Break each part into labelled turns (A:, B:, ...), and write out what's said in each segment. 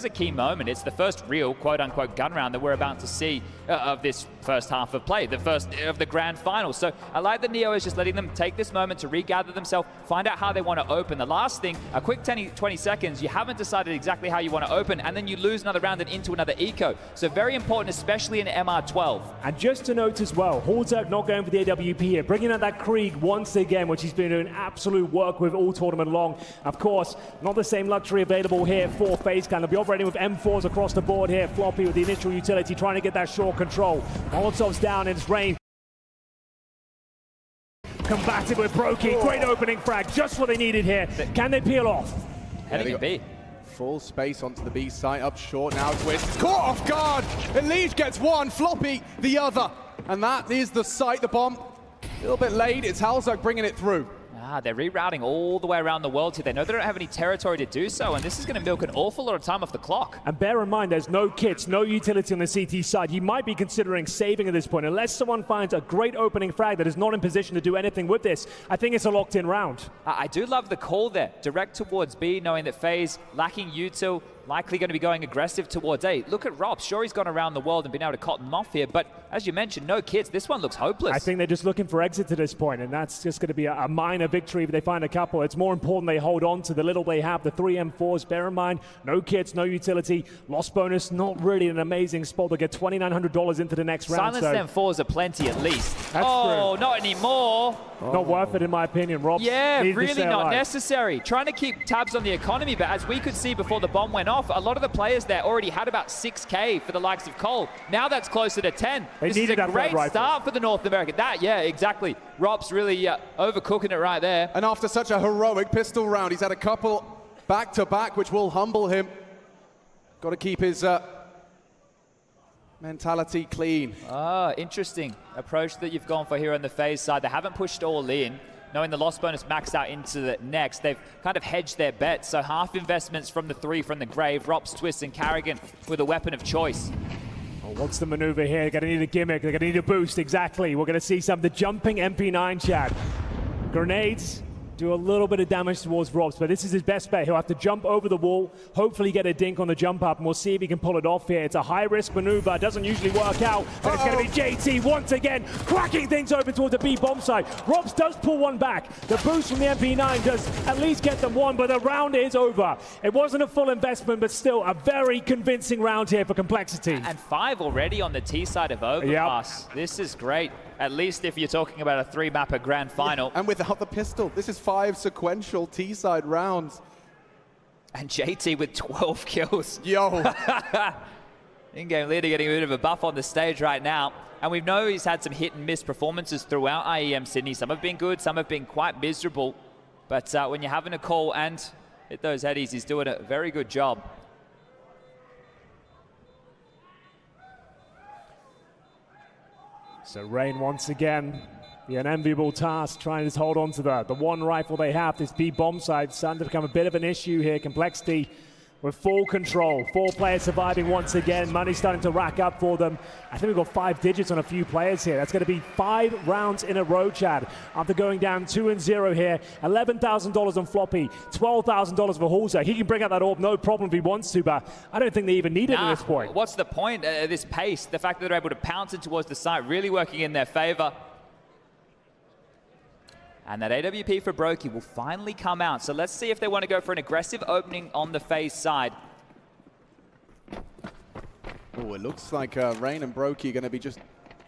A: is a key moment. It's the first real quote-unquote gun round that we're about to see of this first half of play, the first of the grand final. So I like that Neo is just letting them take this moment to regather themselves, find out how they want to open. The last thing, a quick 20 seconds, you haven't decided exactly how you want to open, and then you lose another round and into another eco. So very important, especially in MR12.
B: And just to note as well, Hordak not going for the AWP here, bringing out that Krieg once again, which he's been doing absolute work with all tournament long. Of course, not the same luxury available here for FaZe Clan. They'll be operating with M4s across the board here. Floppy with the initial utility, trying to get that short control. Molotov's down in his range. Combated with Brokey, great opening frag, just what they needed here. Can they peel off?
A: Heading a B.
C: Full space onto the B site, up short now. Twist is caught off guard. Elite gets one, Floppy the other. And that is the site, the bomb. A little bit late, it's Halzak bringing it through.
A: They're rerouting all the way around the world here. They know they don't have any territory to do so, and this is going to milk an awful lot of time off the clock.
B: And bear in mind, there's no kits, no utility on the CT side. You might be considering saving at this point, unless someone finds a great opening frag that is not in position to do anything with this. I think it's a locked-in round.
A: I do love the call there, direct towards B, knowing that FaZe lacking util, likely going to be going aggressive towards A. Look at Rob. Sure, he's gone around the world and been able to cotton them off here, but as you mentioned, no kits. This one looks hopeless.
B: I think they're just looking for exit to this point, and that's just going to be a minor victory if they find a couple. It's more important they hold on to the little they have, the 3 M4s. Bear in mind, no kits, no utility. Loss bonus, not really an amazing spot. They'll get $2,900 into the next round.
A: Silenced M4s are plenty at least.
B: That's
A: true. Not anymore.
B: Not worth it, in my opinion, Rob.
A: Yeah, really not necessary. Trying to keep tabs on the economy, but as we could see before the bomb went off, a lot of the players there already had about 6K for the likes of Cole. Now that's closer to 10. This is a great start for the North American. Yeah, exactly. Rob's really overcooking it right there.
C: And after such a heroic pistol round, he's had a couple back-to-back, which will humble him. Got to keep his mentality clean.
A: Interesting approach that you've gone for here on the FaZe side. They haven't pushed all in. Knowing the loss bonus maxed out into the next, they've kind of hedged their bets. So half investments from the 3 from the grave. Rops, Twist, and Carrigan with a weapon of choice.
B: Oh, what's the maneuver here? They're going to need a gimmick. They're going to need a boost, exactly. We're going to see some of the jumping MP9 chat. Grenades do a little bit of damage towards Robs, but this is his best bet. He'll have to jump over the wall, hopefully get a dink on the jump up, and we'll see if he can pull it off here. It's a high-risk maneuver. It doesn't usually work out, but it's going to be JT once again, cracking things open towards the B bomb site. Robs does pull one back. The boost from the MP9 does at least get them one, but the round is over. It wasn't a full investment, but still a very convincing round here for Complexity.
A: And 5 already on the T side of Overpass. Yep. This is great. At least if you're talking about a 3-mapper grand final.
C: Yeah, and without the pistol, this is 5 sequential T-side rounds.
A: And JT with 12 kills.
C: Yo.
A: In-game leader getting a bit of a buff on the stage right now. And we know he's had some hit and miss performances throughout IEM Sydney. Some have been good, some have been quite miserable. But when you're having a call and hit those headies, he's doing a very good job.
B: So Rain once again, the unenviable task, trying to hold on to the one rifle they have. This B bomb site starting to become a bit of an issue here. Complexity with full control. 4 players surviving once again. Money starting to rack up for them. I think we've got 5 digits on a few players here. That's going to be 5 rounds in a row, Chad. After going down 2-0 here. $11,000 on Floppy. $12,000 for Halzak. He can bring out that orb, no problem if he wants to, but I don't think they even need it at this point.
A: What's the point at this pace? The fact that they're able to pounce it towards the site really working in their favor. And that AWP for Brokey will finally come out. So let's see if they want to go for an aggressive opening on the FaZe side.
C: Oh, it looks like Rain and Brokey are going to be just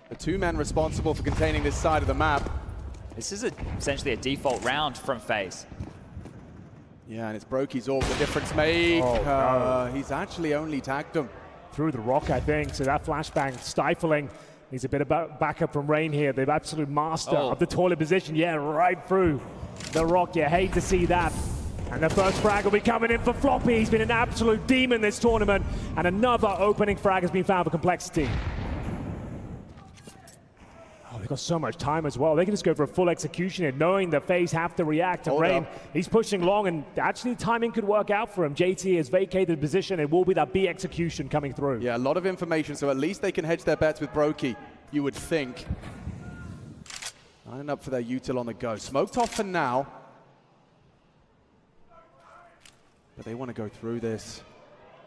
C: the 2 men responsible for containing this side of the map.
A: This is essentially a default round from FaZe.
C: Yeah, and it's Brokey's orb, the difference made.
B: No.
C: He's actually only tagged him.
B: Through the rock, I think. So that flashbang stifling. Needs a bit of backup from Rain here. The absolute master of the toilet position. Yeah, right through the rock. You hate to see that. And the first frag will be coming in for Floppy. He's been an absolute demon this tournament. And another opening frag has been found for Complexity. Oh, they've got so much time as well. They can just go for a full execution here, knowing the FaZe have to react. And Rain, he's pushing long, and actually the timing could work out for him. JT has vacated the position. It will be that B execution coming through.
C: Yeah, a lot of information, so at least they can hedge their bets with Brokey, you would think. Lining up for their util on the go. Smoked off for now. But they want to go through this.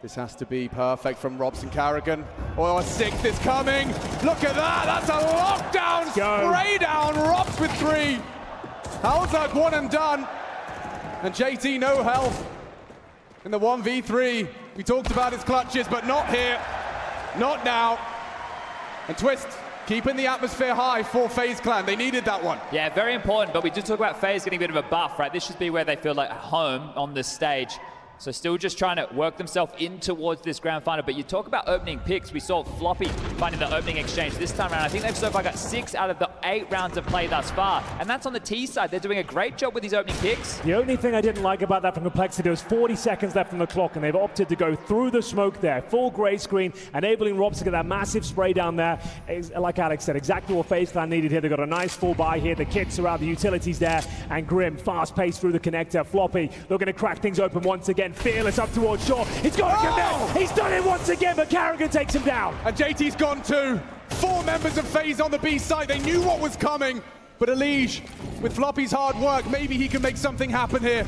C: This has to be perfect from Robson Carrigan. Oh, a sixth is coming. Look at that. That's a lockdown. Spray down. Robs with 3. Halzak one and done. And JT no health in the 1v3. We talked about his clutches, but not here. Not now. And Twist keeping the atmosphere high for FaZe Clan. They needed that one.
A: Yeah, very important, but we did talk about FaZe getting a bit of a buff, right? This should be where they feel like at home on this stage. So still just trying to work themselves in towards this grand final. But you talk about opening picks. We saw Floppy finding the opening exchange this time around. I think they've so far got 6 out of the 8 rounds of play thus far. And that's on the T side. They're doing a great job with these opening picks.
B: The only thing I didn't like about that from Complexity, there was 40 seconds left on the clock, and they've opted to go through the smoke there. Full grey screen, enabling Robs to get that massive spray down there. Like Alex said, exactly what FaZe Clan needed here. They've got a nice full buy here. The kits are out, the utilities there. And Grim, fast pace through the connector. Floppy looking to crack things open once again. Fearless up towards shore. He's got to connect. He's done it once again, but Carrigan takes him down.
C: And JT's gone too. 4 members of FaZe on the B side. They knew what was coming. But Elige, with Floppy's hard work, maybe he can make something happen here.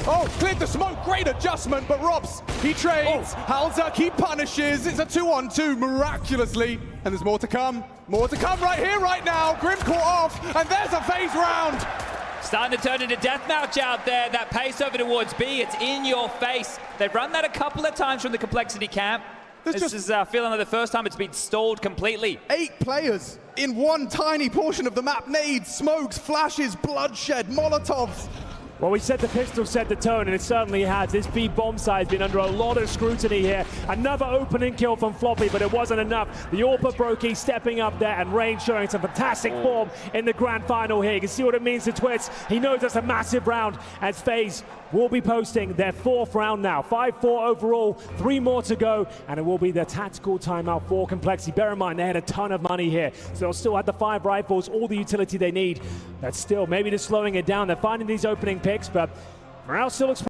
C: Oh, cleared the smoke. Great adjustment, but Robs, he trades. Halzak, he punishes. It's a 2-on-2 miraculously. And there's more to come. More to come right here, right now. Grim caught off, and there's a FaZe round.
A: Starting to turn into deathmatch out there. That pace over towards B, it's in your face. They've run that a couple of times from the Complexity camp. This is feeling like the first time it's been stalled completely.
C: 8 players in one tiny portion of the map. Nades, smokes, flashes, bloodshed, molotovs.
B: Well, we said the pistol set the tone, and it certainly has. This B bomb side has been under a lot of scrutiny here. Another opening kill from Floppy, but it wasn't enough. The Orpa Brokey stepping up there, and Rain showing some fantastic form in the grand final here. You can see what it means to Twist. He knows that's a massive round, as FaZe will be posting their 4th round now. 5-4 overall, 3 more to go, and it will be their tactical timeout for Complexity. Bear in mind, they had a ton of money here, so they'll still have the 5 rifles, all the utility they need. That's still maybe just slowing it down. They're finding these opening picks, but morale still looks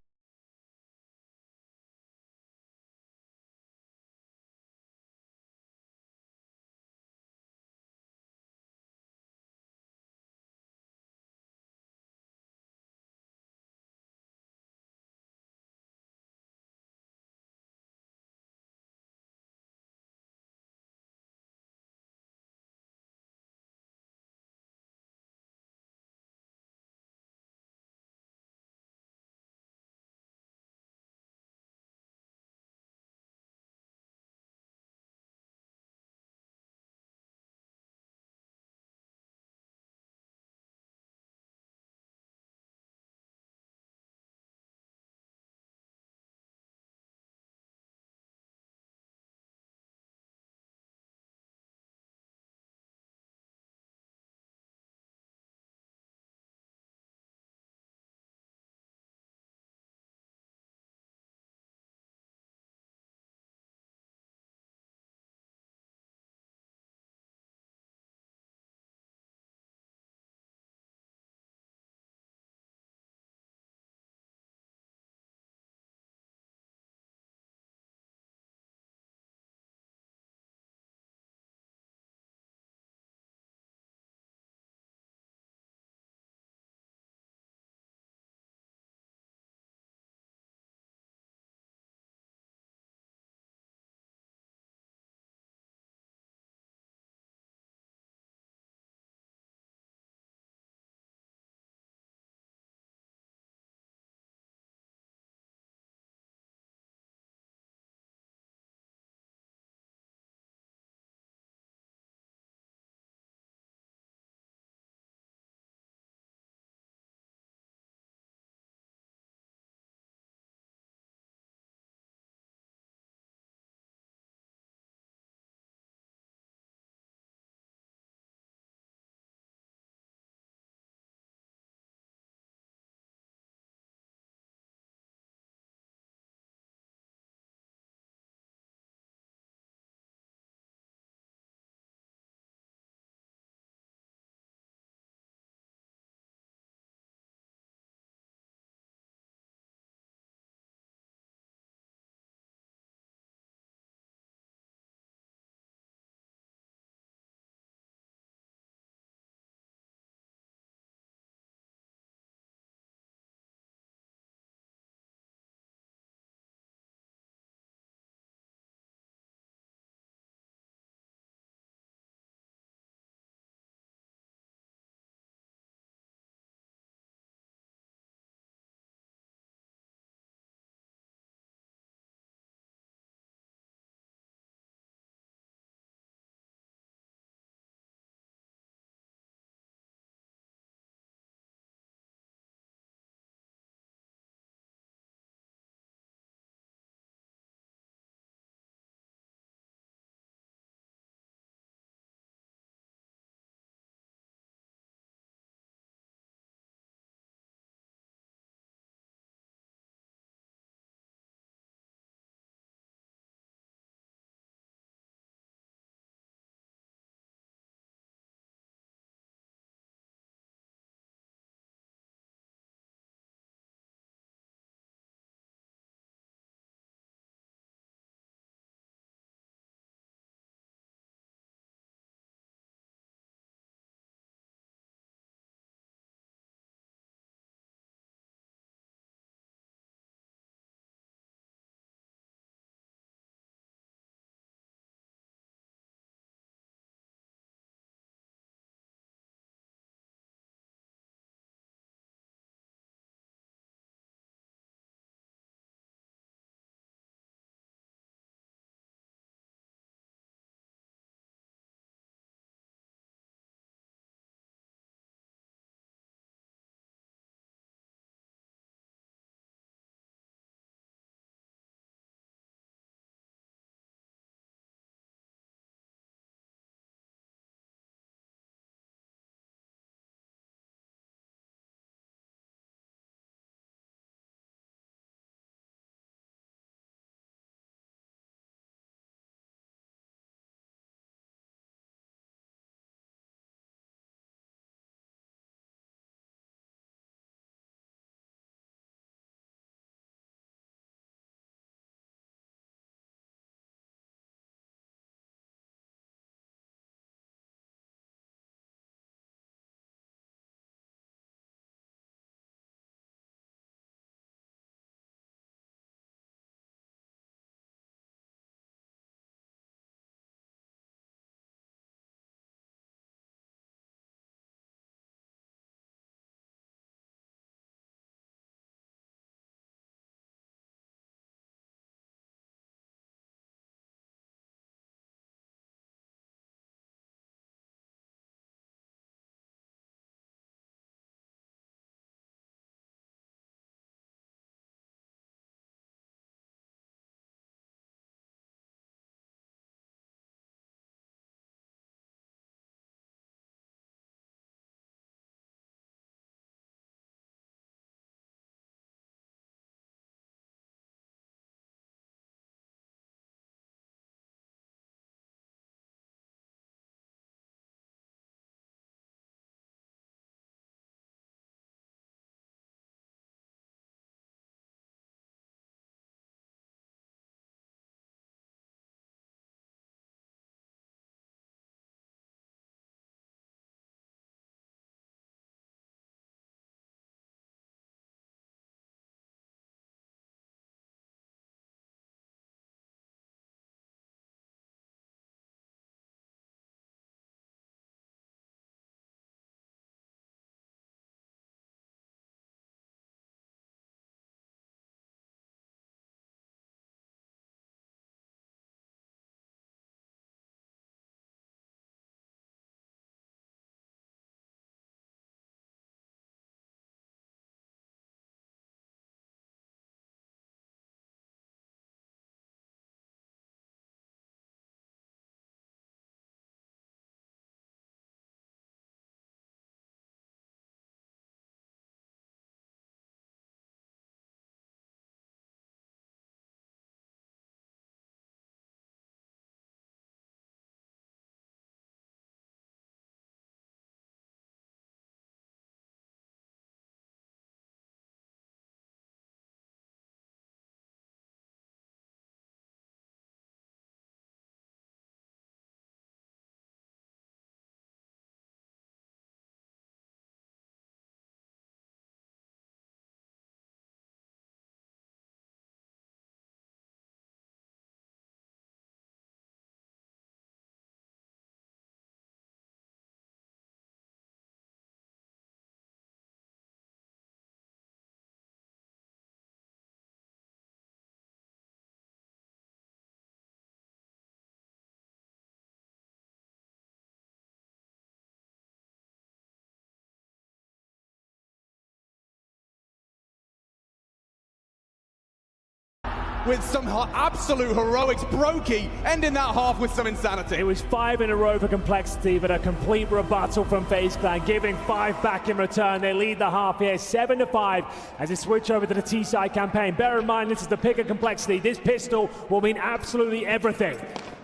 C: with some absolute heroics. Brokey ending that half with some insanity.
B: It was 5 in a row for Complexity, but a complete rebuttal from FaZe Clan, giving 5 back in return. They lead the half here, 7-5, as they switch over to the T-side campaign. Bear in mind, this is the pick of Complexity. This pistol will mean absolutely everything.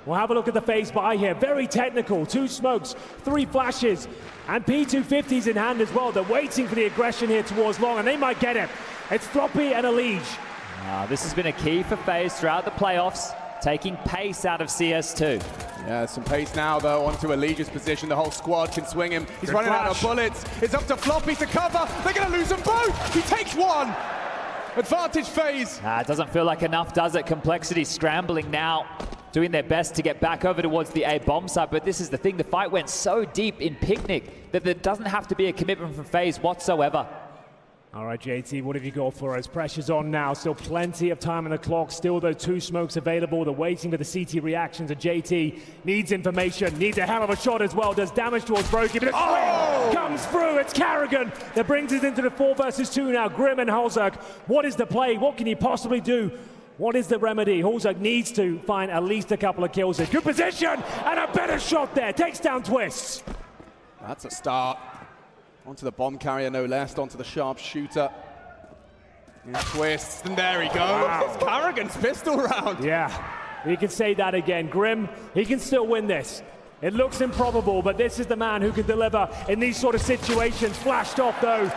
B: We'll have a look at the FaZe buy here. Very technical, 2 smokes, 3 flashes, and P250's in hand as well. They're waiting for the aggression here towards Long, and they might get it. It's Floppy and Elige.
A: This has been a key for FaZe throughout the playoffs, taking pace out of CS2.
C: Yeah, some pace now, though, onto Elige's position. The whole squad can swing him. He's running out of bullets. It's up to Floppy to cover. They're going to lose them both. He takes one. Advantage FaZe.
A: It doesn't feel like enough, does it? Complexity scrambling now, doing their best to get back over towards the A bomb site. But this is the thing, the fight went so deep in Picnic that there doesn't have to be a commitment from FaZe whatsoever.
B: All right, JT, what have you got for us? Pressure's on now, still plenty of time on the clock, still those 2 smokes available. They're waiting for the CT reactions, and JT needs information, needs a hell of a shot as well, does damage towards Brokey, but it's comes through, it's Carrigan that brings us into the 4 versus 2 now. Grim and Holzerk, what is the play? What can he possibly do? What is the remedy? Holzerk needs to find at least a couple of kills here. Good position, and a better shot there, takes down Twists.
C: That's a start. Onto the bomb carrier, no less, onto the sharpshooter. Twists, and there he goes. Wow. It's Carrigan's pistol round.
B: Yeah, you can say that again. Grim, he can still win this. It looks improbable, but this is the man who can deliver in these sort of situations. Flashed off though.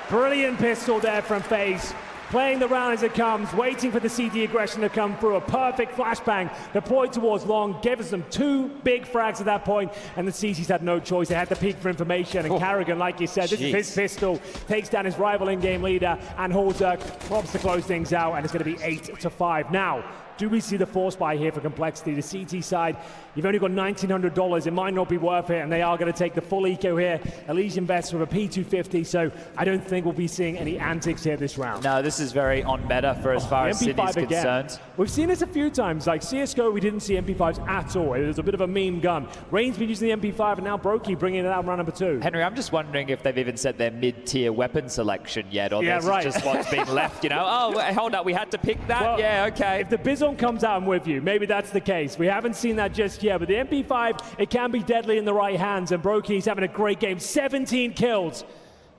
B: Brilliant pistol there from FaZe. Playing the round as it comes, waiting for the CD aggression to come through. A perfect flashbang deployed towards Long, gave us them 2 big frags at that point, and the CCs had no choice. They had to peek for information, and Carrigan, like you said, this is his pistol, takes down his rival in-game leader, and Holzerk robs to close things out, and it's going to be 8-5. Now, do we see the force buy here for Complexity? The CT side, you've only got $1,900. It might not be worth it, and they are going to take the full eco here. Elige invests with a P250, so I don't think we'll be seeing any antics here this round.
A: No, this is very on meta for as far as Sydney's concerned.
B: We've seen this a few times. Like CSGO, we didn't see MP5s at all. It was a bit of a meme gun. Rain's been using the MP5, and now Brokey bringing it out in round number 2.
A: Henry, I'm just wondering if they've even set their mid-tier weapon selection yet, or this is just what's been left, you know? Oh, hold up, we had to pick that? Well, yeah, okay.
B: If the Bizon comes out, I'm with you. Maybe that's the case. We haven't seen that just yet, but the MP5, it can be deadly in the right hands, and Brokey's having a great game. 17 kills.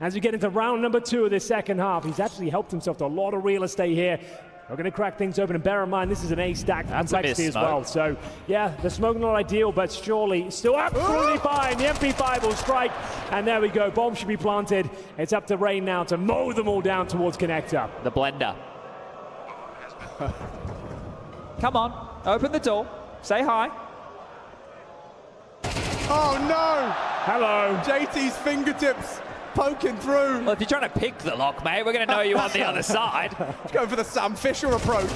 B: As we get into round number 2 of this second half, he's actually helped himself to a lot of real estate here. We're going to crack things open, and bear in mind, this is an A-stack Complexity as well. So, yeah, the smoke not ideal, but surely still absolutely fine. The MP5 will strike, and there we go. Bomb should be planted. It's up to Rain now to mow them all down towards Connector.
A: The blender. Come on, open the door, say hi.
C: Oh no!
B: Hello.
C: JT's fingertips poking through.
A: Well, if you're trying to pick the lock, mate, we're going to know you on the other side.
C: Let's go for the Sam Fisher approach.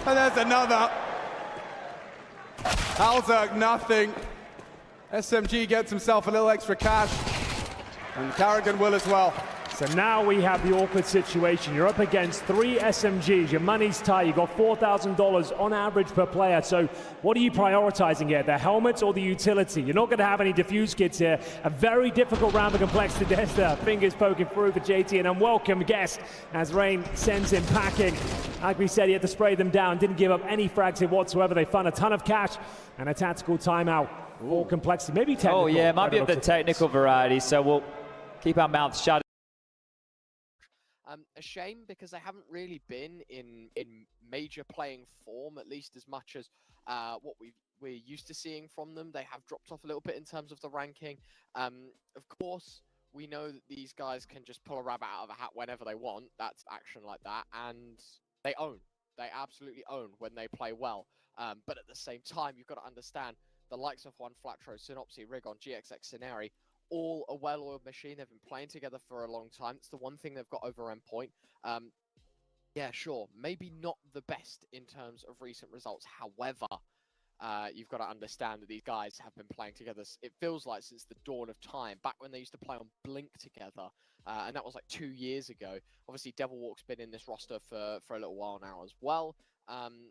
C: And there's another. Holzerk, nothing. SMG gets himself a little extra cash. And Carrigan will as well.
B: So now we have the awkward situation. You're up against 3 SMGs. Your money's tight. You've got $4,000 on average per player. So what are you prioritizing here? The helmets or the utility? You're not going to have any diffuse kits here. A very difficult round of Complexity. There's the fingers poking through for JT. An unwelcome guest as Rain sends him packing. Like we said, he had to spray them down. Didn't give up any frags here whatsoever. They found a ton of cash and a tactical timeout for Complexity. Maybe technical.
A: Oh, yeah, might be of the technical variety. So we'll keep our mouths shut.
D: A shame because they haven't really been in major playing form, at least as much as what we're used to seeing from them. They have dropped off a little bit in terms of the ranking. Of course, we know that these guys can just pull a rabbit out of a hat whenever they want. That's action like that, and they own. They absolutely own when they play well. But at the same time, you've got to understand the likes of One Flatro, Synopsy, Rigon, GXX, Scenari, all a well-oiled machine. They've been playing together for a long time. It's the one thing they've got over Endpoint. Yeah, sure, maybe not the best in terms of recent results. However, you've got to understand that these guys have been playing together, it feels like, since the dawn of time, back when they used to play on Blink together, and that was like 2 years ago. Obviously, Devilwalk's been in this roster for a little while now as well.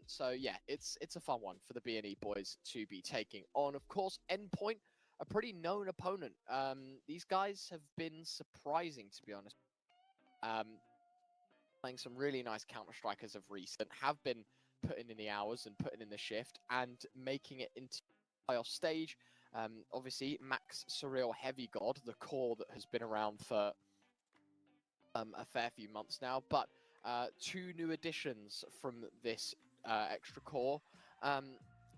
D: So yeah, it's a fun one for the B&E boys to be taking on. Of course, Endpoint, a pretty known opponent. These guys have been surprising, to be honest. Playing some really nice Counter-Strikers of recent, have been putting in the hours and putting in the shift and making it into the playoff stage. Obviously, Max Surreal Heavy God, the core that has been around for a fair few months now, but two new additions from this extra core.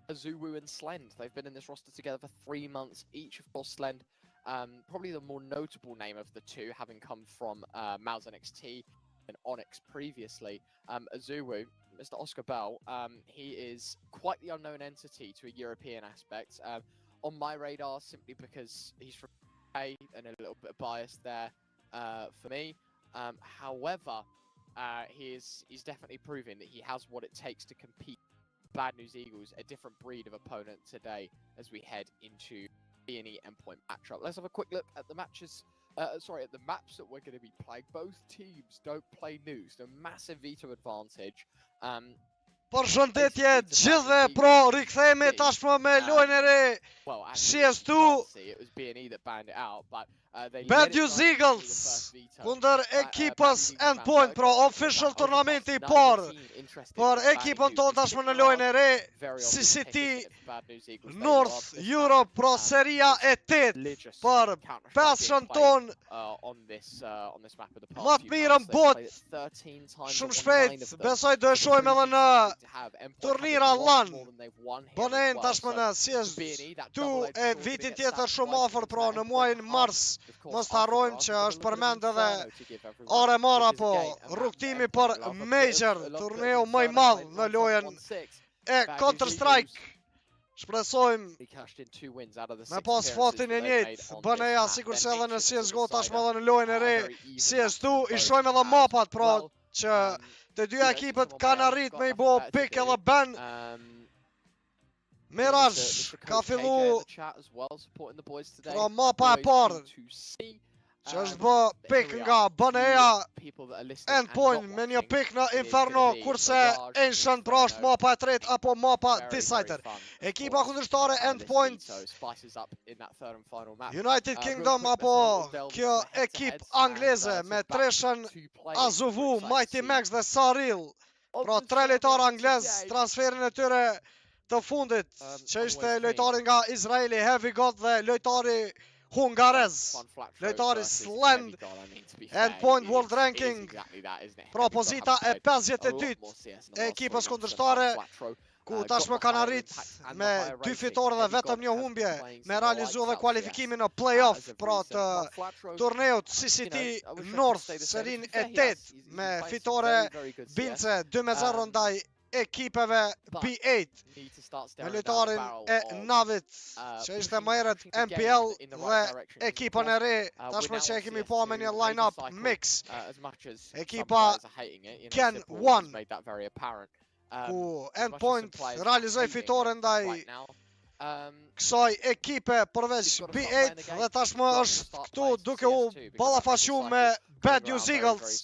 D: Azuwu and Slend. They've been in this roster together for 3 months each. Of course, Slend, probably the more notable name of the two, having come from Mouse NXT and Onyx previously. Azuwu, Mr. Oscar Bell, he is quite the unknown entity to a European aspect. On my radar, simply because he's from UK and a little bit biased there for me. However, he's definitely proving that he has what it takes to compete. Bad News Eagles, a different breed of opponent today as we head into the Endpoint matchup. Let's have a quick look at the matches. At the maps that we're going to be playing. Both teams don't play new, so massive veto advantage.
E: Përshëndetje gjithëve, pro rikthehemi tashmë me lojën e re CS2.
D: It was B&E that banned it out, but
E: Bad News Eagles kundër ekipës Endpoint, pro official turnamenti i parë për ekipën tonë tashmë në lojën e re CCT North Europe, pro seria e 8 për passion ton më të mirën bot. Shumë shpejt besoj do e shohim edhe në turnira LAN. Bënen tashmë në CS2 e vitin tjetër shumë afër, pro në muajin mars. Mos të harrojmë që është përmend edhe RMR apo rrugtimi për Major, turneu më i madh në lojën e Counter Strike. Shpresojmë me pas fatin e njëjtë, bëneja sigurisht edhe në CSGO tashmë edhe në lojën e re CS2. I shohim edhe mapat, pra që të dy ekipet kanë arrit me i bo pick edhe ban. Mirage ka fillu pra mapa e parë që është bë pick nga BNE-ja Endpoint me një pick në Inferno, kurse Ancient pra është mapa e tretë apo mapa Decider. Ekipa kundërshtare Endpoint United Kingdom apo kjo ekip angleze me treshën Azuvu, Mighty Max dhe Saril, pra tre lojtarë anglez, transferin e tyre të fundit, që ishte lojtari nga Izraeli Heavy God dhe lojtari hungarez, lojtari Slend. Endpoint World Ranking, pra pozita e 52 e ekipës kundërshtare, ku tashmë kanë arrit me 2 fitore dhe vetëm një humbje me realizu dhe kualifikimin në playoff pra të turneut CCT North serin e 8 me fitore bince 2-0 ndaj ekipeve B8 me lojtarin e Navit që ishte më herët MPL dhe ekipën e re tashmë që e kemi pa me një line-up mix. Ekipa Ken 1 ku Endpoint realizoi fitore ndaj kësaj ekipe përveç B8 dhe tashmë është këtu duke u ballafaqu me Bad News Eagles.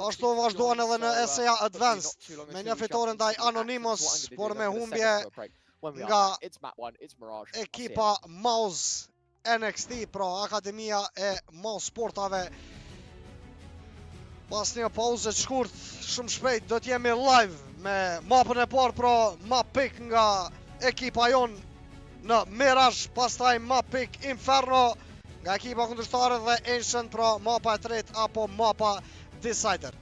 E: Ashtu vazhduan edhe në SA Advanced me një fitore ndaj Anonymous, por me humbje nga ekipa Mouse NXT, pra Akademia e Mouse Sportave. Pas një pauze të shkurt, shumë shpejt do t'jemi live me mapën e parë, pra map pick nga ekipa jon në Mirage, pastaj map pick Inferno nga ekipa kundërshtare dhe Ancient, pra mapa e tretë apo mapa Decider.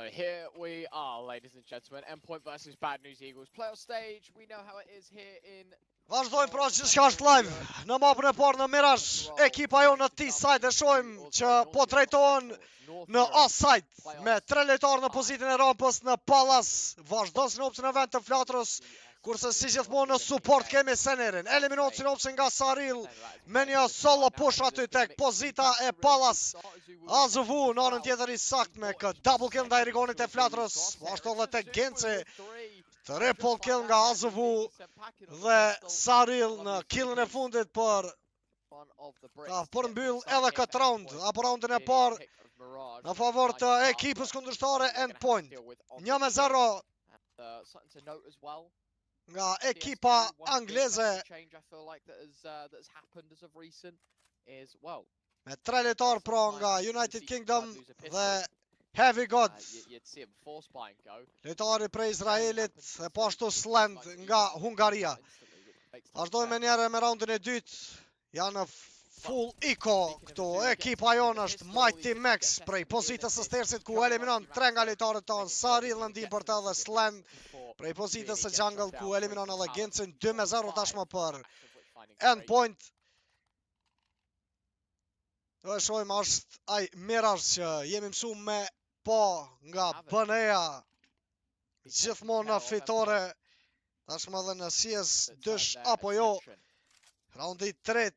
D: So here we are, ladies and gentlemen. Endpoint versus Bad News Eagles. Playoff stage. We know how it is here in...
E: Vazhdojmë pra që s'ka është live në mapën e parë në Mirage. Ekipa jo në T-side e shojmë që po drejtohen në A-side me 3 lojtarë në pozitën e rampës në Pallas. Vazhdon sinopsin e vend të Flatrës, kurse si gjithmonë në support kemi Senerin. Eliminot sinopsin nga Saril me një solo push aty tek pozita e Pallas. Azuvu në anën tjetër i sakt me këtë double kill ndaj Rigonit e Flatrës. Vazhdon dhe tek Genci. Triple kill nga Azuvu dhe Saril në killin e fundit për mbyll edhe këtë round, apo roundin e parë në favor të ekipës kundërshtare Endpoint. 1-0 nga ekipa angleze me 3 lojtarë pra nga United Kingdom dhe Heavy God, lojtari prej Izraelit e pashtu Slend nga Hungaria. Vazhdojmë njerë me raundin e dytë, janë në full eco këtu. Ekipa jonë është Mighty Max prej pozitës së stersit ku eliminon 3 nga lojtarët tonë. Saril në ndim për të dhe Slend prej pozitës së jungle ku eliminon edhe Gencin. 2-0 tashmë për Endpoint. Do e shojmë është aj Mirage që jemi mësu me po nga bëneja gjithmonë në fitore, tashmë edhe në CS dësh apo jo. Raundi 3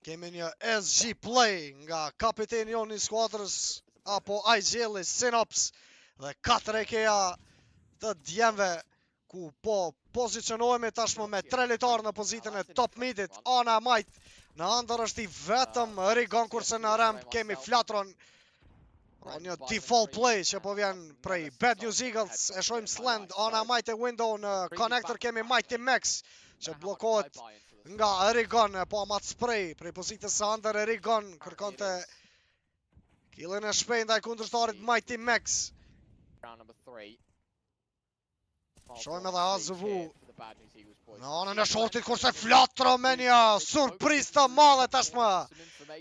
E: kemi një SG play nga kapiteni jonë i skuadrës apo IGL Synops dhe 4 ekeja të djemve ku po pozicionohemi tashmë me 3 lojtarë në pozitën e top midit. Ana majt në andër është i vetëm Rigon, kurse në ramp kemi Flatron. Një default play që po vjen prej Bad News Eagles. E shojmë Slend, ana majt e window në connector kemi Mighty Max që blokohet nga Rigon, po amat spray prej pozitës së andër. Rigon kërkon të killin e shpejt ndaj kundërshtarit Mighty Max. Shojmë edhe Azuvu në anën e shotit, kurse Flatro me një surpriz të madhe tashmë.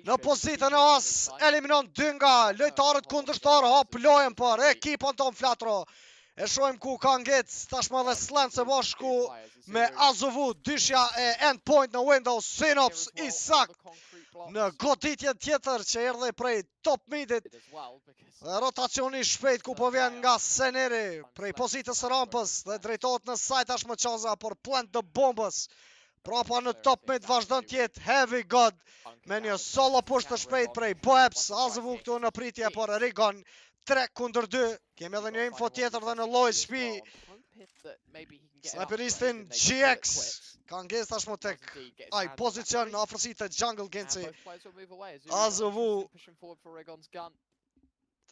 E: Në pozitën e as eliminon 2 nga lojtarët kundërshtar, hop lojën për ekipën ton Flatro. E shojmë ku ka ngec tashmë dhe Slend së bashku me Azuvu, dyshja e Endpoint në Windows. Synops i sakt në goditje tjetër që erdhe prej top midit. Rotacioni shpejt ku po vjen nga Seneri prej pozitës së rampës dhe drejtohet në sajt tashmë qaza për plant të bombës. Prapa në top mid vazhdon tjetë Heavy God me një solo push të shpejt prej Boeps. Azuvu këtu në pritje për Rigon, 3-2. Kemi edhe një info tjetër dhe në lojë shpi. Sniperistin GX ka ngez tashmë tek ai pozicion në afërsi të jungle Genci. Azuvu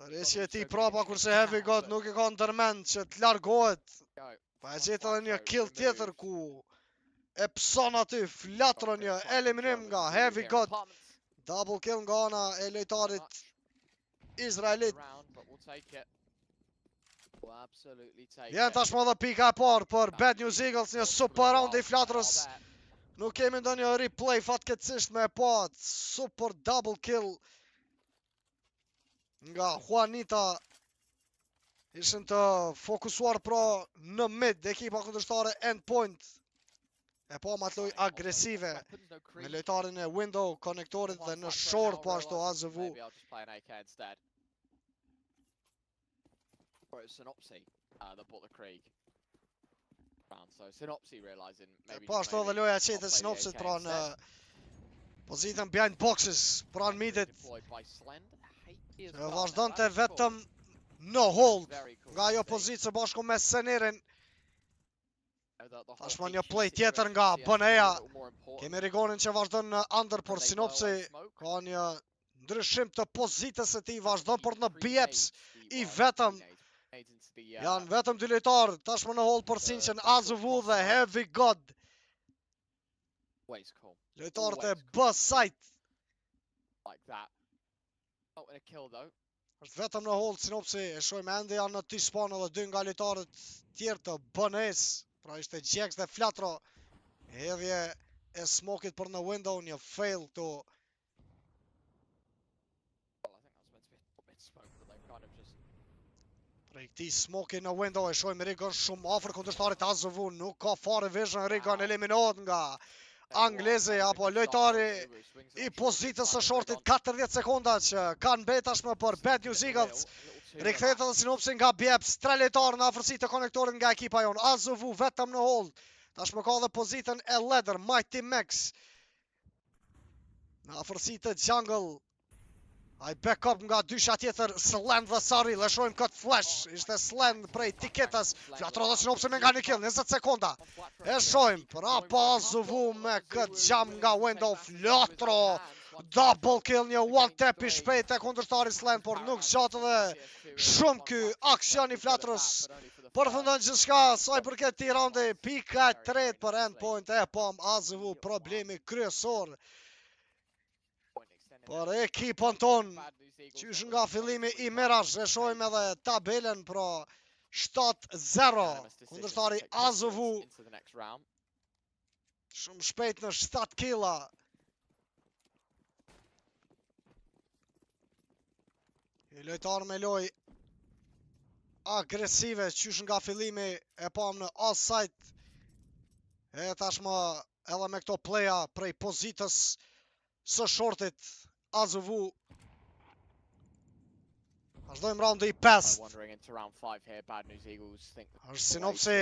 E: tërheqje e tij prapa, kurse Heavy God nuk e ka ndërmend që të largohet. Pa e gjetë edhe një kill tjetër ku e pëson aty Flatro, një eliminim nga Heavy God. Double kill nga ana e lojtarit Izraelit. Vjen tashmë edhe pika e parë për Bad News Eagles, një super round i Flatrës. Nuk kemi ndonjë replay fatkeqësisht me pa super double kill nga Juanita. Ishin të fokusuar pra në mid ekipa kundërshtare Endpoint. E pa matloj agresive me lojtarin e window konektorit dhe në short po ashtu Azuvu. Po ashtu edhe loja qetë Synopsit pra në pozitën behind boxes pra në midit. Vazhdon të vetëm në hold nga ajo pozitë së bashku me Senerin. Tashmë një play tjetër nga bëneja. Kemi Rigonin që vazhdon në under, por Synopsi ka një ndryshim të pozitës e ti, vazhdon për në bjeps i vetëm. Janë vetëm 2 lojtarë tashmë në hold për sinqen Azuvu dhe Heavy God. Lojtarët e B-site. Është vetëm në hold Synopsi, e shojmë ende janë në T-spawn edhe 2 nga lojtarët tjerë të bënes. Pra ishte Gjex dhe Flatro. Hedhje e smokit për në window, një fail të Prej këti smoki në window e shojmë Rigon shumë afër kundërshtarit Azovu, nuk ka fare vision, Rigon eliminohet nga anglezi apo lojtari i pozitës së shortit 40 sekonda që kanë mbet tashmë për Bad News Eagles. Rikthehet edhe sinopsi nga Bjeps, 3 lojtarë në afërsi të konektorit nga ekipa jon. Azovu vetëm në hold. Tashmë ka edhe pozitën e Leather, Mighty Max. Në afërsi të jungle. Ai backup nga dysha tjetër, Slend dhe Saril, e shojmë këtë flash, ishte Slend prej tiketës, flatro dhe sinopsi me nga një kill, 20 sekonda, e shojmë, prapa Azovu me këtë jam nga window, flatro, double kill, një one tap i shpejt e kundërtari Slend, por nuk gjatë dhe shumë ky aksion i flatrës, përfundon gjithçka, saj përket ti raundi, pika e tretë për endpoint e pam Azovu, problemi kryesor, por ekipën ton, qysh nga fillimi i mirash, e shojmë edhe tabelen, pra 7-0, kundërtari Azovu, shumë shpejt në 7 killa. I lojtar me loj agresive, qysh nga fillimi e pam në offside, e tashmë edhe me këto playa prej pozitës së shortit, Azovu. Vazhdojmë raundi i 5. Është sinopsi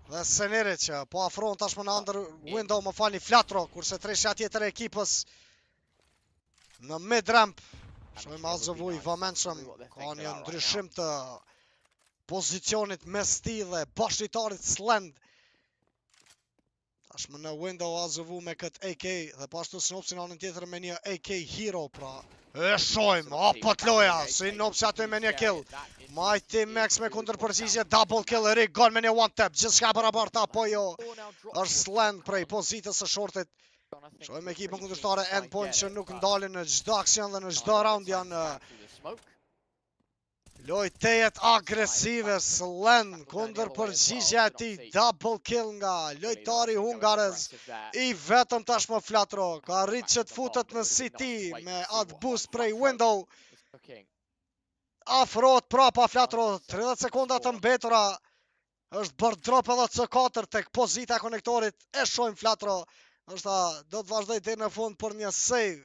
E: dhe scenerit që po afron tashmë në under window, më falni flatro, kurse treshja tjetër e ekipës në mid ramp. Shojmë Azovu i vëmendshëm, ka një ndryshim të pozicionit mes tij dhe bashkëtarit Slend. Tashmë në window Azovu me këtë AK dhe pashtu sinopsi në anën tjetër me një AK hero, pra e shojmë, apët loja, sinopsi aty me një kill, Mighty Max me kundër përgjigje, double kill, Rigon me një one tap, gjithçka barabarta, apo jo, është Slend prej pozitës së shortit. Shojmë ekipën kundërshtare endpoint që nuk ndalin në çdo aksion dhe në çdo round janë lojtejet agresive, Slend kundër përgjigja e tij, double kill nga lojtari hungarez, i vetëm tashmë flatro, ka arrit që të futet në City me atë boost prej window, afrohet prapa flatro, 30 sekonda të mbetura, është bërë drop edhe C4 tek pozita e konektorit, e shojmë flatro, është do të vazhdoj deri në fund për një save.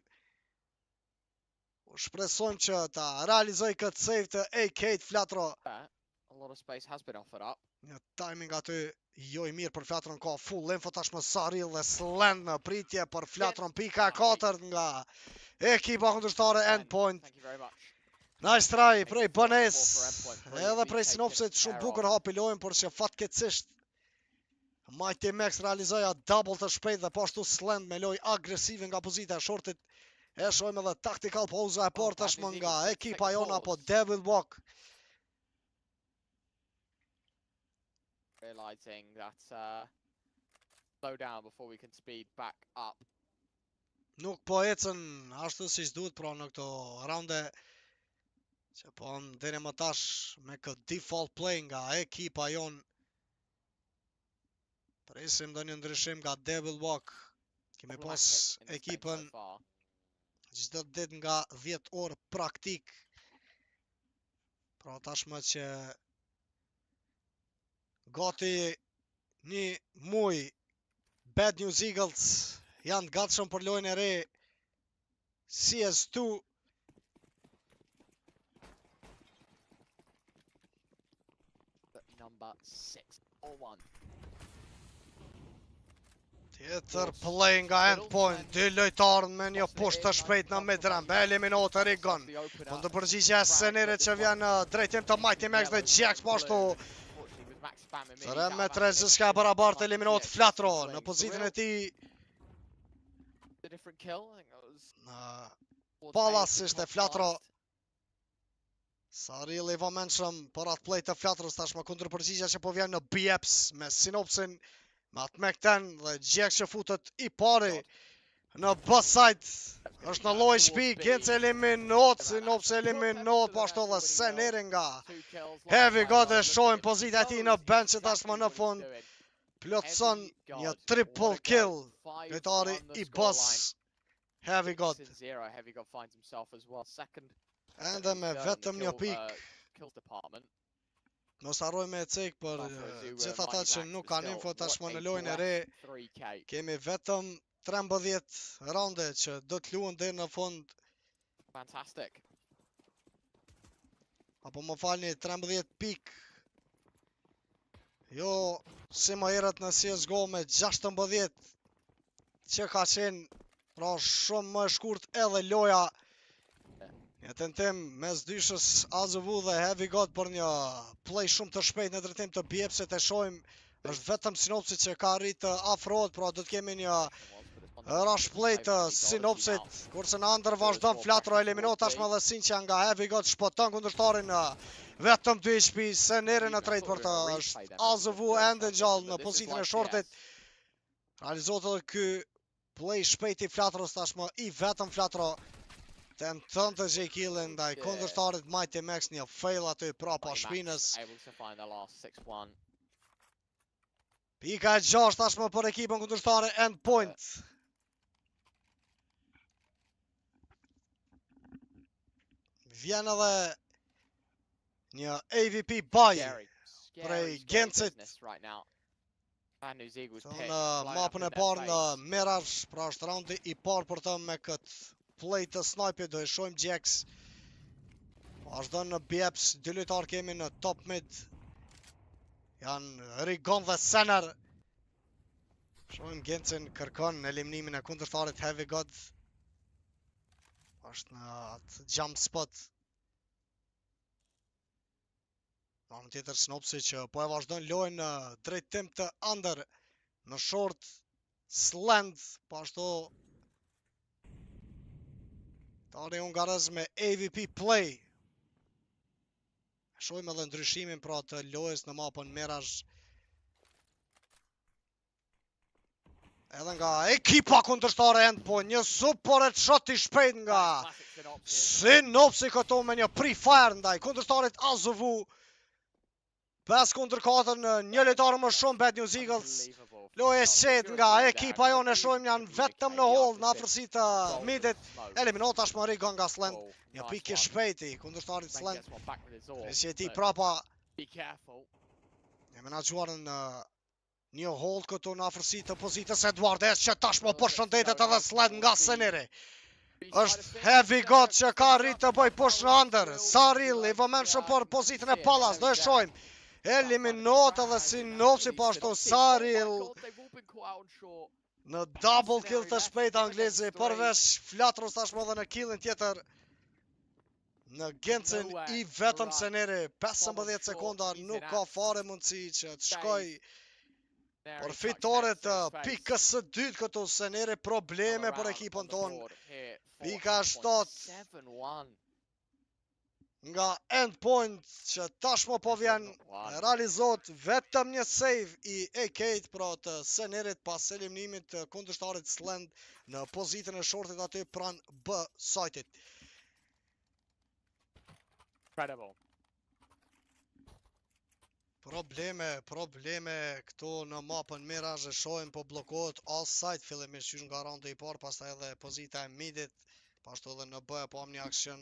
E: Shpresojmë që ta realizoj këtë save të AK-t flatro. Një timing aty jo i mirë për flatron, ka full info tashmë Saril dhe Slend në pritje për flatron, pika 4 nga ekipa kundërshtare endpoint. Nice try prej Bënes, edhe prej sinopsit shumë bukur hapi lojën, por që fatkeqësisht Mighty Max realizoja double të shpejt dhe pashtu Slend me loj agresive nga pozita e shortit. E shojmë edhe tactical pose e por tashmë nga ekipa jona apo Devil Walk.
D: Realizing that slow down before we can speed back up.
E: Nuk po ecën ashtu siç duhet, pra në këto raunde që po deri më tash me këtë default play nga ekipa jon. Presim ndonjë ndryshim nga Devil Walk. Kemi pas ekipën çdo ditë nga 10 orë praktik. Pra tashmë që gati një muj Bad News Eagles janë të gatshëm për lojën e re CS2.
D: Number 601.
E: Tjetër play nga endpoint, dy lojtarën me një push të shpejt në midramp, eliminohet Rigon. Kundër përgjigja e scenerit që vjen në drejtim të Mighty Max dhe Jax pashtu. Tërën me 3 gjithçka barabart, eliminohet flatro në pozitën e tij. Në palas ishte flatro. Saril i vëmendshëm për atë play të flatrës, tashmë kundër përgjigja që po vjen në Bjeps me sinopsin me atë me këten dhe Jax që futet i pari në B-side, është në loj shpi, Genc eliminot, Sinops eliminot, po ashtu dhe Seneri nga Heavy God e shojnë pozita ti në bench që tashmë në fund, plotëson një triple kill, lojtari i boss Heavy God. Ende me vetëm një pik. Mos harroj me cek për gjithë ata që nuk kanë info tashmë në lojën e re. Kemi vetëm 13 raunde që do të luhen deri në fund.
D: Fantastic.
E: Apo më falni, 13 pik. Jo, si më herët në CSGO me 16 që ka qenë, pra shumë më shkurt edhe loja. Një tentim mes dyshës AZV dhe Heavy God për një play shumë të shpejt në drejtim të bjepsit e shojmë. Është vetëm Sinopsit që ka arrit të afrohet, pra do të kemi një rush play të Sinopsit, kurse në andër vazhdon flatro eliminot tashmë dhe Sinqja nga Heavy God shpoton kundërshtarin në vetëm 2 HP, Seneri në trejt për të është AZV ende gjallë në pozitën e shortit. Realizohet edhe ky play shpejt i flatros tashmë i vetëm flatro. Tenton të gjej killin ndaj kundërshtarit Mighty Max, një fail aty prapa shpinës. Pika e 6 tashmë për ekipën kundërshtare ENDPOINT. Vjen edhe një AVP buy prej Gencit. Në mapën e parë në Mirage, pra është raundi i parë për të me këtë play të sniper, do e shojmë Jax. Vazhdo në bjeps, 2 lojtar kemi në top mid. Janë Rigon dhe Sener. Shojmë Gencin kërkon eliminimin e kundërshtarit Heavy God. Është në atë jump spot. Në tjetër Sinopsi që po e vazhdojnë lojnë në drejtim të under. Në short slant, po ashtu tani ungarez me AVP play. Shojmë edhe ndryshimin pra të lojës në mapën Mirage. Edhe nga ekipa kundërshtare ENDPOINT, një super headshot i shpejt nga Sinopsi këto me një pre-fire ndaj kundërshtarit AZV. 5 kundër 4 në një lojtar më shumë, Bad News Eagles. Lojë qet nga ekipa jonë, shojmë janë vetëm në hold në afërsi të midit. Eliminot tashmë Rigon nga Slant. Një pikë shpejti kundërshtarit Slant. Rishjeti prapa. E menaxhuar në një hold këtu në afërsi të pozitës Eduardes që tashmë përshëndetet edhe Slant nga Seneri. Është Heavy God që ka rritë të bëj push në under. Saril i vëmendshëm për pozitën e Pallas, do e shojmë. Eliminot edhe Sinopsi po ashtu Saril në double kill të shpejt anglezi, përveç flatros tashmë edhe në killin tjetër në Gencin i vetëm Seneri. 15 sekonda, nuk ka fare mundësi që të shkoj për fitore të pikës së dytë këtu. Seneri probleme për ekipën tonë. Pika 7 nga ENDPOINT që tashmë po vjen, realizot vetëm një save i AK-t pra të Senerit pas eliminimit të kundërshtarit Slant në pozitën e shortit aty pran B site-it. Probleme këtu në mapën Mirage, shojmë po blokohet all site fillimisht qysh nga raundi i parë, pastaj edhe pozita e midit, pashtu edhe në B po am një aksion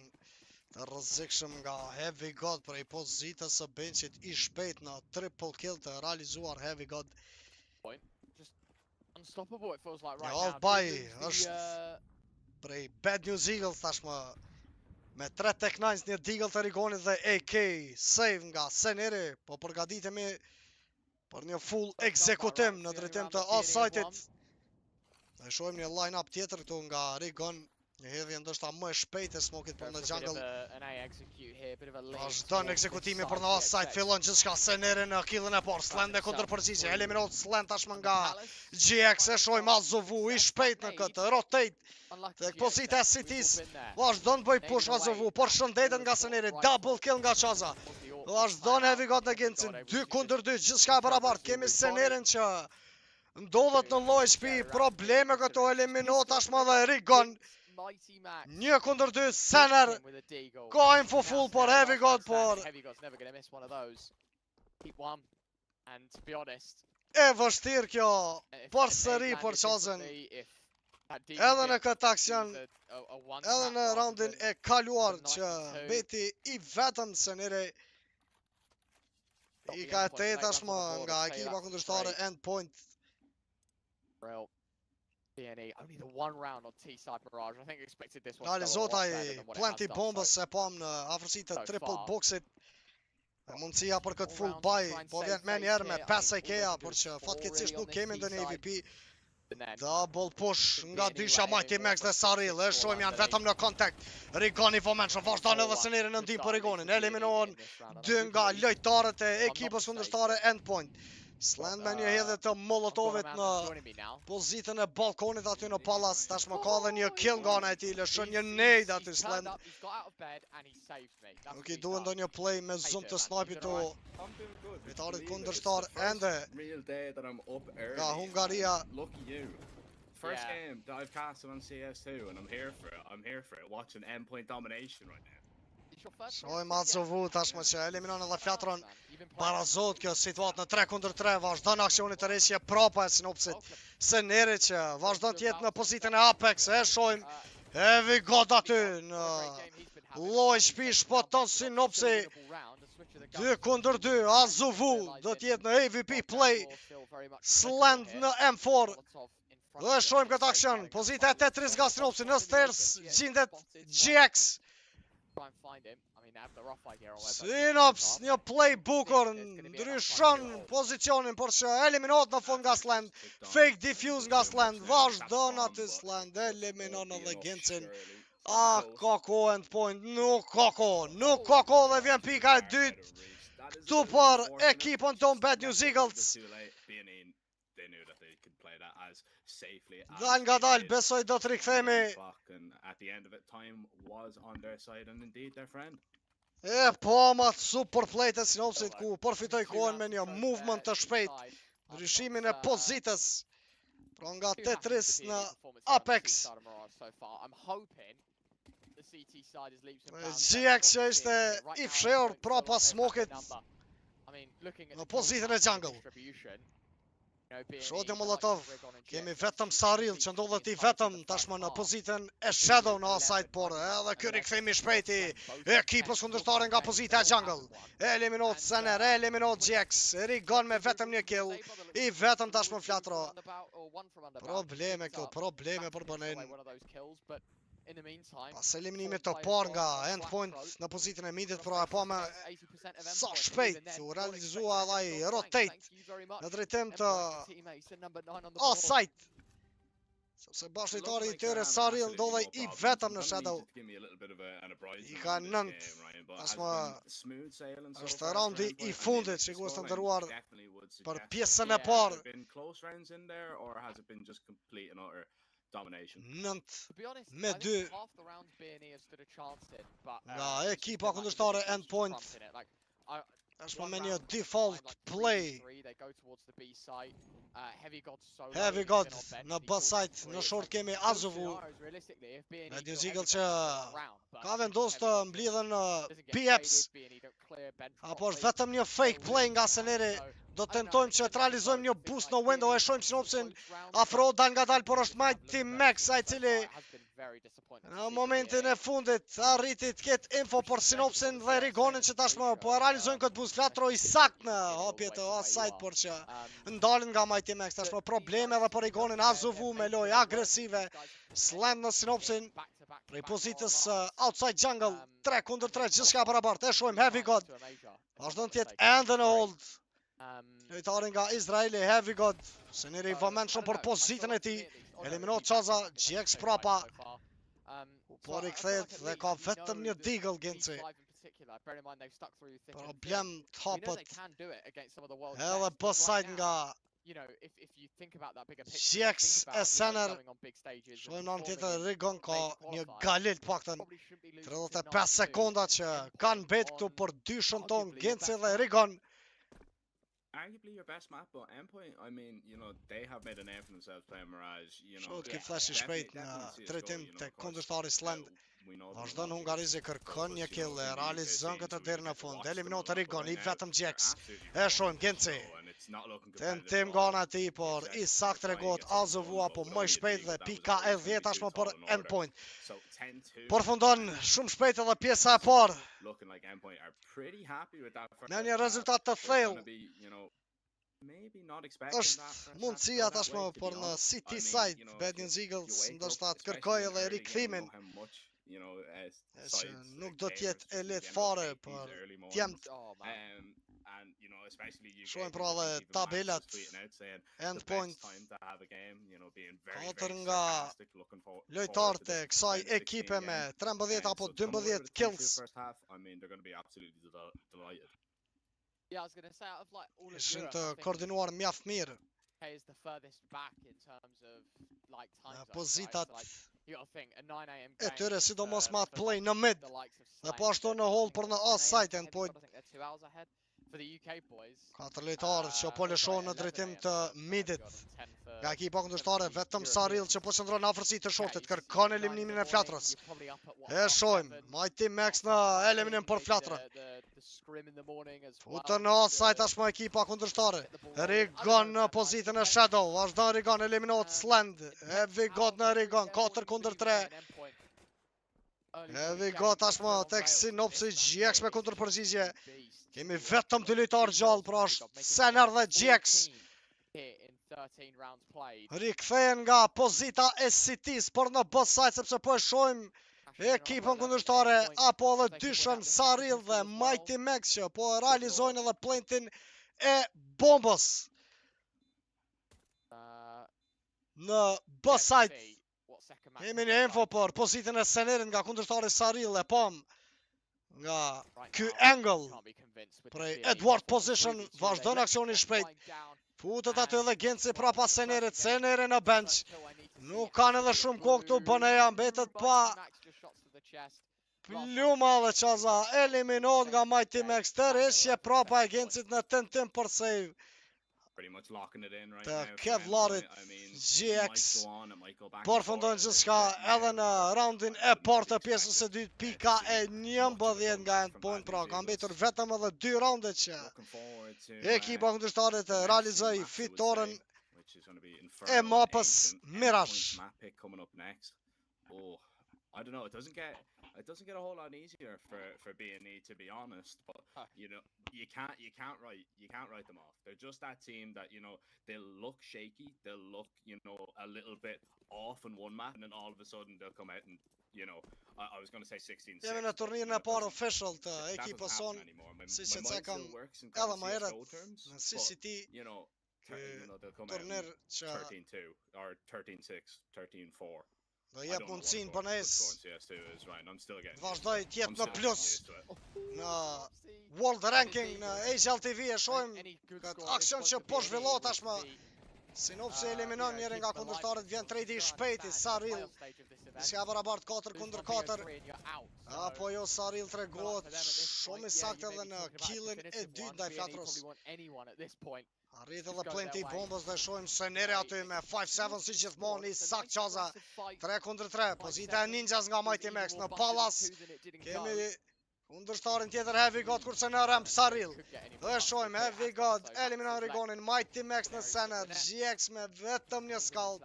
E: të rrezikshëm nga Heavy God prej pozitës së benchit i shpejt në triple kill të realizuar Heavy God. Një all buy është prej Bad News Eagles tashmë me 3 tek 9, një deagle të Rigonit dhe AK save nga Seneri, po përgatitemi për një full ekzekutim në drejtim të all site-it. Ne shohim një line-up tjetër këtu nga Rigon. Një hedhje ndoshta më e shpejtë e smokit për në jungle. Vazhdon ekzekutimi për në offside, fillon gjithçka Seneri në killin e parë. Slant me kundërpërgjigje, eliminot Slant tashmë nga GX, e shojmë AZV i shpejt në këtë rotate. Tek pozita e Cities, vazhdon bëj push AZV, por shëndetet nga Seneri, double kill nga Qaza. Vazhdon Heavy God në Gencin, 2 kundër 2, gjithçka e barabart. Kemi Senerin që ndodhet në lloj shtëpi, probleme këto, eliminot tashmë dhe Rigon. 1 kundër 2, Sener ka info full por Heavy God, por e vështirë kjo përsëri për Qazën. Edhe në këtë aksion, edhe në raundin e kaluar që beti i vetëm Seneri. I ka 8 tashmë nga ekipa kundërshtare Endpoint.
D: Real BNE, only the one round on T-side Mirage. I think expected this one.
E: Dali zotaj, plenty bombës se pam në afërsi të triple boxit. Mundësia për këtë full buy, po vjen me njerë me 5 IKEA, por që fatkeqësisht nuk kemi ndonjë AVP. Double push nga dysha Mighty Max dhe Saril, e shojmë janë vetëm në kontakt. Rigoni vëmendshëm, vazhdon edhe sëneri në ndim për Rigonin. Eliminohen 2 nga lojtarët e ekipës kundërshtare Endpoint. Sland me një hedhje të Molotovit në pozitën e balkonit aty në pallas. Tashmë ka dhe një kill nga ana e tij, lëshon një nade aty Sland. Nuk i duhet ndonjë play me zoom të snipit të lojtarit kundërshtar ende nga Hungaria.
F: First game that I've casted on CS2 and I'm here for it. I'm here for it. Watching endpoint domination right now.
E: Shojmë Atsovu tashmë që eliminon edhe flatron barazot kjo situatë në 3-3, vazhdon aksioni të resje prapa e sinopsit Seneri që vazhdon tjetë në pozitën e Apex, e shojmë Heavy God aty në loj shpish po ton sinopsi 2-2, Atsovu do tjetë në AVP play, Sland në M4 dhe shojmë këtë aksion, pozita e Tetris nga sinopsi në stairs, gjindet GX. Sinops, një play bukur, ndryshon pozicionin, por që eliminot në fund nga Sland, fake diffuse nga Sland, vazhdon aty Sland, eliminon edhe Gencin. A, kako Endpoint, nuk kako dhe vjen pika e dytë, këtu për ekipën ton Bad News Eagles. Dal nga dal, besoj do të rikthemi. E pomat super play të sinopsit ku përfitoj kohën me një movement të shpejt, ndryshimin e pozitës, pra nga Tetris në Apex. GX që ishte i fshehur pra pas smokit në pozitën e jungle. Shoti Molotov, kemi vetëm Saril që ndodhet i vetëm tashmë në pozitën e shadow në asajt, por edhe ky rikthimi shpejti ekipës kundërshtare nga pozita e jungle. Eliminot Sener, eliminot GX, Rigon me vetëm një kill, i vetëm tashmë flatro. Probleme këtu, probleme për bënin. Pas eliminimit të par nga Endpoint në pozitën e midit, pra e pa me sa shpejt u realizua edhe i rotate në drejtim të asajt. Sepse bashkëtari i tyre Saril ndodhej i vetëm në shadow. I ka 9. Tashmë është raundi i fundit, shikues të nderuar, për pjesën e parë. 9-2 nga ekipa kundërshtare Endpoint. Tashmë me një default play. Heavy God në B-site, në short kemi Atsovu. Në New Zealand që ka vendos të mblidhen PX. Apo është vetëm një fake play nga Seneri. Do të tentojmë që të realizojmë një boost në window, e shojmë sinopsin afro dal nga dal, por është Mighty Max ai cili në momentin e fundit arriti të ketë info për sinopsin dhe Rigonin që tashmë po e realizojnë këtë boost. Flatro i sakt në hapje të asajt, por që ndalin nga Mighty Max. Tashmë probleme edhe për Rigonin, Atsovu me lojë agresive, Slam në sinopsin prej pozitës outside jungle, 3-3, gjithçka barabart. E shojmë Heavy God, vazhdon të jetë ende në hold. Lojtari nga Izraeli, Heavy God, Seneri i vëmendshëm për pozitën e tij, eliminot Chaza, GX prapa, por i kthehet dhe ka vetëm një deagle Genci. Problem të hapët, edhe B-side nga GX e Sener. Shojmë në anë tjetër, Rigon ka një galil të paktën 35 sekonda që kanë bet këtu për dyshën ton Genci dhe Rigon.
F: Arguably your best map, but Endpoint, I mean, you know, they have made a name for themselves playing Mirage, you know.
E: Shot ki flash i shpejt në drejtim të kundërshtari Sland. Vazhdon Hungarizi, kërkon një kill, realizon këtë deri në fund. Eliminot Rigon, i vetëm GX. E shojmë Genci. Tentim nga ti, por i sakt tregot Azovu apo më shpejt dhe pika e 10 tashmë për endpoint. Përfundon shumë shpejt edhe pjesa e parë. Me një rezultat të thellë. Është mundësia tashmë për në City Side, Bad News Eagles ndoshta të kërkoj edhe rikthimin. Që nuk do t'jetë e lehtë fare për t'jemt. Shohim pra dhe tabelat. Endpoint 4 nga lojtarët e kësaj ekipe me 13 apo 12 kills. Ishin të koordinuar mjaft mirë. Pozitat e tyre sidomos ma të play në mid. Dhe po ashtu në hold për në off-site endpoint. 4 lojtarët që po lëshon në drejtim të midit. Nga ekipa kundërshtare vetëm Saril që po qëndron në afërsi të shortit, kërkon eliminimin e flatrës. E shohim, Mighty Max në eliminin për flatrë. Futën në off-site tashmë ekipa kundërshtare. Rigon në pozitën e Shadow, vazhdon Rigon, eliminohet Slend. Heavy God në Rigon, 4-3. Heavy God tashmë tek Synopsi GX me kundër përgjigje. Kemi vetëm 2 lojtarë gjallë, pra është Sener dhe GX. Rikthehen nga pozita e Cities për në both side, sepse po e shohim ekipën kundërshtare apo edhe dyshën Saril dhe Mighty Max që po realizojnë edhe plantin e bombës. Në both side kemi një info për pozitën e Senerit nga kundërshtari Saril e pom nga ky angle prej Edward position, vazhdon aksioni shpejt. Futët aty edhe Genci prapa Senerit, Seneri në bench. Nuk kanë edhe shumë kohë këtu, Bëneja mbetet pa pluma dhe qaza. Eliminohet nga Mighty Max, tërheqje prapa e Gencit në tentim për save. Të Kevlarit GX përfundojnë gjithçka edhe në roundin e parë të pjesës së dytë, pika e 11 nga endpoint, pra ka mbetur vetëm edhe 2 raunde që ekipa kundërshtare të realizoi fitoren e mapës Mirage.
F: It doesn't get a whole lot easier for B&E, to be honest. But you know, you can't write them off. They're just that team that, you know, they'll look shaky, they'll look, you know, a little bit off in one map, and then all of a sudden they'll come out and, you know, I was going to say 16-6.
E: Jemi në turnirin e parë official të ekipës sonë, si që cekam edhe më herët në CCT, turnir që
F: 13-2 or 13-6, 13-4.
E: Do jep mundësin Bënes vazhdoj tjetë në plus në World Ranking në HLTV. E shohim këtë aksion që po zhvillohet tashmë. Synopsi eliminon njërin nga kundërshtarët, vjen trade i shpejti Saril. Diska barabart 4-4. Apo jo, Saril tregohet shumë i saktë edhe në killin e dytë ndaj flatrës. Arrit edhe plenti i bombës dhe shohim Seneri aty me 5-7 si gjithmonë, i sakt qaza. 3-3, pozita e Ninjas nga Mighty Max në Pallas. Kemi kundërshtarin tjetër Heavy God kurse në ramp Saril. Dhe shohim Heavy God eliminon Rigonin, Mighty Max në Sener, GX me vetëm një skall.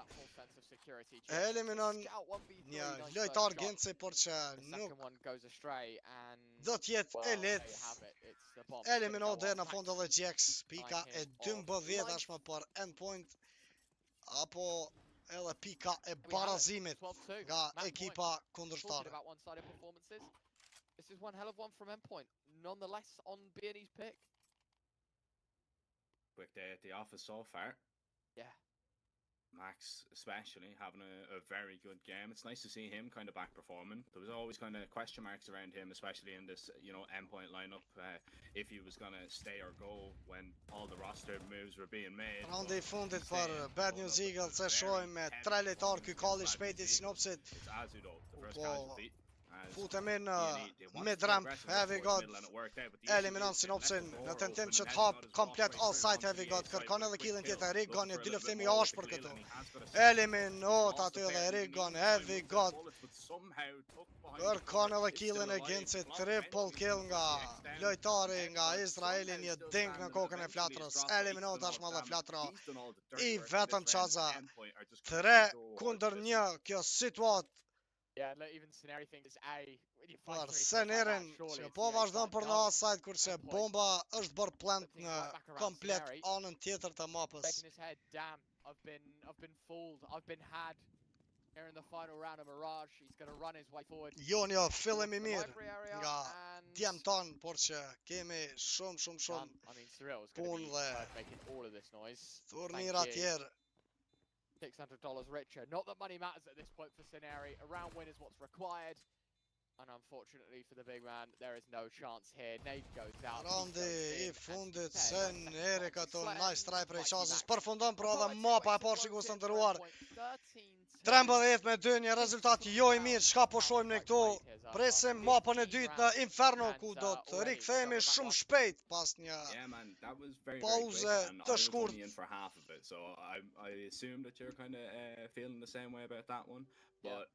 E: Eliminon një lojtar Genci, por që nuk do t'jetë e lehtë. Eliminohet dhe në fund edhe GX, pika e 12 ashme për endpoint, apo edhe pika e barazimit nga ekipa kundërshtare.
D: This is one hell of one from endpoint, nonetheless on B&E's pick.
F: Quick day at the office so far.
D: Yeah.
F: Max especially having a very good game. It's nice to see him kind of back performing. There was always kind of question marks around him, especially in this, you know, endpoint lineup, if he was going to stay or go when all the roster moves were being made.
E: Raundi I fundit për Bad News Eagles, e shohim me 3 lojtar ky kalli shpejt I Synopsit.
F: It's Azu though, the first casualty.
E: futemi në mid-ramp heavy god, eliminon sinopsin në tentim që të hap komplet all side heavy god, kërkon edhe killin tjetër, Rigon një dy luftimi ashpër këtu, eliminot aty dhe Rigon heavy god, kërkon edhe killin e Ginci, triple kill nga lojtari nga Izraeli, një ding në kokën e Flatrës, eliminot tashmë dhe Flatra, i vetëm Qaza, 3-1 kjo situatë.
D: Yeah, look, even Scenario thinks it's A. When you fight
E: Për
D: for it,
E: Senerin
D: surely
E: që
D: it's
E: po
D: gonna
E: vazhdon
D: get
E: për në
D: done.
E: asajt kurse bomba është bërë plant në komplet anën tjetër të mapës.
D: Back in his head, damn, I've been fooled, I've been had here in the final round of Mirage. He's gonna run his way forward.
E: Jonjo, fillim i
D: towards the
E: mirë
D: library area
E: nga
D: and
E: djem ton, por që kemi shumë
D: done. I mean, Cyril's gonna
E: punë
D: be
E: dhe
D: making all of this noise.
E: turnira tjerë.
D: $600 richer. Not that money matters at this point for Scenari. A round win is what's required. And unfortunately for the big man, there is no chance here. Nade goes out.
E: Randi i fundit Seneri këtu, nice try për e qazës, përfundon për edhe mapa e parë shikus të ndëruar. 13-2, një rezultat jo i mirë, çka po shohim ne këtu. Presim mapën e dytë në Inferno ku do të rikthehemi shumë shpejt pas një pauze të shkurtë.
F: So I assume that you're kind of feeling the same way about that one, but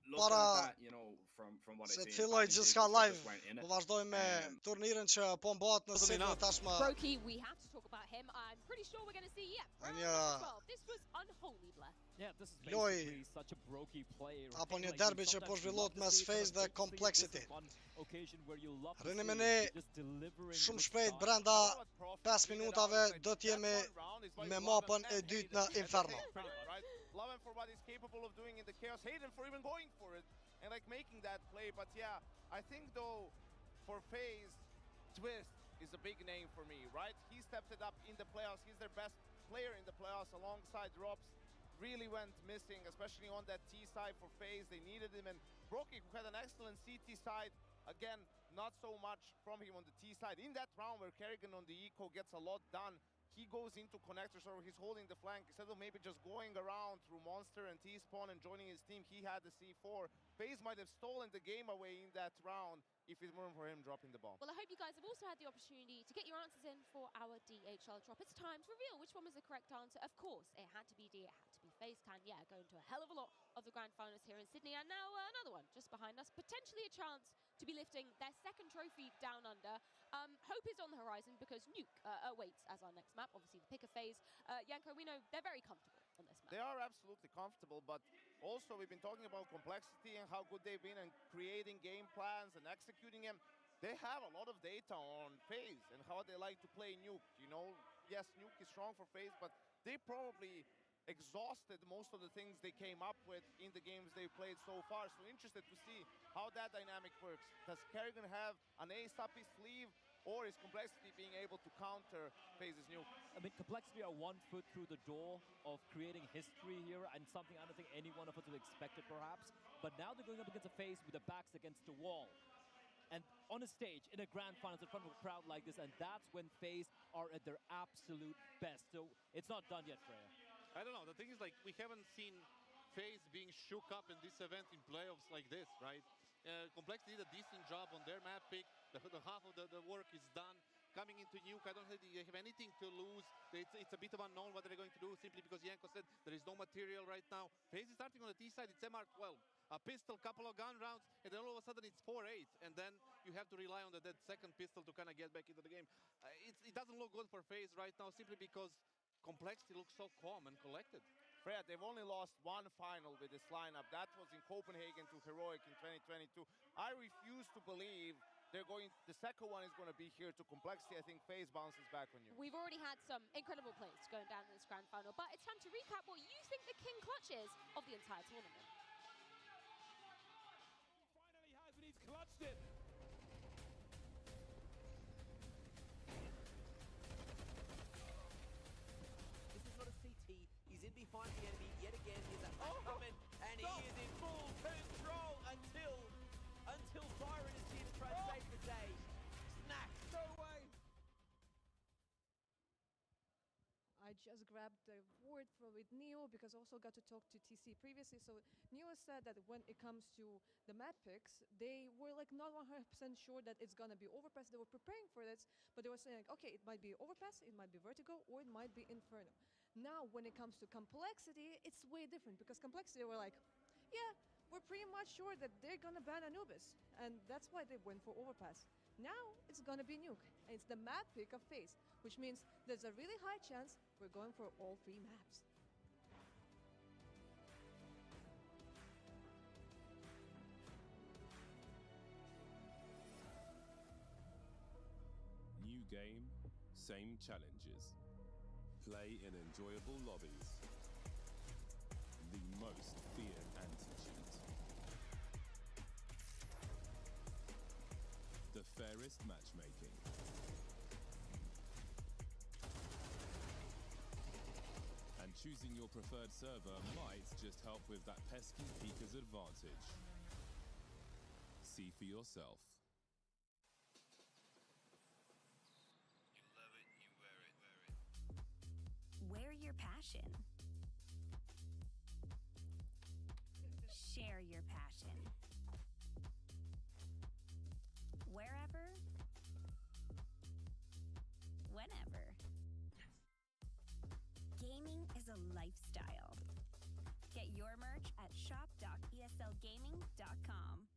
F: looking at that, you know, from what I see,
E: se të filloj gjithçka live, po vazhdojmë me turnirin që po mbahet në Sydney tashmë.
G: Brokey, we have to talk about him. I'm pretty sure we're going to see, round number 12. This was unholy, Blair.
H: Yeah, this is
E: Loj
H: basically such a brokey play.
E: apo një derbi që po zhvillohet mes Phase dhe Complexity. Rëni me ne shumë shpejt brenda 5 minutave do t'jemi me mapën e dytë në Inferno.
I: Love him for what he's capable of doing in the chaos, hate him for even going for it and like making that play. But yeah, I think though for FaZe, Twist is a big name for me, right? He stepped it up in the playoffs. He's their best player in the playoffs alongside Robs. Really went missing, especially on that T side for FaZe. They needed him, and Brokey, who had an excellent CT side, again, not so much from him on the T side. In that round where Kerrigan on the eco gets a lot done, he goes into connectors, or he's holding the flank. Instead of maybe just going around through Monster and T-Spawn and joining his team, he had the C4. FaZe might have stolen the game away in that round if it weren't for him dropping the bomb.
G: Well, I hope you guys have also had the opportunity to get your answers in for our DHL drop. It's time to reveal which one was the correct answer. Of course, it had to be D, it had to be FaZe Can. Yeah, going to a hell of a lot of the grand finals here in Sydney. And now another one just behind us. Potentially a chance to be lifting their second trophy down under. Hope is on the horizon because Nuke awaits as our next map. Obviously, the pick of FaZe. Yanko, we know they're very comfortable on this map.
I: They are absolutely comfortable, but also we've been talking about complexity and how good they've been in creating game plans and executing them. They have a lot of data on FaZe and how they like to play Nuke. You know, yes, Nuke is strong for FaZe, but they probably exhausted most of the things they came up with in the games they've played so far. So interested to see how that dynamic works. Does Kerrigan have an ace up his sleeve, or is Complexity being able to counter FaZe's Nuke?
H: I mean, Complexity are 1 foot through the door of creating history here, and something I don't think any one of us would have expected, perhaps. But now they're going up against a FaZe with their backs against the wall. And on a stage, in a grand finals, in front of a crowd like this, and that's when FaZe are at their absolute best. So it's not done yet, Freya.
J: I don't know. The thing is, like, we haven't seen FaZe being shook up in this event in playoffs like this, right? Complexity did a decent job on their map pick. The half of the work is done. Coming into Nuke, I don't think they have anything to lose. It's a bit of unknown what they're going to do, simply because Yanko said there is no material right now. FaZe is starting on the T side. It's MR12. A pistol, couple of gun rounds, and then all of a sudden it's 4-8. And then you have to rely on that second pistol to kind of get back into the game. It doesn't look good for FaZe right now, simply because Complexity looks so calm and collected.
I: Freya, they've only lost one final with this lineup. That was in Copenhagen to Heroic in 2022. I refuse to believe the second one is going to be here to Complexity. I think FaZe bounces back on you.
G: We've already had some incredible plays going down in this grand final, but it's time to recap what you think the king clutch is of the entire tournament.
B: Finally has, and he's clutched it.
K: This is not a CT. He's in behind the enemy yet again. He's a coming, and he is in full control until Fire and his team try to save the day. Snack.
L: No way. I I just grabbed the word with Neo because I also got to talk to TC previously. So Neo said that when it comes to the map picks, they were like not 100% sure that it's gonna be overpass. They were preparing for this, but they were saying, okay, it might be overpass, it might be vertigo, or it might be inferno. Now, when it comes to complexity, it's way different because complexity were like, yeah, we're pretty much sure that they're gonna ban Anubis, and that's why they went for overpass. Now it's gonna be nuke, and it's the map pick of phase, which means there's a really high chance we're going for all 3 maps.
M: New game, same challenges. Play in enjoyable lobbies. The most feared anti-cheat. The fairest matchmaking. And choosing your preferred server might just help with that pesky peeker's advantage. See for yourself.
N: You love it, you wear it, wear it.
O: Wear your passion. Share your passion. Wherever, whenever. Gaming is a lifestyle. Get your merch at shop.eslgaming.com.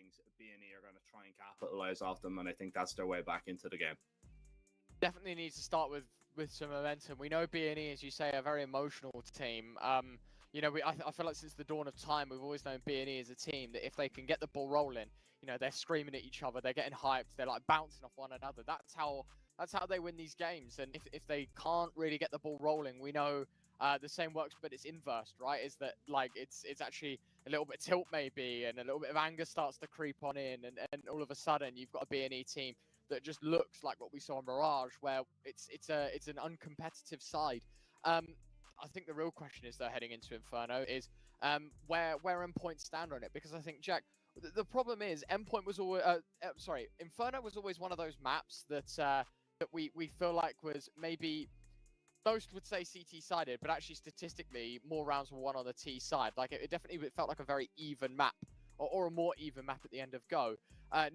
F: things, B&E are going to try and capitalize off them, and I think that's their way back into the game.
D: Definitely needs to start with some momentum. We know B&E, as you say, are a very emotional team. You know, I feel like since the dawn of time, we've always known B&E as a team that if they can get the ball rolling, you know, they're screaming at each other, they're getting hyped, they're like bouncing off one another. That's how they win these games. And if they can't really get the ball rolling, we know the same works, but it's inverse, right? Is that like it's actually a little bit of tilt maybe, and a little bit of anger starts to creep on in, and all of a sudden you've got a B&E team that just looks like what we saw in Mirage, where it's an uncompetitive side. I think the real question is, though, heading into Inferno, is where Endpoint stand on it, because I think, Jack, the problem is Endpoint was always Inferno was always one of those maps that that we feel like was maybe most would say CT sided, but actually statistically more rounds were won on the T side. Like it definitely felt like a very even map, or a more even map at the end of Go.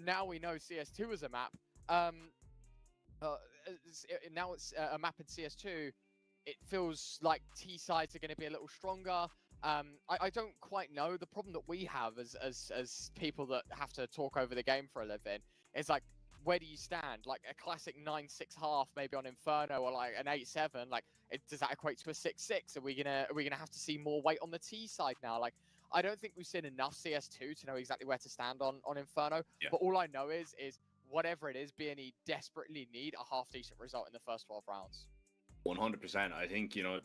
D: Now we know CS2 is a map. Now it's a map in CS2. It feels like T sides are going to be a little stronger. I don't quite know. The problem that we have as people that have to talk over the game for a living is like, where do you stand? Like a classic 9-6.5 maybe on Inferno, or like an 8-7. Like, does that equate to a 6-6? Are we gonna have to see more weight on the T side now? Like, I don't think we've seen enough CS2 to know exactly where to stand on Inferno. Yeah. But all I know is whatever it is, B&E desperately need a half decent result in the first 12 rounds.
F: 100%. I think, you know,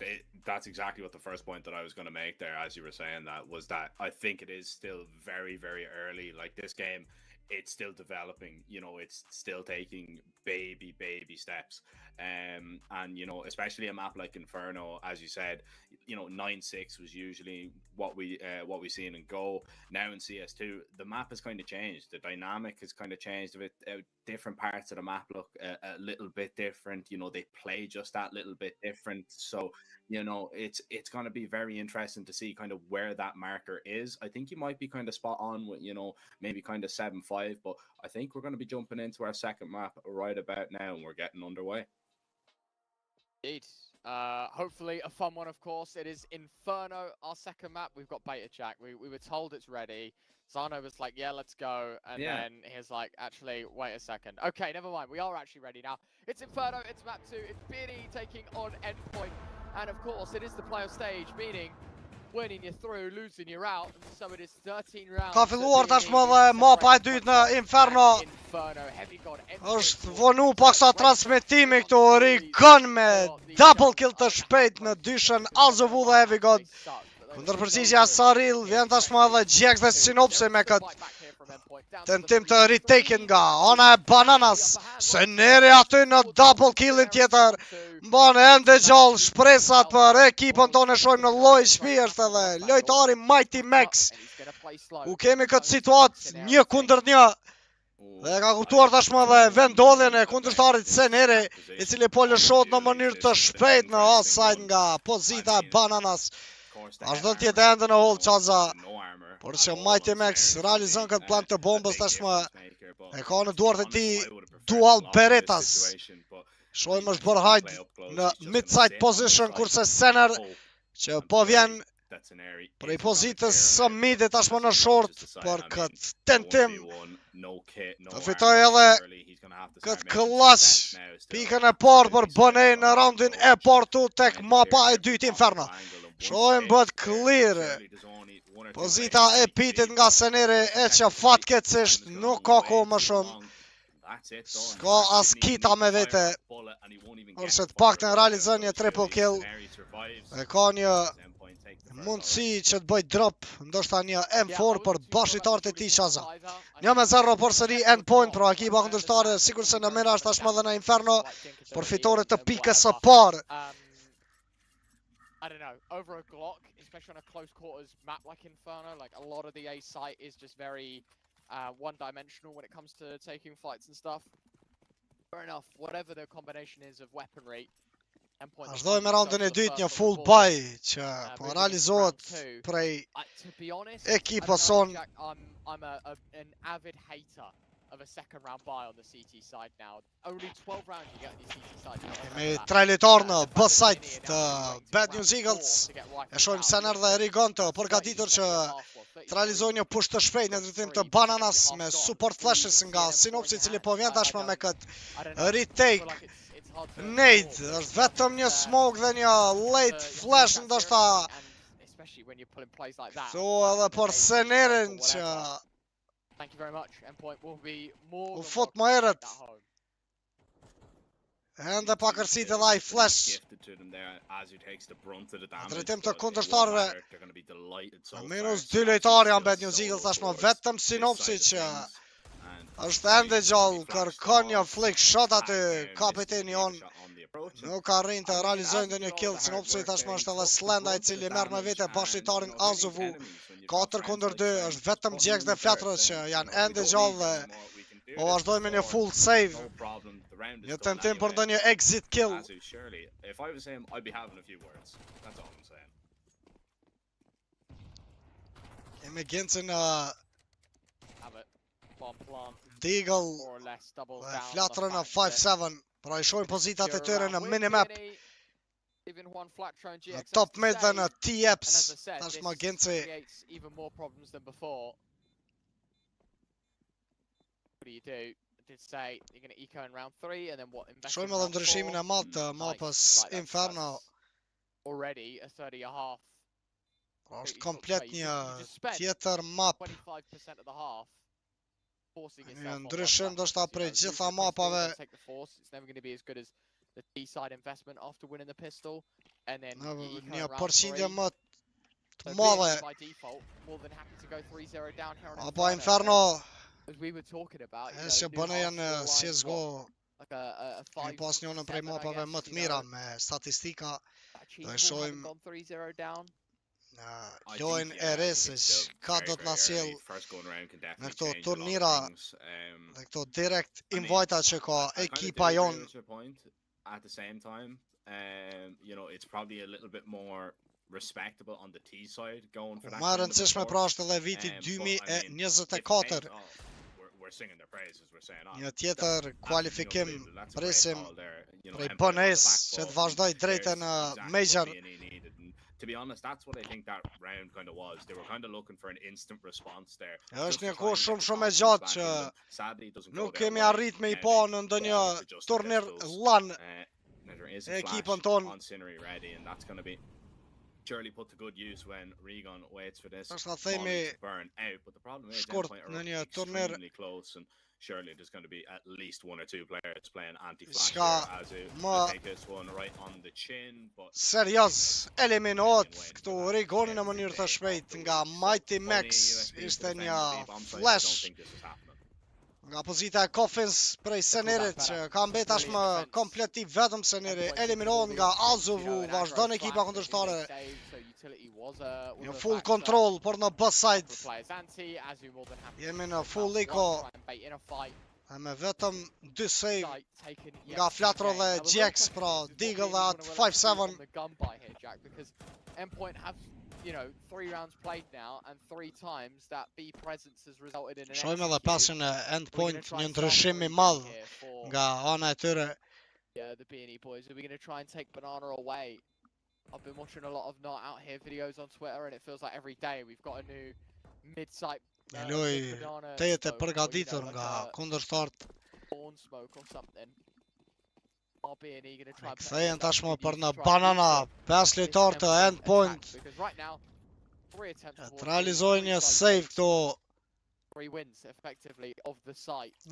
F: that's exactly what the first point that I was going to make there, as you were saying that, was that I think it is still very, very early. Like, this game, it's still developing, you know, it's still taking baby steps. And, you know, especially a map like Inferno, as you said, you know, 9-6 was usually what we seen in Go. Now in CS2, the map has kind of changed. The dynamic has kind of changed a bit. Different parts of the map look a little bit different. You know, they play just that little bit different. So, you know, it's going to be very interesting to see kind of where that marker is. I think you might be kind of spot on with, you know, maybe kind of 7-5, but I think we're going to be jumping into our second map right about now, and we're getting underway.
D: Indeed. Hopefully a fun one, of course. It is Inferno, our second map. We've got beta, Jack. We were told it's ready. Zano was like, yeah, let's go. And then he's like, actually, wait a second. Okay, never mind. We are actually ready now. It's Inferno. It's map 2. It's B&E taking on Endpoint. And of course, it is the playoff stage, meaning winning you're through, losing you're out. And so it is 13 rounds.
E: Ka filluar tashmë dhe mapa e dytë në Inferno. Është vonu paksa transmetimi këtu, Rigon me double kill të shpejt në dyshën Azovu dhe Heavy God. Kundër përgjigja Saril, vjen tashmë edhe Gjex dhe Sinopse me këtë tentim të retaken nga ana e Bananas. Seneri aty në double killin tjetër. Mban ende gjallë shpresat për ekipën tonë, shohim në lloj shpirt edhe lojtari Mighty Max. U kemi këtë situatë 1 kundër 1. Dhe ka kuptuar tashmë edhe vendodhjen e kundërshtarit Seneri, i cili po lëshohet në mënyrë të shpejtë në offside nga pozita e Bananas. Vazhdon të jetë ende në hold Qaza, por që Mighty Max realizon këtë plan të bombës tashmë. E ka në duart e tij dual beretas. Shohim është bërë hajt në mid-side position, kurse Sener që po vjen prej pozitës së midit tashmë në short për këtë tentim të fitoj edhe këtë këllaç pikën e parë për BNE në raundin e parë tek mapa e dytë Inferno. Shohim bëhet clear pozita e pitit nga Seneri, e që fatkeqësisht nuk ka kohë më shumë. S'ka as kita me vete, kurse të paktën realizon një triple kill. E ka një mundësi që të bëj drop, ndoshta një M4 për bashkëtarët e tij Qaza. 1-0 për sëri Endpoint për ekipa kundërshtare, sigurisht në mira është tashmë edhe në Inferno për fitore të pikës së parë.
D: I don't know, over a Glock, especially on a close quarters map like Inferno, like a lot of the A site is just very one-dimensional when it comes to taking fights and stuff. Fair enough, whatever the combination is of weaponry.
E: Vazhdojmë me raundin e dytë, një full buy që po realizohet prej ekipës sonë.
D: I'm an avid hater of a second round buy on the CT side now. Only 12 rounds you get on the CT side.
E: Kemi trajletar në B-side të Bad News Eagles. E shohim Sener dhe Rigon të përgatitur që të realizoj një push të shpejt në drejtim të bananas me support flashes nga Sinopsi, cili po vjen tashmë me këtë retake. Nade, është vetëm një smoke dhe një late flash ndoshta këtu edhe për Senerin që u fut më herët. Ende pa kërcit edhe ai flash në drejtim të kundërshtarëve. Minus 2 lojtarë janë bet New Eagles tashmë, vetëm Sinopsi që është ende gjallë, kërkon një flick shot aty kapiteni on. Nuk arrin të realizojnë dhe një kill. Sinopsi tashmë është edhe Slenda i cili merr me vete bashkëtarin Azovu. 4-2, është vetëm Gjax dhe Flatrës që janë ende gjallë dhe po vazhdojnë me një full save. Një tentim për ndonjë exit kill. Kemi Ginsen Deagle dhe Flatrën në 5-7. Pra i shojnë pozitat e tyre në minimap. Në top mid dhe në T-Eps. Tashmë Ginsi. Shojmë edhe ndryshimin e madh të mapës Inferno. Pra është komplet një tjetër map. Një ndryshim ndoshta prej gjitha mapave. Një përqindje më të madhe. Apo Inferno e që bëne janë CSGO një pas njënën prej mapave më të mira me statistika. Do e shojmë lojnë e resës, ka do të nasjel në këto turnira dhe këto direct invita që ka ekipa jonë.
F: At the same time, you know, it's probably a little bit more respectable on the T side going for that.
E: Ma rëndësishme pra është edhe viti 2024. Një tjetër kualifikim presim prej BNS që të vazhdoj drejtë në Major.
F: To be honest, that's what I think that round kind of was. They were kind of looking for an instant response there.
E: Është një kohë shumë e gjatë që nuk kemi arrit me I pa në ndonjë turnir LAN ekipën tonë.
F: Surely put to good use when Regan waits for this.
E: Është themi shkurt në një turnir.
F: Surely there's going to be at least 1 or 2 players playing anti-flash as they take this one right on the chin.
E: Serios, eliminohet këtu Rigoni në mënyrë të shpejt nga Mighty Max. Ishte një flash nga pozita e Coffins prej Senerit që ka mbet tashmë kompletiv vetëm Seneri. Eliminohet nga Azovu, vazhdon ekipa kundërshtare. Një full control por në B-side. Jemi në full liko. E me vetëm 2 save nga Flatro dhe Gjax, pra Deagle dhe atë 5-7.
D: ENDPOINT have, you know, 3 rounds played now and 3 times that B presence has resulted in an
E: Shojmë edhe pasin e ENDPOINT, një ndryshim I madh nga ana e tyre.
D: Yeah, the B&E boys, are we going to try and take Banana away? I've been watching a lot of not out here videos on Twitter and it feels like every day we've got a new mid-site
E: Loj tejet e përgatitur nga kundërshtarët. Kthehen tashmë për në banana 5 lojtar të ENDPOINT. Të realizojnë një save këtu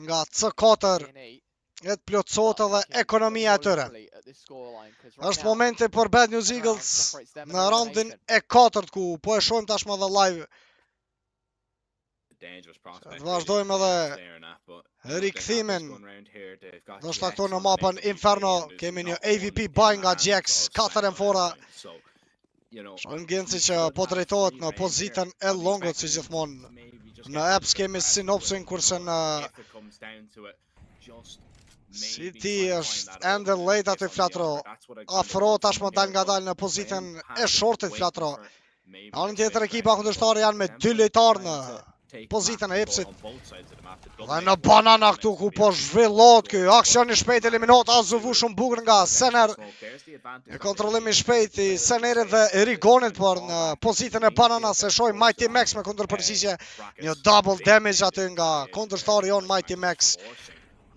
E: nga C4. E të plotësot edhe ekonomia e tyre. Është momenti për Bad News Eagles në raundin e 4 ku po e shohim tashmë edhe live. Të vazhdojmë edhe rikthimin. Ndoshta këtu në mapën Inferno kemi një AVP buy nga Gjax, 4 fora. Shohim Genci që po drejtohet në pozitën e longut si gjithmonë. Në apps kemi Sinopsin kurse në City është ende late aty Flatro. Afro tashmë dal nga dal në pozitën e shortit Flatro. Anën tjetër ekipa kundërshtare janë me 2 lojtarë pozitën e epsit. Dhe në banana këtu ku po zhvillot ky aksion i shpejt eliminot azuvu shumë bukur nga Sener. E kontrollimi shpejt i Senerit dhe Rigonit, por në pozitën e banana se shoj Mighty Max me kundërpërgjigje. Një double damage aty nga kundërshtari jon Mighty Max.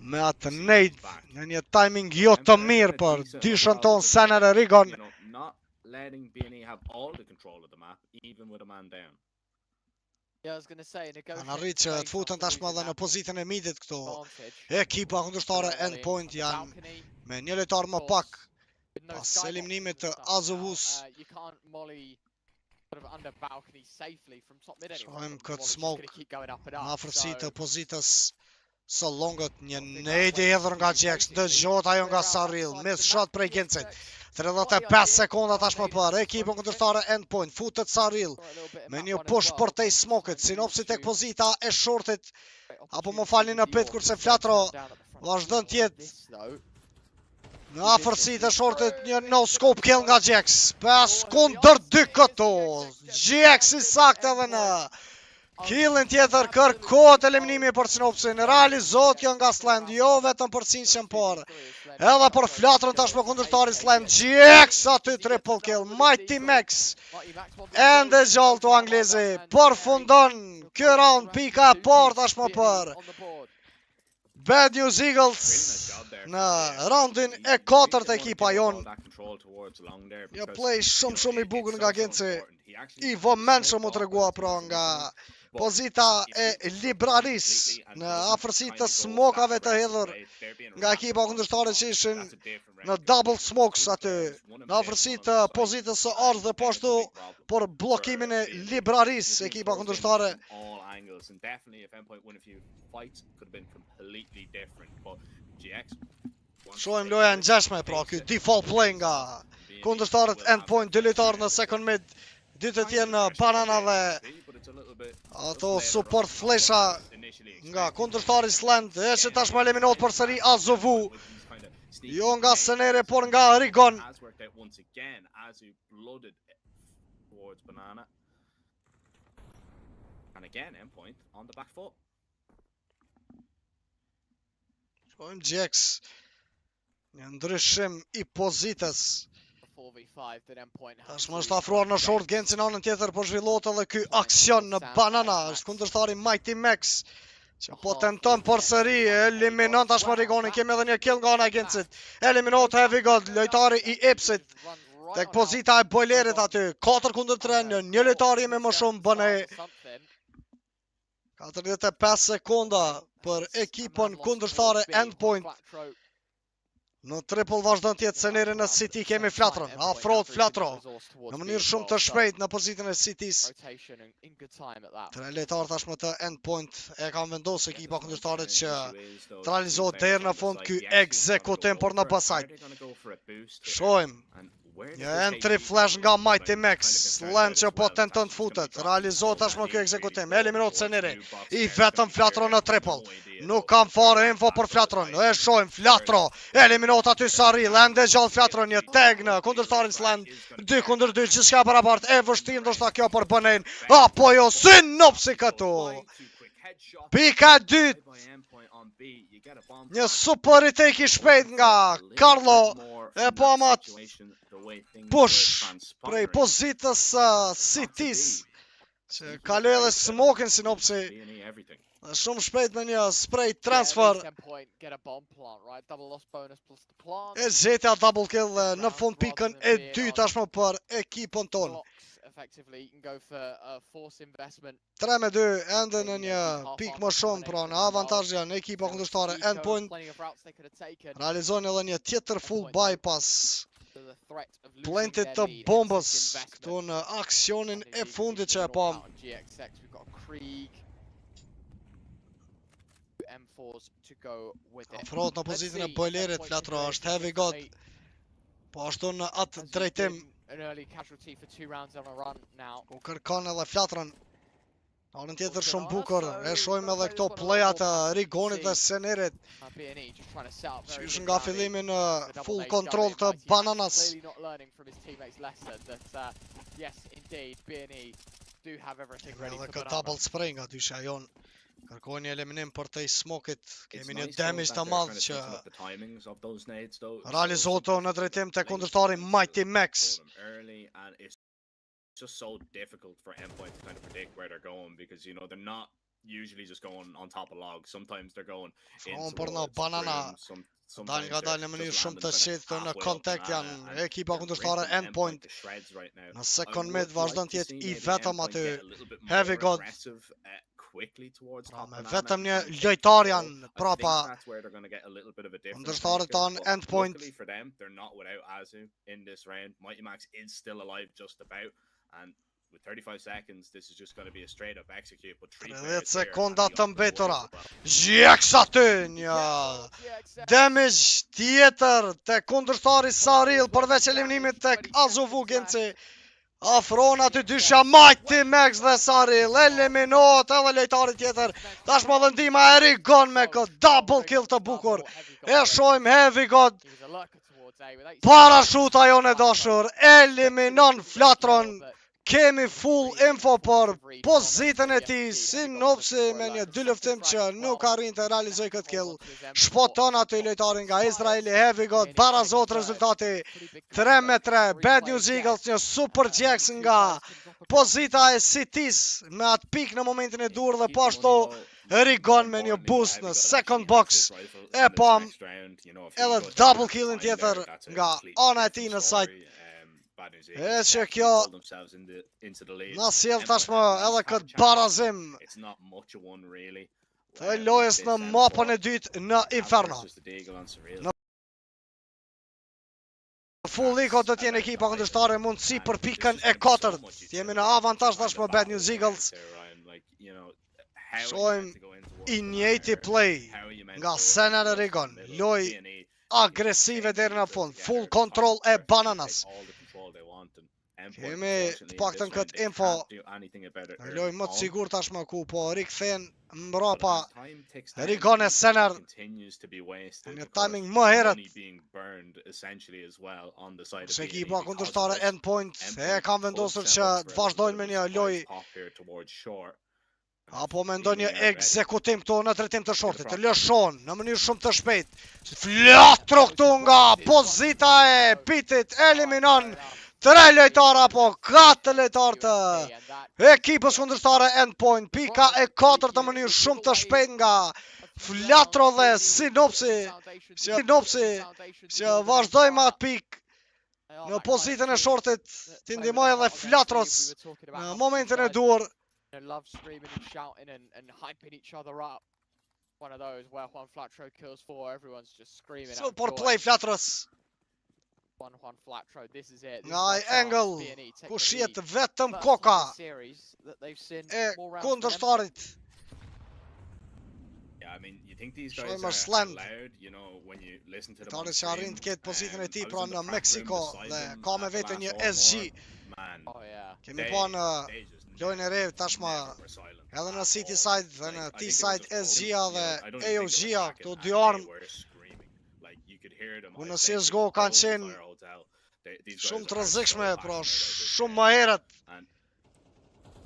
E: Me atë nade në një timing jo të mirë për dyshën ton Sener e Rigon. Kanë arrit që të futen tashmë dhe në pozitën e midit këtu. Ekipa kundërshtare Endpoint janë me një lojtar më pak pas eliminimit të Azovus. Shohim këtë smoke në afërsi të pozitës së longët, një nade i hedhur nga Jax, dëgjohet ajo nga Saril, miss shot prej Gencit. 35 sekonda tashmë për ekipën kundërshtare Endpoint, futet Saril me një push përtej smoke-it, sinopsi tek pozita e shortit, apo më falni në pet kurse Flatro vazhdon të jetë në afërsi të shortit. Një no scope kill nga Jax, 5 kundër 2 këtu. Jax i saktë edhe në killin tjetër, kërkohet eliminimi për sinopsin, realizohet kjo nga Sland, jo vetëm për Sinqen, por edhe për Flatrën tashmë kundërshtari Sland. Jax aty triple kill, Mighty Max ende gjallë të anglezi, përfundon ky round, pika e parë tashmë për Bad News Eagles në roundin e 4 të ekipa jon. Një play shumë i bukur nga Genci, i vëmendshëm u tregua pra nga pozita e libraris në afërsi të smokave të hedhur nga ekipa kundërshtare që ishin në double smokes aty në afërsi të pozitës së ardhë dhe poshtu por blokimin e libraris ekipa kundërshtare. Shohim loja në gjashme, pra ky default play nga kundërshtarët Endpoint, dy lojtarë në second mid, dy të tjerë në banana dhe ato support flesha nga kundërshtari Sland, e që tashmë eliminot për sëri Azovu, jo nga Senere, por nga Rigon. Shojmë Jax, një ndryshim i pozitës. Tashmë është afruar në short Genci në anën tjetër, po zhvillohet edhe ky aksion në banana, është kundërshtari Mighty Max që po tenton përsëri, eliminon tashmë Rigonin. Kemi edhe një kill nga ana e Gencit, eliminohet Heavy God, lojtari i Epsit tek pozita e Boilerit aty, 4 kundër 3, një lojtar jemi më shumë, bën 45 sekonda për ekipën kundërshtare Endpoint. Në triple vazhdon tjetë Seneri në City, kemi Flatrën, afrohet Flatro në mënyrë shumë të shpejt në pozitën e Citys. Tre lojtarë tashmë të Endpoint e kanë vendosur ekipa kundërshtare që të realizohet deri në fund ky ekzekutim por në pasajt. Shohim një entry flash nga Mighty Max, Sland që po tenton të futet, realizohet tashmë ky ekzekutim, eliminohet Seneri, i vetëm Flatro në triple. Nuk kam fare info për Flatron, e shohim Flatro, eliminot aty Saril, ende gjallë Flatron, një tag në kundërshtarin Sland, 2 kundër 2, gjithçka parapart, e vështirë ndoshta kjo për bënen, apo jo, sinopsi këtu. Pika e dytë, një super retake i shpejt nga Carlo, e po amat push prej pozitës Citys, që kaloj edhe smokin sinopsi. Shumë shpejt me një spray transfer. E zhetja double kill në fund pikën e 2 tashmë për ekipën tonë. 3-2, ende në një pik më shumë, pra në avantazh janë ekipa kundërshtare Endpoint. Realizojnë edhe një tjetër full bypass. Planted të bombës këtu në aksionin e fundit që e pam. Afrohet në pozitën e Boilerit, Flatro është Heavy God, po ashtu në atë drejtim ku kërkon edhe Flatrën. Anën tjetër shumë bukur, e shojmë edhe këto plejat e Rigonit dhe Senerit, që ishë nga fillimi në full control të bananas.
D: do have everything ready
E: Edhe
D: for
E: këtë
D: banana.
E: double spray nga dysha jon. Kërkojnë një eliminim për të smokit. Kemi një damage të madh që realizohet në drejtim të kundërshtarit Mighty Max.
F: It's just so difficult for Endpoint to kind of predict where they're going because you know they're not usually just going on top of logs. Sometimes they're going in
E: Për në banana dal nga dal në mënyrë shumë të shit në kontakt janë ekipa kundërshtare Endpoint. Në second mid vazhdon të jetë I vetëm aty Heavy God. Me vetëm një lojtar janë prapa kundërshtarët tanë Endpoint.
F: Luckily for them, they're not without Azu in this round. Mighty Max is still alive just about, and with 35 seconds, this is just going to be a straight up execute. But
E: 30 sekonda të mbetura. Gjeks aty një damage tjetër të kundërshtari Saril përveç eliminimit tek Azovu Genci. Afron aty dysha Mighty Max dhe Saril eliminohet edhe lojtari tjetër. Tashmë vendima e Rigon me këtë double kill të bukur. E shohim Heavy God. Parashuta jone dashur eliminon Flatron. Kemi full info për pozitën e tij, Sinopsi me një dy luftim që nuk arrin të realizoj këtë kill. Shpoton aty lojtarin nga Izraeli Heavy God, barazot rezultati 3-3. Bad News Eagles një super jacks nga pozita e Cities me atë pik në momentin e dur dhe po ashtu Rigon me një boost në second box. E pam edhe double killin tjetër nga ana e tij në site. E që kjo na sjell tashmë edhe këtë barazim të lojës në mapën e dytë në Inferno. Në full eco do t'jenë ekipa kundërshtare mundësi për pikën e 4. Jemi në avantazh tashmë Bad News Eagles. Shohim I njëjti play nga Senar e Rigon. Loj agresive deri në fund. Full control e bananas. Kemi të paktën këtë info. Loj më të sigur tashmë ku po rikthehen mbrapa Rigon e Senar. Një timing më herët. Se ekipa kundërshtare Endpoint e kanë vendosur që të vazhdojnë me një loj apo me ndonjë ekzekutim këtu në drejtim të shortit. Të lëshon në mënyrë shumë të shpejtë. Flatro këtu nga pozita e pitit eliminon 3 lojtar apo 4 lojtar të ekipës kundërshtare Endpoint. Pika e 4 të mënyrë shumë të shpejtë nga Flatro dhe Sinopsi që vazhdojmë atë pik në pozitën e shortit. Të ndihmoj edhe Flatros në momentin e dur.
D: Love screaming and shouting and hyping each other up. One of those where Juan Flatro kills 4, everyone's just screaming.
E: Super play Flatros.
D: Juan Flatro, this is it.
E: Nga angle ku shihet vetëm koka e kundërshtarit.
F: I mean, you think these guys are loud, you know, when you listen to them on
E: stream. Arrin të ketë pozitën e tij pra në Meksiko dhe ka me vete një SG. Kemi pa në lojën e re tashmë edhe në City side dhe në T side SG-a dhe AOG-a këto dy armë ku në CSGO kanë qenë shumë të rrezikshme, pra shumë më herët.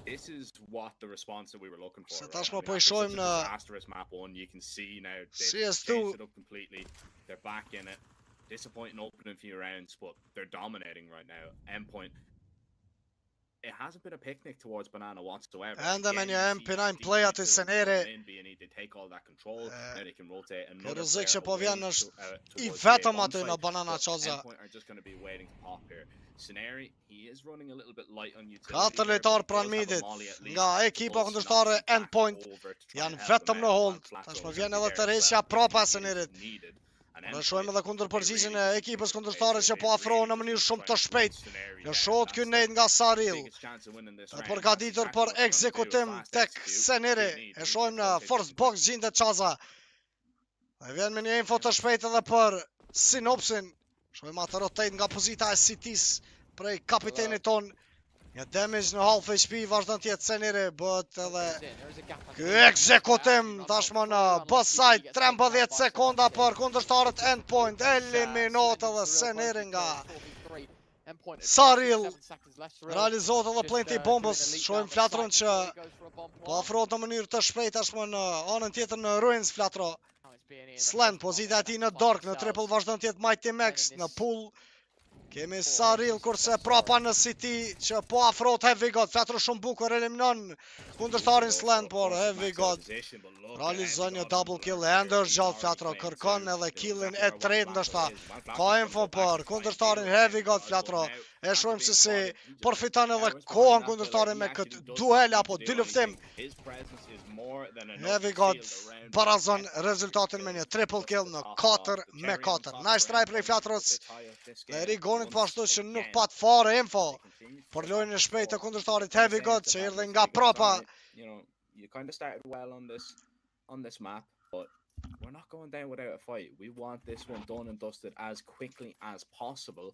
F: This is what the response that we were looking for.
E: Se tashmë po I shohim në CS2
F: completely. They're back in it. Disappointing opening few rounds, but they're dominating right now. Endpoint. It hasn't been a picnic towards Banana whatsoever.
E: Enda me një MP9 play aty senere.
F: They take all that control. Now they can rotate
E: another rrezik që po vjen është I vetëm aty në Banana Choza.
F: Are just going to be waiting to pop here. Scenari, he is running a little bit light on utility.
E: 4 lojtar pranë midit nga ekipa kundërshtare Endpoint janë vetëm në hold. Tashmë vjen edhe tërheqja prapa Scenarit. Ne shohim edhe kundërpërgjigjen e ekipës kundërshtare që po afrohen në mënyrë shumë të shpejtë. Në shohët ky nade nga Saril. Përgatitur për ekzekutim tek Scenari. E shohim në force box gjendet Chaza. Dhe vjen me një info të shpejtë edhe për Sinopsin. Shohim atë rotate nga pozita e Cities prej kapitenit ton. Një damage në half HP vazhdon të jetë Scenari, bëhet edhe ky ekzekutim tashmë në both side 13 sekonda për kundërshtarët Endpoint. Eliminohet edhe Scenari nga Saril realizohet edhe plenti I bombës. Shohim Flatrën që po afrohet në mënyrë të shpejtë tashmë në anën tjetër në ruins Flatro. Slen, pozita e tij në dark, në triple vazhdon të jetë Mighty Max, në pull kemi Saril kurse prapa në City që po afrohet Heavy God. Flatro shumë bukur eliminon kundërtarin Slen, por Heavy God realizon një double kill e ndërgjall. Flatro kërkon edhe killin e tretë ndoshta. Ka info për kundërtarin Heavy God. Flatro e shohim se si përfiton edhe kohën kundërtarin me këtë duel apo dy luftim. Heavy God barazon rezultatin me një triple kill në 4-4. Nice try prej Flatros. Dhe Rigonit po ashtu që nuk pat fare info për lojën e shpejtë të kundërtarit Heavy God që erdhe nga prapa.
F: You kind of started well on this map, but we're not going down without a fight. We want this one done and dusted as quickly as possible.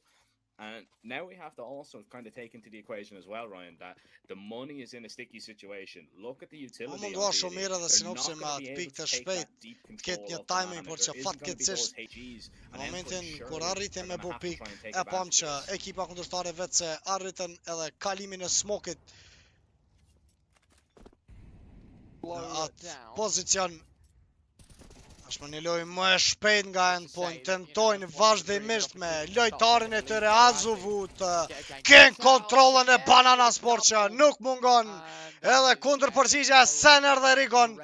F: And now we have to also kind of take into the equation as well, Ryan, that the money is in a sticky situation. Look at the utility.
E: Mund dua shumë mirë edhe sinopsi me atë pikë të shpejtë, të ketë një timing, por që fatkeqësisht në momentin kur arritën me bu pikë, e pam që ekipa kundërtare vetë se arritën edhe kalimin e smokit në atë pozicion. Është një lojë më e shpejt nga endpoint, tentojnë vazhdimisht me lojtarin e tyre Azuvu të kenë kontrollën e Banana Sport që nuk mungon, edhe kundër përgjigja e Sener dhe Rigon.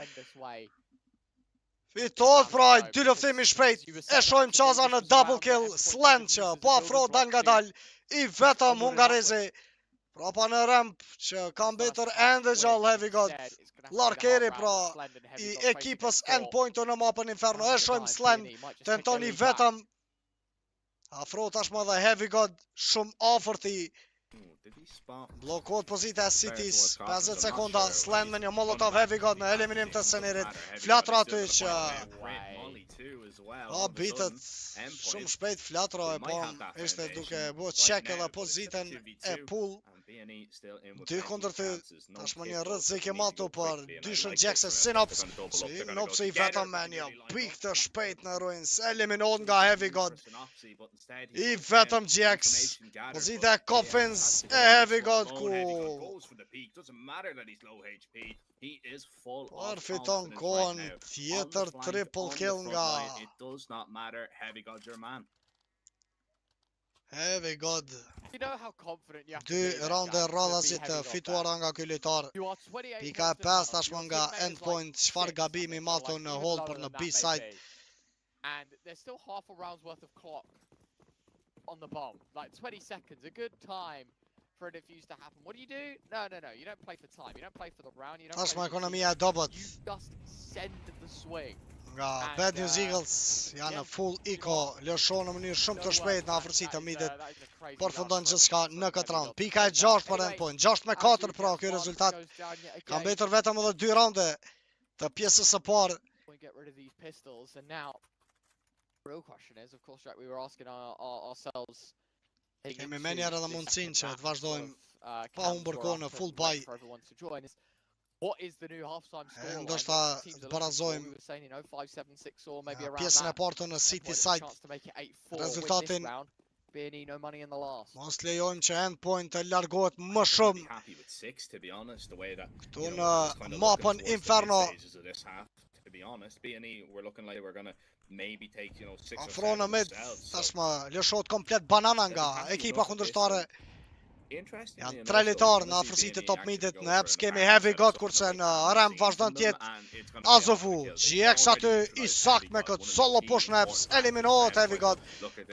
E: Fitohet pra dy luftimi shpejt, e shohim qaza në double kill, Slen që po afrohet dal nga dal, I vetëm hungarezi, prapa në ramp që ka mbetur ende gjallë Heavy God. Larkeri pra I ekipës endpoint në mapën Inferno. E shohim Slen tentoni vetëm afrohet tashmë edhe Heavy God shumë afërt I bllokohet pozita e Cities. 50 sekonda Slen me një molotov Heavy God në eliminim të Senerit. Flatra aty që bitet shumë shpejt Flatro e po ishte duke bo check edhe pozitën e pull. Dy kundër të tashmë një rrezik I matu për dyshën Jackse Synops. Synops I vetëm me një pik të shpejt në ruins. Eliminohet nga Heavy God. I vetëm Jax. Pozita e Coffins e Heavy God ku përfiton kohën tjetër triple kill nga Heavy God. Dy raunde radhasit të fituara nga ky lojtar. Pika e 5 tashmë nga endpoint. Çfarë gabimi matu në hold për në B-side.
D: And there's still half a round's worth of clock on the bomb. Like 20 seconds, a good time for a defuse to happen. What do? No. You don't play for time. You don't play for the round. You don't
E: Tashmë ekonomia e dobët.
D: You just send the swing.
E: Nga Bad News Eagles janë full eco, lëshon në mënyrë shumë të shpejt në afërsi të midit, përfundon gjithçka në këtë round. Pika e 6 për endpoint, 6-4 pra ky rezultat. Ka mbetur vetëm edhe 2 raunde të pjesës së parë. Kemi menjer edhe mundësinë që të vazhdojmë pa humbur kohë në full buy.
D: What is the new halftime score?
E: Ndoshta barazojmë pjesën e parë në City Side. Rezultatin mos lejojmë që endpoint të largohet më shumë. Këtu në mapën Inferno afro në mid, tashmë lëshohet komplet banana nga ekipa kundërshtare. Janë 3 lojtarë në afërsi të top midit. Në Eps kemi Heavy God kurse në ramp vazhdon të jetë Azovu. GX aty I sakt me këtë solo push në Eps. Eliminohet Heavy God.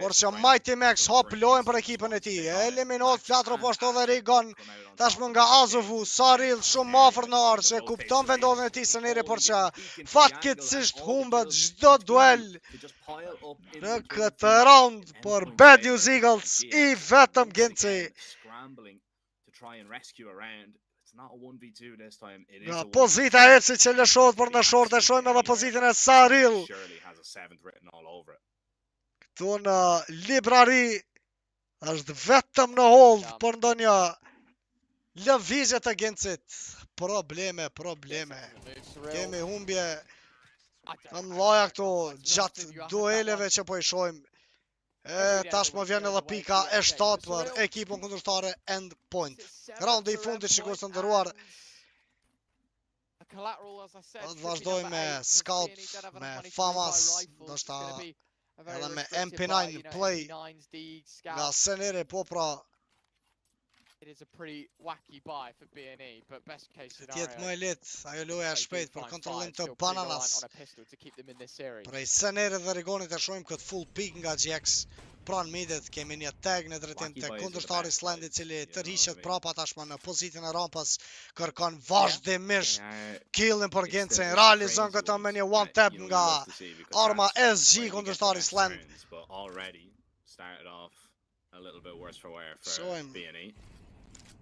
E: Por që Mighty Max hop lojën për ekipën e tij. Eliminohet Flatro poshto dhe Rigon. Tashmë nga Azovu, Saril shumë afër në arë që kupton vendodhjen e tij së neri, por që fatkeqësisht humbet çdo duel në këtë round për Bad News Eagles I vetëm Genci. Nga pozita e Epsi që lëshohet për në short, e shojmë edhe pozitën e Saril. Këtu në librari është vetëm në hold për ndonjë lëvizje të Gencit. Probleme. Kemi humbje të mëdha këtu gjatë dueleve që po I shojmë. Tashmë vjen edhe pika e 7 për ekipën kundërshtare ENDPOINT. Raundi I fundit shikues të nderuar. Do të vazhdojmë me scout, me famas, ndoshta edhe me MP9 play nga senere po pra.
D: It is a pretty wacky buy for B&E, but best case scenario.
E: Tjetë më e lehtë, ajo loja e shpejt për kontrollim të bananas. Prej senere dhe rigonit e shohim këtë full pick nga GX. Pranë midet kemi një tag në drejtim të kundërshtari Slandi I cili tërhiqet prapa tashmë në pozitën e rampës, kërkon vazhdimisht killin për Gencin, realizon këtë me një one tap nga arma SG kundërshtari Sland.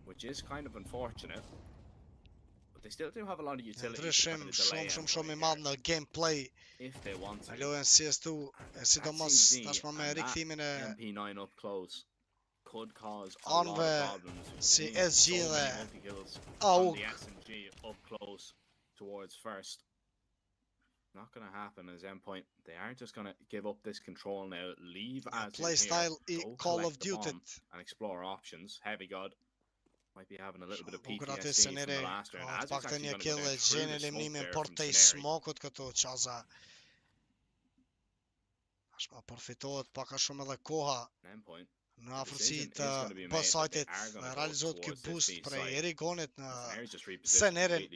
F: Which is kind of unfortunate, but they still do have a lot of utility.
E: Ndryshim shumë I madh në gameplay.
F: If they want to.
E: Lojën CS2, sidomos tashmë me rikthimin e
F: MP9 up close could cause
E: anëve si SG dhe
F: AUG. The SMG up close towards first. Not going to happen as endpoint. They are just going to give up this control now. Leave as
E: playstyle Call of Duty
F: and explore options. Heavy God might be having a little bit of PTSD from the last round. As
E: pak të një kill e gjenë elimnimin për të I smokut këtu qaza. Ashma përfitohet paka shumë edhe koha. Në afërsi të bësajtit realizohet ky boost prej Erigonit në senerin.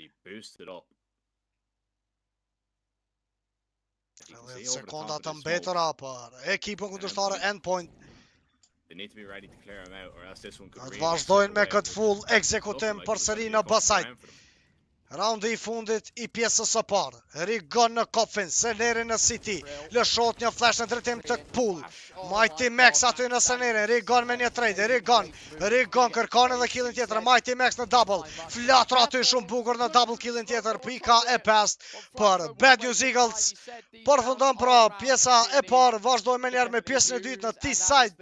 E: Sekonda të mbetëra për ekipën kundërshtare ENDPOINT.
F: They need to be ready to clear him out, or else this one could really...
E: Vazhdojnë me këtë full ekzekutim përsëri në bësajt. Raundi I fundit I pjesës së parë. Rigon në kofin, seneri në City. Lëshot një flash në drejtim të pull. Mighty Max aty në seneri. Rigon me një trade. Rigon kërkon edhe killin tjetër. Mighty Max në double. Flatra aty shumë bukur në double killin tjetër. Pika e pest për Bad News Eagles. Përfundon pra pjesa e parë. Vazhdojmë me njerë me pjesën e dytë në T-side.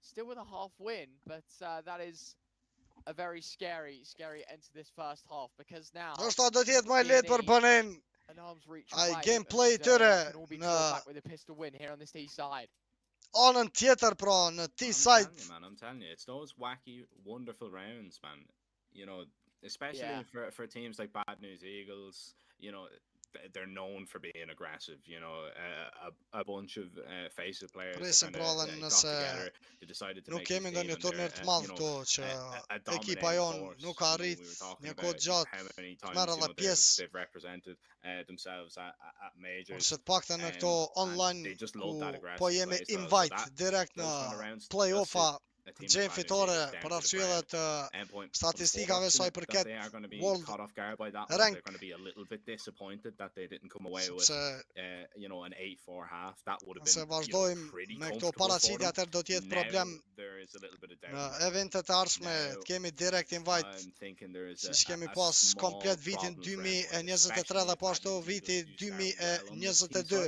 D: Still with a half win, but that is a very scary end to this first half because now
E: Ndoshta do të jetë më lehtë për BN. Ai gameplay tyre në anën tjetër pra në T-side.
F: I'm telling you, it's those wacky, wonderful rounds, man. You know, especially for teams like Bad News Eagles, you know, they're known for being aggressive, you know, a bunch of face players got together, they decided to make
E: kemi ndonjë turnir të madh këtu që ekipa jon nuk ka arrit një kohë gjatë merr edhe pjesë
F: themselves at majors.
E: Se të paktën në këto online po jemi invite direkt në play-offa gjejmë fitore për arsye edhe të statistikave sa I përket World Rank. Se vazhdojmë me këto paraqitje atëherë do të jetë problem në eventet e ardhshme të kemi direct invite siç kemi pas komplet vitin 2023 dhe po ashtu viti 2022.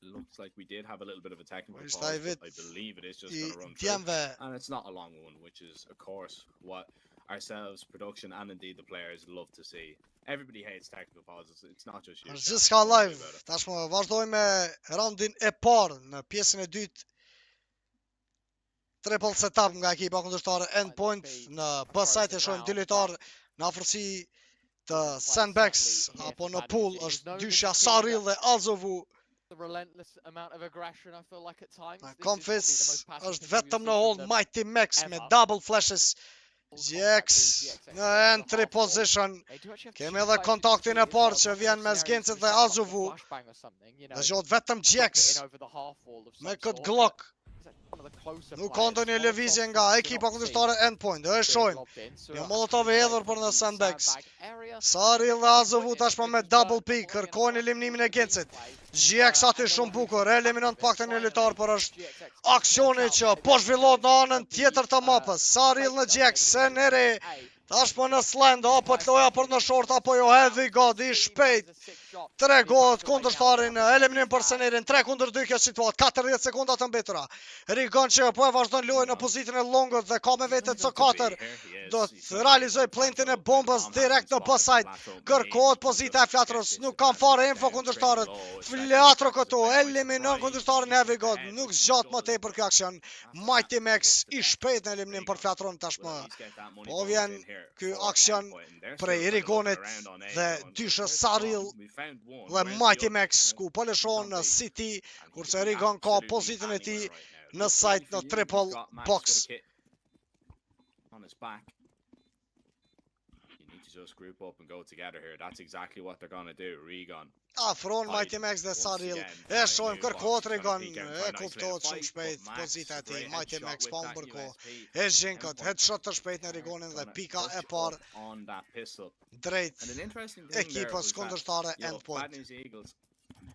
F: Looks like we did have a little bit of a technical pause, but I believe it is just going to run through. And it's not a long one, which is, of course, what ourselves, production, and indeed the players love to see. Everybody hates technical pauses. It's not just you.
E: Gjithçka live. Tashmë vazhdojmë me raundin e parë në pjesën e dytë. Triple setup nga ekipa kundërshtare ENDPOINT në B-side e shohim dy lojtar në afërsi të sandbags apo në pool është dyshja Saril dhe Azovu. Confis është vetëm në hold Mighty Max me double flashes. GX në entry position. Kemi edhe kontaktin e parë që vjen mes Gencit dhe Azovu. Dhe gjot vetëm GX me këtë Glock. Nuk ka ndonjë lëvizje nga ekipa kundërshtare ENDPOINT. E shohim. Një molotov e hedhur për në sandbags. Saril dhe Azovu tashmë me double pick kërkojnë eliminimin e Gencit. GX aty shumë bukur, eliminon paktën një lojtar, por është aksioni që po zhvillohet në anën tjetër të mapës. Saril në GX, seneri tashmë në Sland, apo të loja për në short, apo jo Heavy God I shpejt. tregohet kundërshtarin në eliminim për senerin 3-2 kjo situatë, 40 sekonda të mbetura. Rigon që po e vazhdon lojën në pozitën e longët dhe ka me vete C4. Do të realizoj plantin e bombës direkt në pasajt. Kërkohet pozita e flatrës, nuk kam fare info kundërshtarët. Flatro këtu, eliminon kundërshtarin Heavy God, nuk zgjat më tepër kjo aksion. Mighty Max i shpejt në eliminim për flatron tashmë. Po vjen ky aksion prej Rigonit dhe dyshës Saril dhe Mighty Max ku po lëshon në City, kurse Rigon ka pozitën e tij në sajt në triple box.
F: Just group up and go together here. That's exactly what they're going to do. Rigon.
E: Afron Mighty Max dhe Saril. E shohim kërkohet Rigon. E kuptohet shumë shpejt pozita e tij. Mighty Max pa mbërko. E zhinkët. Headshot të shpejt në Rigonin dhe pika e parë drejt ekipës kundërshtare Endpoint.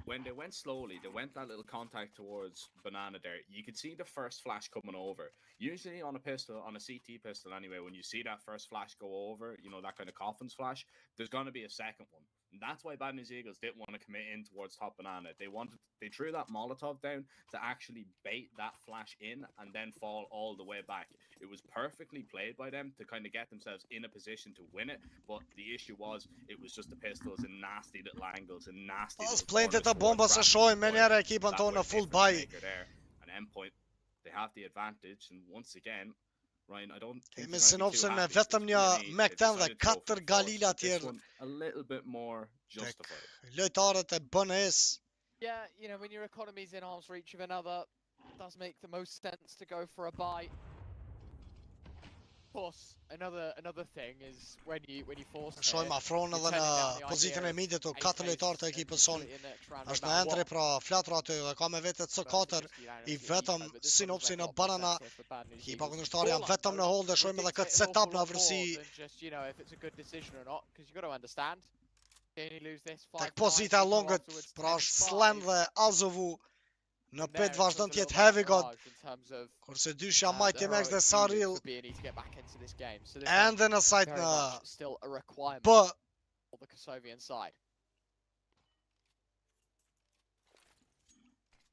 F: When they went slowly, they went that little contact towards Banana there. You could see the first flash coming over. Usually on a pistol, on a CT pistol anyway, when you see that first flash go over, you know, that kind of coffins flash, there's going to be a second one. And that's why Bad News Eagles didn't want to commit in towards top Banana. They threw that Molotov down to actually bait that flash in and then fall all the way back. It was perfectly played by them to kind of get themselves in a position to win it, but the issue was it was just the pistols in nasty little angles and nasty little
E: plantet e bombës e shohim me njëra ekipën tonë në full buy.
F: An Endpoint, they have the advantage, and once again, Ryan, I don't think
E: me synopsin me vetëm një Mac-10 dhe 4 Galila tjerë.
F: A little bit more justified.
E: Lojtarët e BNS.
D: Yeah, you know, when your economy's in arm's reach of another, it does make the most sense to go for a buy. Of course, another thing is when you force.
E: Shohim afron edhe në pozitën e midit të 4 lojtarë të ekipës sonë. Është në entry pra flatro aty dhe ka me vete C4 i vetëm synopsi në banana. Ekipa kundërshtare janë vetëm në hold dhe shohim edhe këtë setup në afërsi. Tek pozita e longët pra është Slam dhe Azovu. Në pet vazhdon tjetë Heavy God, kurse dyshja Mighty Max dhe Saril ende në sajt në B.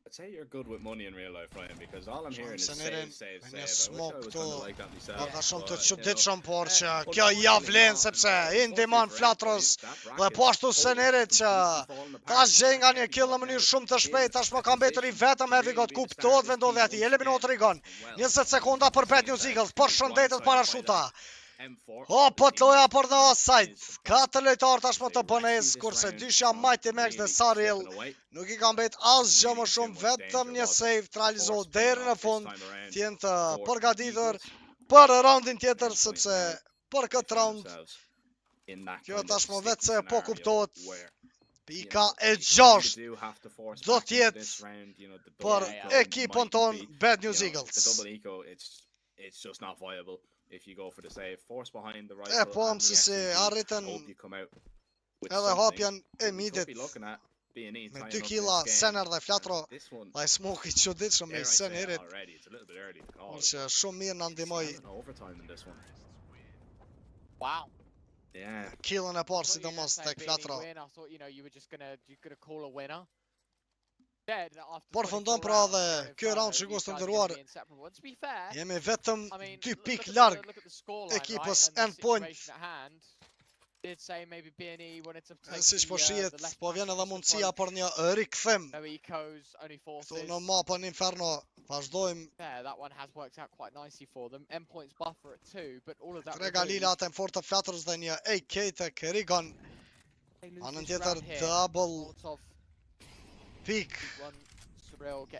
F: I'd say you're good with money in real life, Ryan, because all I'm hearing is save. I wish I was kind of like that myself.
E: Ka shumë të çuditshëm por që kjo ja vlen sepse i ndihmon flatros dhe po ashtu Senerit që ka zgjen nga një kill në mënyrë shumë të shpejtë, tashmë ka mbetur i vetëm Heavy God, kuptohet vendodhi aty, eliminohet Rigon. 20 sekonda për Bad News Eagles, përshëndetet parashuta. O, po të loja për në offside. 4 lojtarë tashmë të BNS, kurse dyshja Mighty Max dhe Saril nuk i kam bet asgjë më shumë, vetëm një save të realizohet deri në fund. Tjenë të përgatitur për raundin tjetër, sepse për këtë round kjo tashmë vetë se po kuptohet. Pika e 6 do tjetë për ekipën ton Bad News Eagles.
F: It's just not viable if you go for the save. Force behind the rifle.
E: Po më se arritën edhe hapjen e midit me 2 killa Sener dhe flatro dhe smoke i çuditshëm me Senerit, që shumë mirë na ndihmoi.
D: Wow.
F: Yeah.
E: Killën e parë sidomos tek flatro. Por fundon pra dhe kjo round që gostë të ndëruar, jemi vetëm 2 pik larg ekipës Endpoint. Si që po shihet, po vjen edhe mundësia për një rikthim këtu në mapën Inferno. Vazhdojmë. Tre Galila të fort të flatrës dhe një AK tek Rigon. Anën tjetër double pick.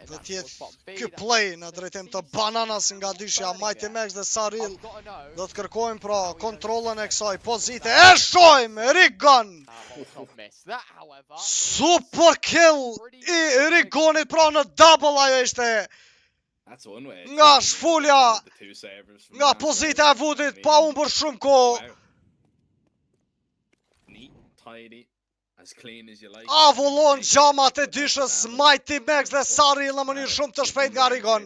E: Do tjetë ky play në drejtim të bananas nga dyshja Mighty Max dhe Saril. Do të kërkojmë pra kontrolën e kësaj pozite. E shojmë Rigon! Super kill i Rigonit pra në double ajo ishte. Nga shfulja, nga pozita e vudit, pa unë për shumë kohë. Avullon gjamat e dyshës Mighty Max dhe Saril në mënyrë shumë të shpejt nga Rigon.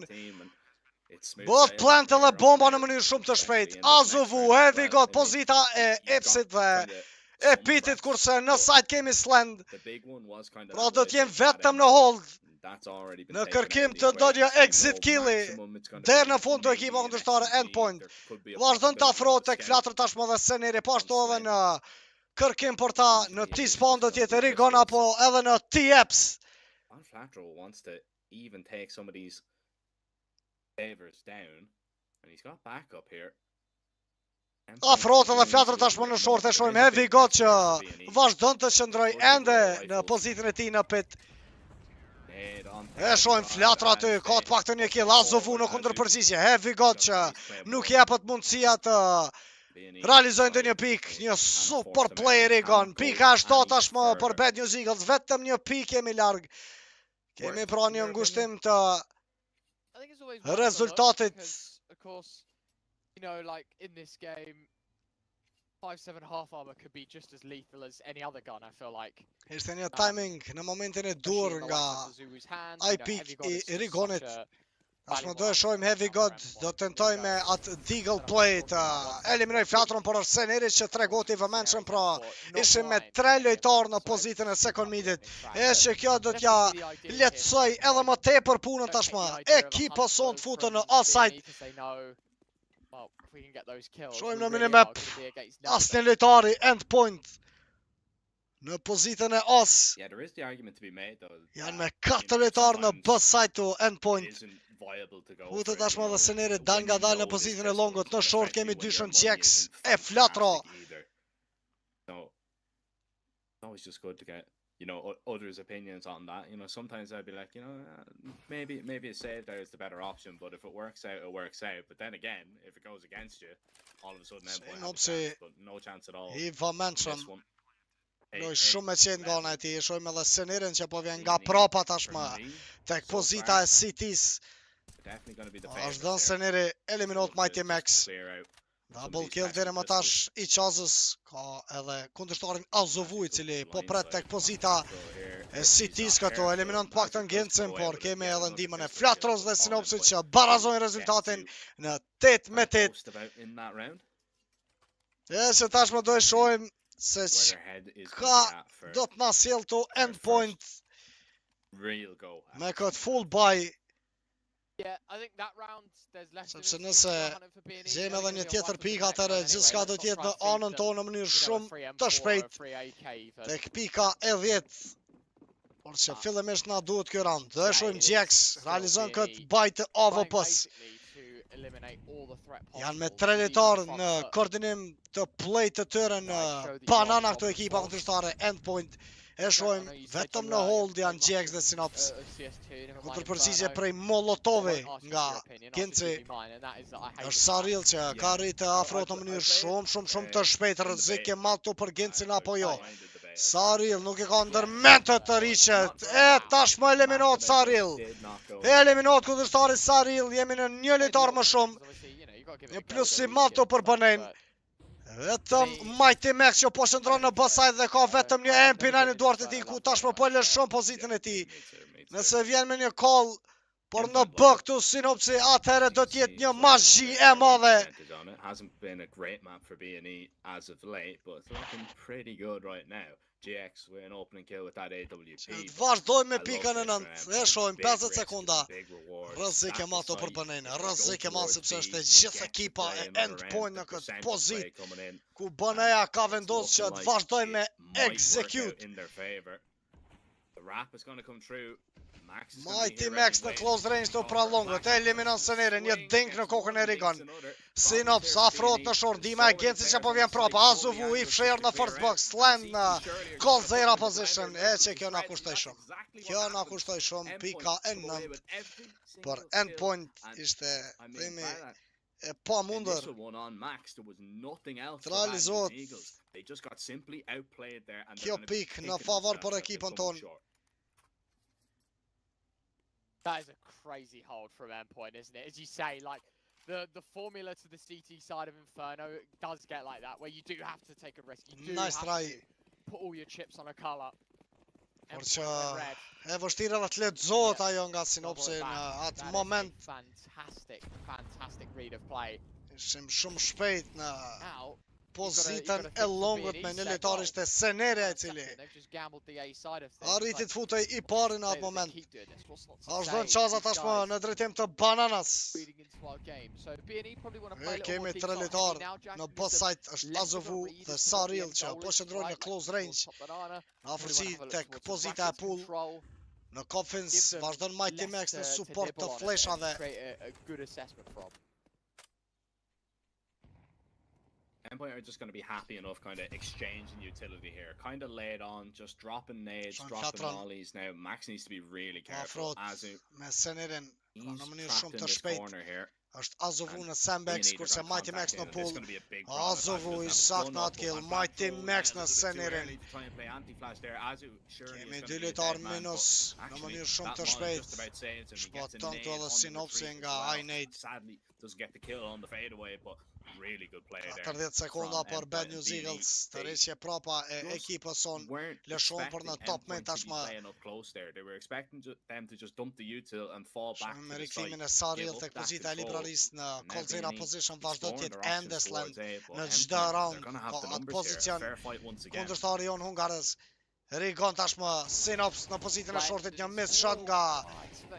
E: Bot plant edhe bomba në mënyrë shumë të shpejt. Azovu, Heavy God, pozita e Epsit dhe e pitit, kurse në side kemi slend. Pra do t'jem vetëm në hold. Në kërkim të dodja exit killi. Der në fund të ekipa kundërshtare endpoint. Vazhdon të afrohet tek flatër tashmë dhe sceneri, po ashtu edhe në kërkim për ta në T-spawn do t'jetë Rigon apo edhe në T-eps.
F: Flatro wants to even take some of these favors down, and he's got backup here.
E: Afrohet edhe flatër tashmë në short, e shohim Heavy God që vazhdon të qëndroj ende në pozitën e tij në pit. E shohim flatra aty, ka të paktën një kill, Azovu në kundërpërgjigje. Heavy God që nuk jepet mundësia të realizojnë të një pik, një super play Rigon. Pika është 7 tashmë për Bad News Eagles, vetëm një pik jemi larg. Kemi pra një ngushtim të rezultatit.
D: You know, like in this game, 5-7 half armor could be just as lethal as any other gun, I feel like.
E: Ishte një timing në momentin e dur nga I-Peak i Rigonit. Tashmë do e shohim Heavy God, do tentoj me atë Deagle play të eliminoj flatrën, por është scenerit që tregoti i vëmendshëm, pra ishim me 3 lojtar në pozitën e second midit. E që kjo do t'ja lehtësoj edhe më tepër punën tashmë. Ekipa son të futën në offside. Shohim në minimap asnjë lojtari endpoint në pozitën e as. Janë me 4 lojtarë në B-side to endpoint. Futët tashmë dhe scenerit dal nga dal në pozitën e longut. Në short kemi dyshën Jax e Flatro.
F: Always just good to get, you know, others' opinions on that. You know, sometimes I'd be like, you know, maybe a save there is the better option, but if it works out, it works out. But then again, if it goes against you, all of a sudden but no chance at all.
E: I vëmendshëm. Loj shumë e qenë nga ana e tij. Shohim edhe scenerin që po vjen nga prapa tashmë tek pozita e CT's. Vazhdon sceneri, eliminot Mighty Max. Double kill deri më tash i Qazës, ka edhe kundërshtarin Azovu i cili po pret tek pozita e CT's këtu, eliminon të paktën Gencin, por kemi edhe ndihmën e Flatros dhe Sinopsit që barazojnë rezultatin në 8-8. E se tashmë do e shohim se ka do të na sjell to endpoint me këtë full buy. Sepse nëse gjejmë edhe një tjetër pik, atëherë gjithçka do të jetë në anën tonë në mënyrë shumë të shpejtë tek pika e 10. Por që fillimisht na duhet ky round. Do e shohim Jax realizon këtë buy të AVP-s. Janë me 3 lojtarë në koordinim të play të tyre në banana këto ekipa kundërshtare endpoint. E shohim vetëm në hold janë Jax dhe Sinops. Kundërpërgjigje prej Molotovi nga Genci. Është Saril që ka rritë afrohet në mënyrë shumë të shpejtë, rrezik e madh për Gencin apo jo. Saril nuk e ka ndërmend të riqet. E tashmë eliminot Saril. Eliminot kundërstari Saril, jemi në një lojtar më shumë. Një plus i madh për banen. Vetëm Mighty Max që po shëndron në B-side dhe ka vetëm një MP9 në duart e tij, ku tashmë po lë shumë pozitën e tij. Nëse vjen me një call, por në B këtu Sinopsi, atëherë do të jetë një mazhi e madhe.
F: Hasn't been a great map for B&E as of late, but it's looking pretty good right now. GX with an opening kill with that AWP.
E: Vazhdojmë me pikën e 9. E shohim 50 sekunda. Rrezik e madh për banenë. Rrezik e madh sepse është e gjithë ekipa e endpoint në këtë pozitë ku baneja ka vendosur që të vazhdojë me execute.
F: The rap is going to come true.
E: Mighty Max në close range të pra longët, eliminon scenerin, një dink në kokën e Rigon. Sinops afrohet në short, dima e Genci që po vjen prapa, Azovu i fsherë në first box, Slam në call zero position, e që kjo na kushtoj shumë. Kjo na kushtoj shumë, pika e 9, për endpoint ishte, themi, e pa mundër. Të realizohet kjo pik në favor për ekipën tonë.
D: That is a crazy hold from endpoint, isn't it? As you say, like the formula to the CT side of Inferno does get like that, where you do have to take a risk. You do have to put all your chips on a colour.
E: Por që e vështirë edhe të lexohet ajo nga Sinopsi në atë moment.
D: Fantastic read of play.
E: Ishim shumë shpejt në pozitën e longët me një lojtar ishte Senere e cili arriti të futej I pari në atë moment. Ashtë dhënë qaza tashmë në drejtim të bananas. E kemi 3 lojtar në both side, është Azovu dhe Saril që po shëndrojnë në close range. Në afërsi tek pozita e pull. Në Coffins vazhdon Mighty Max në support të fleshave.
F: Endpoint are just going to be happy enough kind of exchanging utility here. Kind of laid on, just dropping nades, dropping mollies. Now, Max needs to be really careful.
E: Me Senerin në mënyrë shumë të shpejt. Është Azovu në sandbags, kurse Mighty Max në pull. Azovu I sakt në atë kill. Mighty Max në Senerin. Kemi 2 lojtar minus në mënyrë shumë të shpejt. Shpoton këtu edhe sinopsi nga I-Nate.
F: Really good play there.
E: 30 sekonda për Bad News Eagles, të rrisje prapa e ekipës son lëshon për në top man tashma. Shumë me rikëthimin e Saril tek pozita e libraris në Colzera position vazhdo tjetë Endesland në gjda round atë pozicion kundërshtari jon Hungarës. Rigon tashmë Sinops në pozitën e shortit, një miss shot nga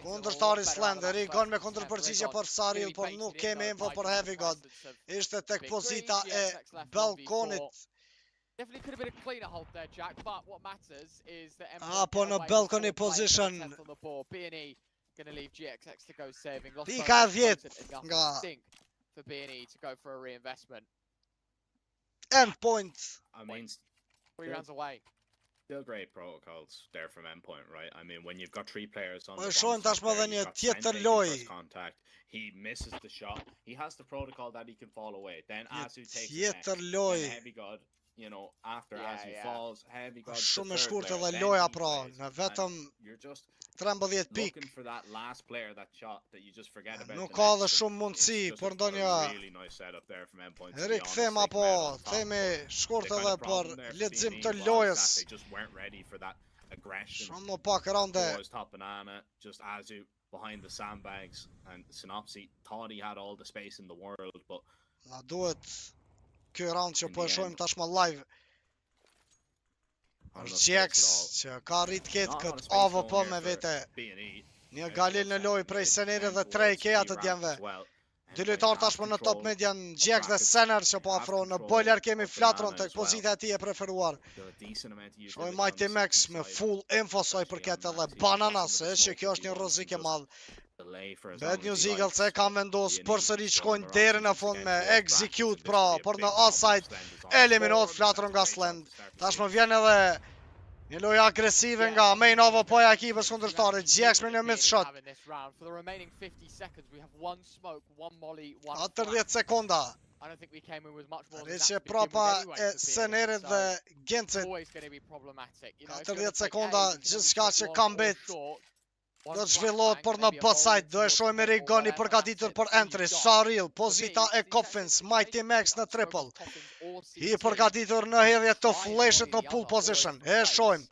E: kundërshtari Slend. Rigon me kundërpërgjigje për Saril, por nuk kemi info për Heavy God. Ishte tek pozita e balkonit. Apo në balcony position. Pika 10 nga Endpoint.
D: 3 rounds away.
F: Still great protocols there from Endpoint, right? I mean, when you've got 3 players on the contact, he misses the shot. He has the protocol that he can fall away. Then Azu takes it, and Heavy God, you know, after Azu falls, Heavy God
E: shumë e shkurtë edhe loja pra, në vetëm 13 pik. Nuk ka dhe shumë mundësi për ndonjë rikëthim apo themi shkurtë edhe për lexim të lojës. Shumë më pak rande.
F: Behind the sandbags, and Synopsy thought he had all the space in the world, but
E: na duhet ky round që po e shohim tashmë live. Gjax që ka rrit ketë këtë AVP me vete. Një Galil në lojë prej Seneri dhe 3 keja të djemve. 2 lojtar tashmë në top median, Gjax dhe Sener që po afro. Në bojler kemi Flatron tek pozita e tij e preferuar. Shoj Mighty Max me full info soi përket edhe Bananas, që kjo është një rrezik e madh. Bad News Eagles e kanë vendos përsëri shkojnë deri në fund me execute pra, por në offside eliminohet Flatron nga Slend. Tashmë vjen edhe një lojë agresive nga main AVP-ja e ekipës kundërshtare. Gjax me një miss shot. 40 sekonda. Rrisje prapa e Senerit dhe Gencit. 40 sekonda, gjithçka që ka mbet do të zhvillohet për në both-side. Do e shohim Rigoni përgatitur për entry. Saril, pozita e Coffins, Mighty Max në triple. I përgatitur në hedhje të fleshit në pull position. E shohim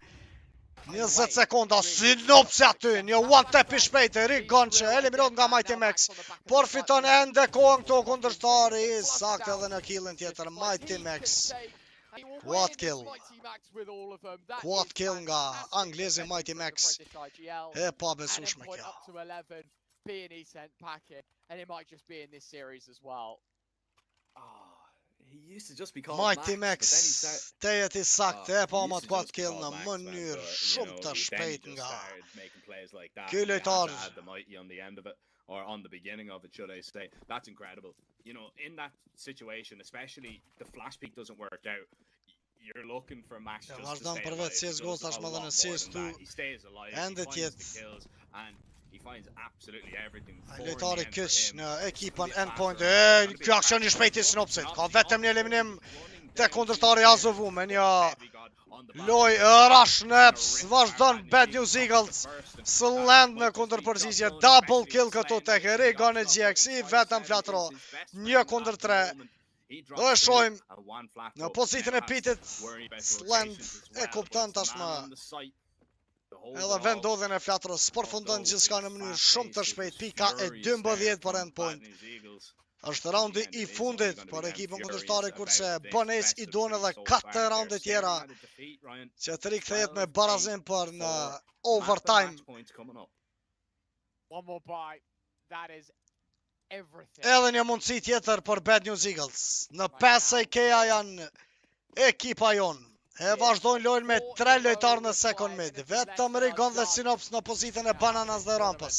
E: 20 sekonda, Synopsi aty, një one tap I shpejtë, Rigon që eliminot nga Mighty Max, por fiton ende kohën këto kundërshtari, saktë edhe në killin tjetër, Mighty Max. Quad kill. Quad kill nga anglezi Mighty Max. E pa besueshme kjo. Mighty Max, tejet I saktë e pa ma quad kill në mënyrë shumë të shpejt nga ky lojtar.
F: Or on the beginning of it, should I say. That's incredible. You know, in that situation, especially the flash peek doesn't work out. You're looking for Max just to stay alive. He stays alive, he finds the kills, and he finds absolutely everything.
E: Lojtari kyç në ekipën Endpoint. Ky aksion I shpejt I Synopsit. Ka vetëm një eliminim te kundërshtari Azovu me një loj rush naps, vazhdon Bad News Eagles, Slend në kundërpërgjigje, double kill këtu tek Rigon e Gjax, I vetëm Flatro, 1 kundër 3. Do e shohim në pozitën e pitit, Slend e kupton tashmë edhe vendodhjen e Flatros, përfundon gjithçka në mënyrë shumë të shpejtë, pika e 12 për Endpoint. Është raundi I fundit për ekipën kundërshtare kurse Bones I donë edhe 4 raunde tjera që të rikthehet me barazim për në overtime. Edhe një mundësi tjetër për Bad News Eagles. Në 5K-a janë ekipa jonë. E vazhdojnë lojnë me 3 lojtarë në second mid. Vetëm Rigon dhe Sinops në pozitën e bananas dhe rampës.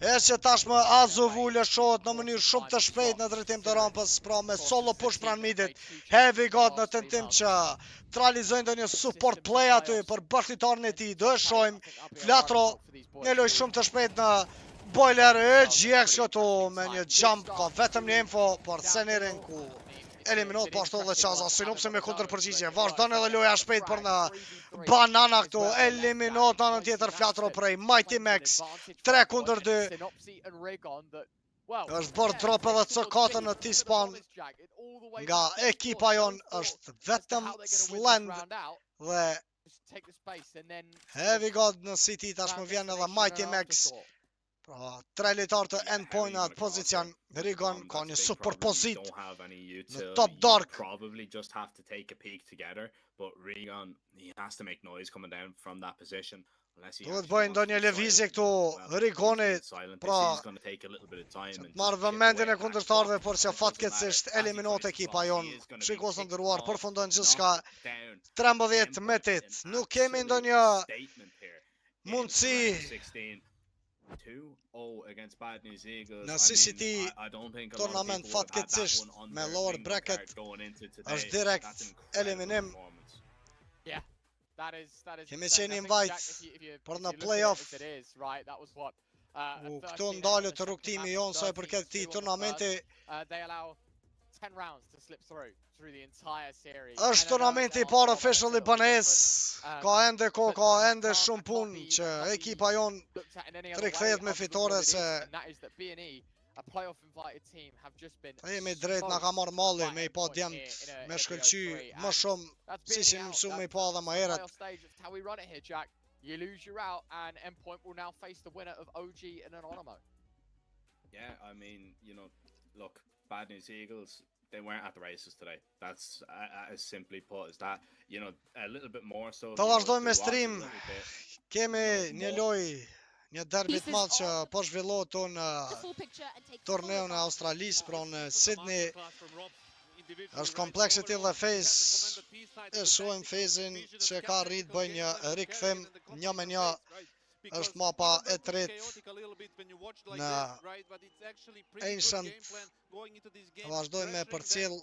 E: E që tashmë Azovu lëshohet në mënyrë shumë të shpejt në drejtim të rampës, pra me solo push pran midit. Heavy God në tentim që të realizojnë do një support play aty për bashkëtarën e tij. Do e shohim Flatro një lojë shumë të shpejt në boiler e GX këtu me një jump, ka vetëm një info për Senerin ku eliminot pashtu dhe qaza Sinopsi me kundër përgjigje. Vazhdon edhe loja shpejt për në banana këtu. Eliminot në anën tjetër Flatro prej Mighty Max. 3 kundër 2. Është bërë drop edhe C4 në T-spawn. Nga ekipa jonë është vetëm Slend dhe Heavy God në City tashmë vjen edhe Mighty Max. Pra, 3 lojtar të endpoint në atë pozicion. Rigon ka një super pozit në top dark.
F: Probably just have to take a peek together, but Rigon, he has to make noise coming down from that position.
E: Duhet bëjnë do një levizje këtu Rigoni, pra të marrë vëmendjen e kundërshtarëve, por që fatkeqësisht eliminot ekipa jonë. Shikos ndëruar, përfundon gjithçka 13 metit. Nuk kemi ndonjë mundësi në CCT tournament fatkeqësisht me lower bracket është direkt eliminim. Kemi qenë invite për në playoff. Këtu ndalët të rrugtimi jonë sa e përket këtij turnamenti. Është turnamenti I parë official I banes. Ka ende kohë, ka ende shumë punë që ekipa jonë të rikthehet me fitore se të jemi drejt nga ka marrë malli me I pa djemt me shkëlqy më shumë si që mësu me I pa dhe më heret.
D: You lose your route, and ENDPOINT will now face the winner of OG and Anonymous.
F: Yeah, I mean, you know, look, Bad News Eagles, they weren't at the races today. That's as simply put as that. You know, a little bit more so.
E: Të vazhdojmë me stream. Kemi një lojë, një derbi të madh që po zhvillohet në torneun e Australisë, pra në Sydney. Është Complexity dhe Phase. E shohim Phasein që ka rrit bëj një rikthim 1-1. Është mapa e tretë në Ancient. Vazhdojmë me përcjell.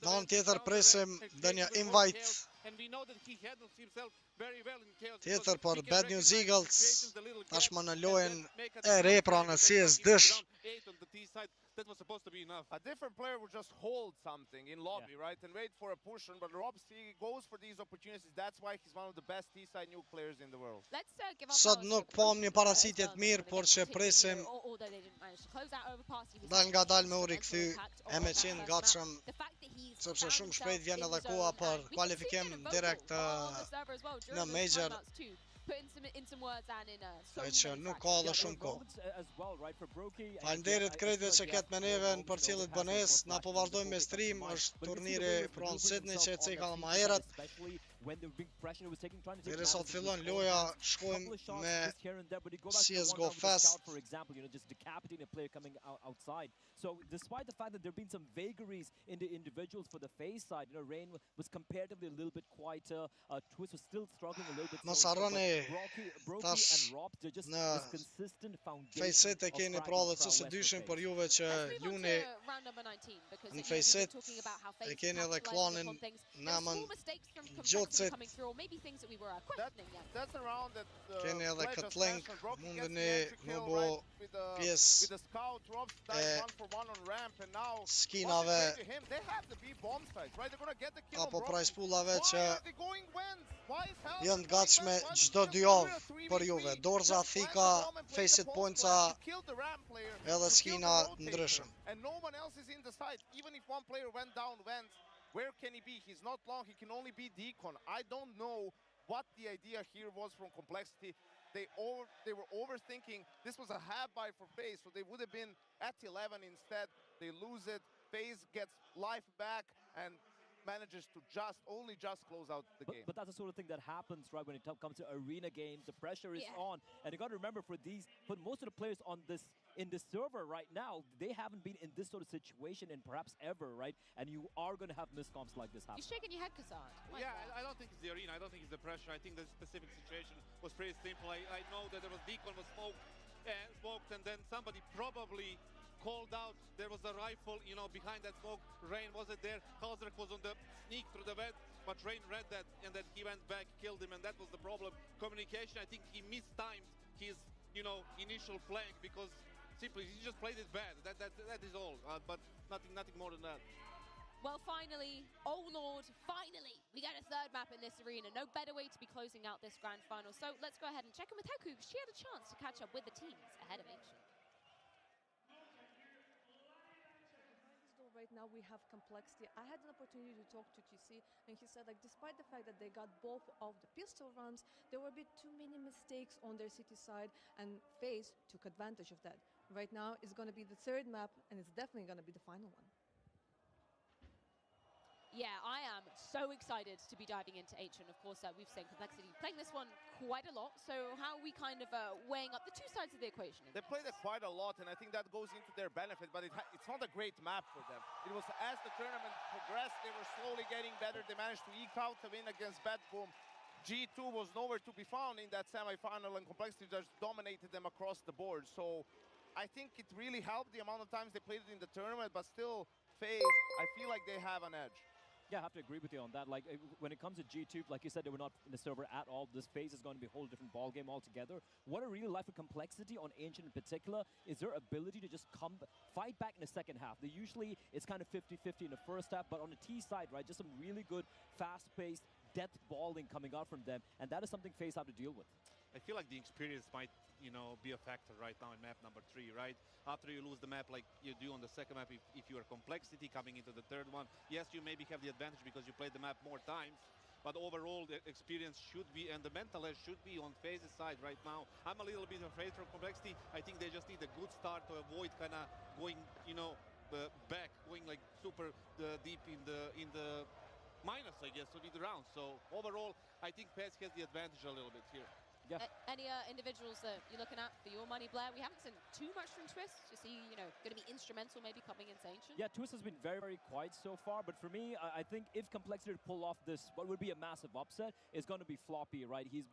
E: Në anën tjetër presim dhe një invite tjetër për Bad News Eagles. Tashmë në lojën e re pra në CS dësh.
I: That was supposed to be enough. A different player would just hold something in lobby, right, and wait for a push. But Robs, he goes for these opportunities. That's why he's one of the best T-side nuke players in the world.
E: Sot nuk pam një parasitje të mirë, por që presim dal nga dal me u rikthy e me qenë gatshëm, sepse shumë shpejt vjen edhe koha për kualifikim direkt në major. E që nuk ka dhe shumë kohë. Falënderit krejtëve që ketë me neve në përcjellit bënes. Na po vazhdojmë me stream. Është turniri pranë Sydney që e ceka dhe ma herët. Deri sa të fillon loja, shkojmë me CSGO Fest.
H: So despite the fact that there have been some vagaries in the individuals for the face side, you know, Rain was comparatively a little bit quieter. Twist was still struggling a little bit.
E: Mos harroni tash në Faceit e keni pra dhe që dyshin për juve që luni në Faceit e keni edhe klanin Naman Gjocit. Keni edhe këtë link, mundeni më bo pjesë e skinave apo price poolave që janë të gatshme çdo 2 javë për juve. Dorza, thika, Faceit pointsa edhe skina ndryshëm.
I: Where can he be? He's not long, he can only be decon. I don't know what the idea here was from Complexity. They were overthinking. This was a half buy for FaZe, so they would have been at 11 instead. They lose it. FaZe gets life back and manages to only just close out the game.
H: But that's the sort of thing that happens, right, when it comes to arena games. The pressure is on. And you got to remember, for most of the players in this server right now, they haven't been in this sort of situation in perhaps ever, right? And you are going to have miscomps like this happen.
G: You're shaking your head, Kassan.
J: Yeah, I don't think it's the arena. I don't think it's the pressure. I think the specific situation was pretty simple. I know that there was Deacon was smoked, and then somebody probably called out. There was a rifle, you know, behind that smoke. Rain wasn't there. Halzrak was on the sneak through the vent, but Rain read that, and then he went back, killed him, and that was the problem. Communication, I think he mistimed his, you know, initial flank because simply he just played it bad. That is all, but nothing more than that.
G: Well, finally, oh Lord, finally, we get a third map in this arena. No better way to be closing out this grand final. So let's go ahead and check in with Heku. She had a chance to catch up with the teams ahead of Ancient.
L: Right now we have Complexity. I had an opportunity to talk to TC, and he said, like, despite the fact that they got both of the pistol runs, there were a bit too many mistakes on their city side, and FaZe took advantage of that. Right now it's going to be the third map, and it's definitely going to be the final one.
G: Yeah, I am so excited to be diving into Ancient. Of course, we've seen Complexity playing this one quite a lot. So how are we kind of weighing up the two sides of the equation?
I: They played it quite a lot, and I think that goes into their benefit, but it's not a great map for them. It was as the tournament progressed, they were slowly getting better. They managed to eke out a win against Bedboom. G2 was nowhere to be found in that semi-final, and Complexity just dominated them across the board. So I think it really helped the amount of times they played it in the tournament, but still, FaZe, I feel like they have an edge.
H: Yeah, I have to agree with you on that. Like, when it comes to G2, like you said, they were not in the server at all. This phase is going to be a whole different ballgame altogether. What I really like for Complexity on Ancient in particular is their ability to just fight back in the second half. It's kind of 50-50 in the first half, but on the T side, right, just some really good, fast-paced, death balling coming out from them, and that is something FaZe have to deal with.
J: I feel like the experience might, you know, be a factor right now in map number 3, right? After you lose the map like you do on the second map, if you are Complexity coming into the third one, yes, you maybe have the advantage because you played the map more times, but overall the experience should be, and the mental edge should be on FaZe's side right now. I'm a little bit afraid for Complexity. I think they just need a good start to avoid kind of going, you know, back, going like super deep in the minus, I guess, to lead the round. So overall, I think FaZe has the advantage a little bit here.
H: Yeah.
G: Any individuals that you're looking at for your money, Blair? We haven't seen too much from Twist. Is he, you know, going to be instrumental maybe coming into Ancient?
H: Yeah, Twist has been very, very quiet so far. But for me, I think if Complexity pull off this, what would be a massive upset, is going to be Floppy, right? He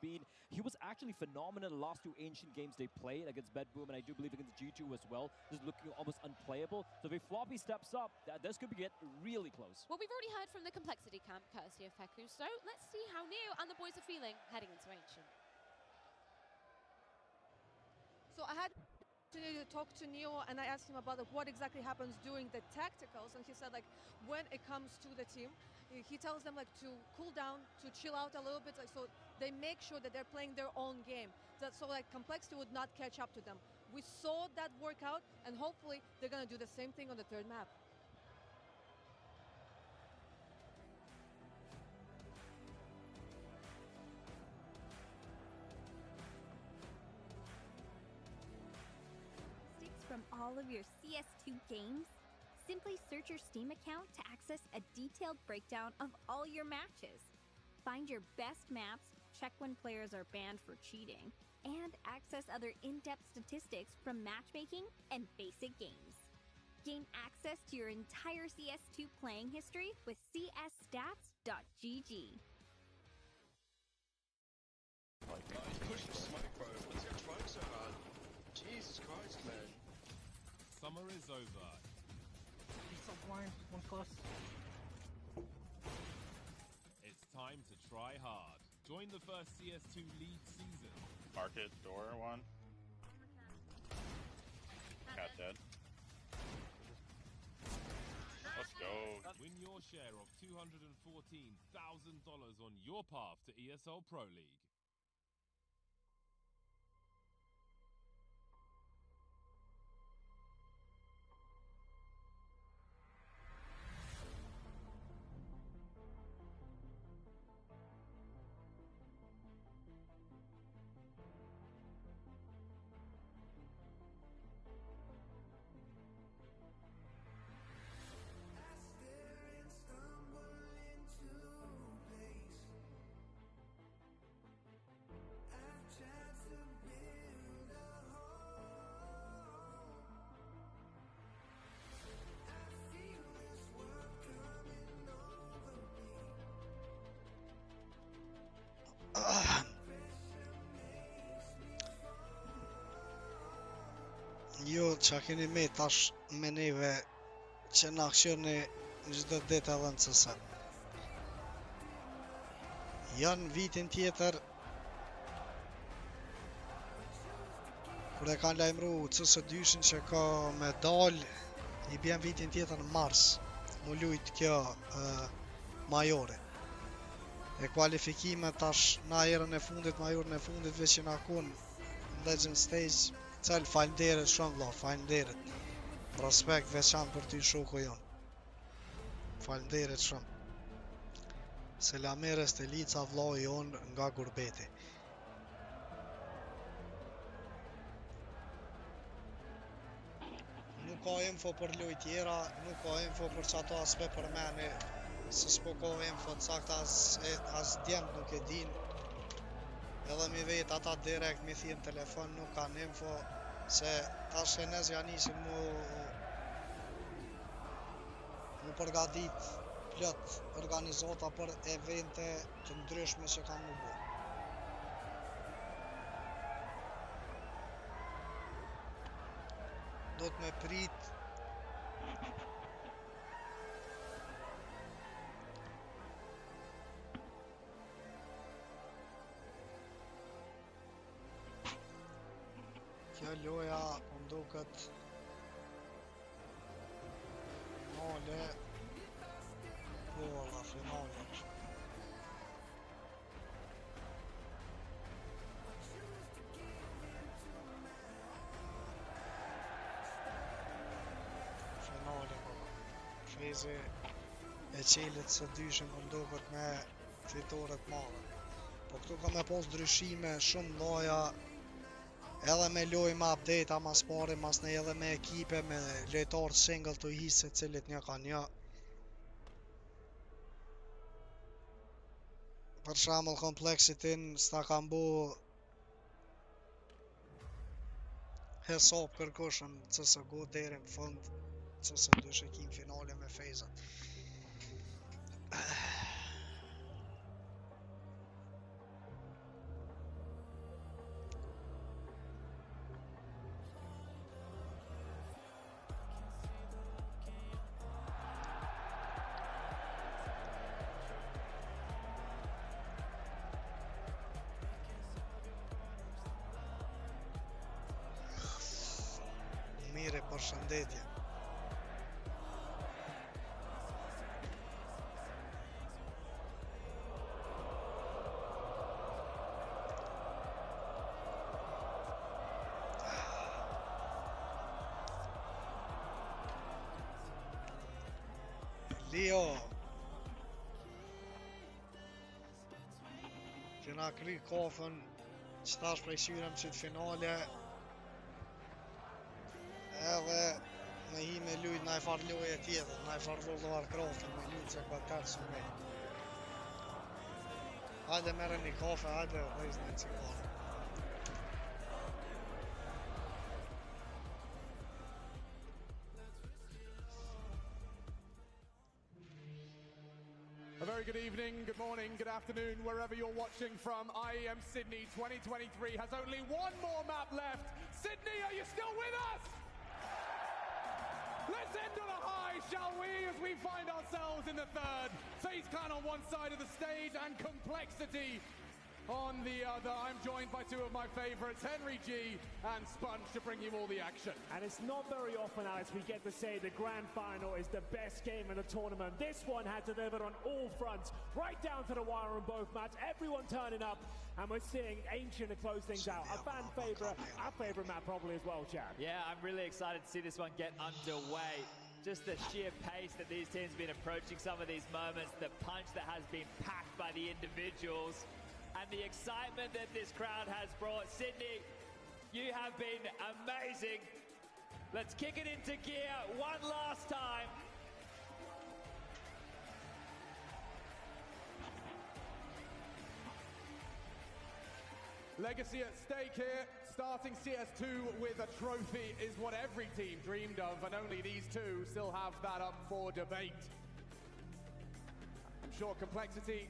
H: was actually phenomenal the last 2 Ancient games they played against Bedboom, and I do believe against G2 as well. Just looking almost unplayable. So if Floppy steps up, this could get really close.
G: Well, we've already heard from the Complexity camp, courtesy of Heku. So let's see how Neo and the boys are feeling heading into Ancient.
L: So I had to talk to Neo, and I asked him about what exactly happens during the tacticals, and he said, like, when it comes to the team, he tells them, like, to cool down, to chill out a little bit, like, so they make sure that they're playing their own game, so like Complexity would not catch up to them. We saw that work out, and hopefully they're going to do the same thing on the third map.
O: From all of your CS2 games? Simply search your Steam account to access a detailed breakdown of all your matches. Find your best maps, check when players are banned for cheating, and access other in-depth statistics from matchmaking and basic games. Gain access to your entire CS2 playing history with csstats.gg.
N: Push the smoke, bro. Let's go trying so hard. Jesus Christ, man.
M: Summer is over.
P: He's so blind. 1+.
M: It's time to try hard. Join the first CS2 League season.
Q: Artit, door 1. Cat dead. Let's go.
M: Win your share of $214,000 on your path to ESL Pro League.
E: Ju që keni me tash me neve që na këshirni në çdo ditë edhe në CS. Janë vitin tjetër kur e kanë lajmëru CS2-shin që ka me dal, i bjen vitin tjetër në mars mu lujt kjo majore. E kualifikime tash na erën e fundit, majorën e fundit veç që na kun Legend Stage, cel falënderit shumë vlla, falënderit. Respekt veçan për ty shoku jon. Falënderit shumë. Selameres të lica vllau jon nga gurbeti. Nuk ka info për lojë tjera, nuk ka info për çato aspe për mene, se s'po ka info të sakta as djemt nuk e din. Edhe mi vet ata direkt mi thjen telefon nuk kanë info, se tash e nez janë isin mu përgadit plot organizata për evente të ndryshme që kanë mu bo. Do të me prit kjo loja nduket finale po la finale feze e qelit së dyshim nduket me fitoret madhe. Po këtu ka me pos ndryshime shumë loja, edhe me loj me update mas pari, mas ne edhe me ekipe, me lojtarë single të hisë, cilit një ka një. Për shembull kompleksitin s'ta kam bu hesap kërkoshën CSGO deri në fund, CS2 shikim finale me fejzat. Mire, përshëndetje. Leo që na kry kafën që tash prej shyrem që të finale edhe me hi me lujt na e far loje tjetër, na e far World of Warcraft me lujt që ka tërë së me. Hajde mere një kafe, hajde dhejzë një cigarë.
C: A very good evening, good morning, good afternoon, wherever you're watching from. IEM Sydney 2023 has only one more map left. Sydney, are you still with us? Let's end on a high, shall we, as we find ourselves in the third. FaZe Clan on one side of the stage and Complexity on the other. I'm joined by two of my favorites, Henry G and Sponge, to bring you all the action.
B: And it's not very often, Alex, we get to say the grand final is the best game in the tournament. This one had delivered on all fronts, right down to the wire on both maps. Everyone turning up, and we're seeing Ancient to close things out. A fan favorite, our favorite map probably as well, Chad.
A: Yeah, I'm really excited to see this one get underway. Just the sheer pace that these teams have been approaching some of these moments, the punch that has been packed by the individuals, and the excitement that this crowd has brought. Sydney, you have been amazing. Let's kick it into gear one last time.
C: Legacy at stake here. Starting CS2 with a trophy is what every team dreamed of, and only these two still have that up for debate. I'm sure Complexity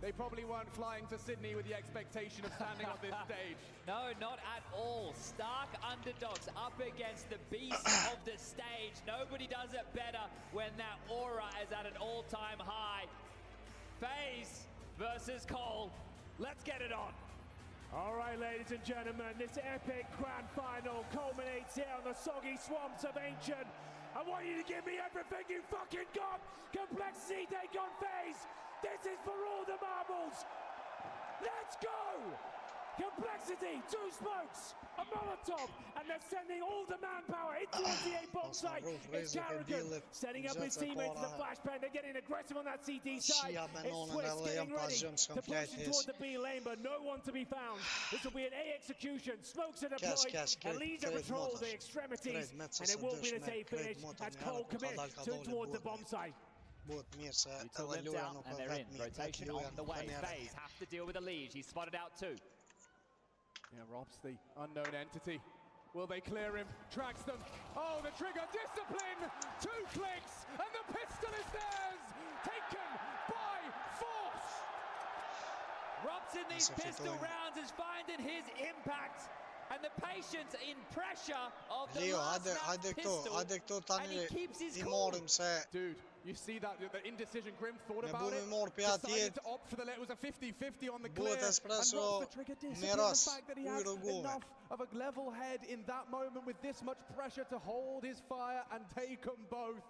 C: They probably weren't flying to Sydney with the expectation of standing on this stage.
A: No, not at all. Stark underdogs up against the beast of the stage. Nobody does it better when that aura is at an all-time high. FaZe versus Cole. Let's get it on.
B: All right, ladies and gentlemen, this epic grand final culminates here on the soggy swamps of Ancient. I want you to give me everything you fucking got. Complexity, take on FaZe. This is for all the marbles. Let's go. Complexity, 2 smokes, a Molotov, and they're sending all the manpower into the A bomb site. It's Carrigan setting up his teammates in the flashbang. They're getting aggressive on that CT side. It's Twist getting ready to push it toward the B lane, but no one to be found. This will be an A execution. Smokes are deployed. Elisa patrol the extremities, and it won't be an A finish as Cole commits toward the bomb site.
A: Util limbs out, and they're in. Rotation on the way. FaZe have to deal with a Liege. He's spotted out too.
C: Yeah, Rob's the unknown entity. Will they clear him? Tracks them. Oh, the trigger discipline! 2 clicks, and the pistol is theirs! Taken by force!
A: Rob's in these pistol rounds is finding his impact. And the patience in pressure of the last pistol, and he keeps his cool.
C: Dude, you see that the indecision. Grim thought about it, decided to opt for the it was a 50-50 on the clear, and Rob's the trigger discipline, the fact that he has enough of a level head in that moment with this much pressure to hold his fire and take them both.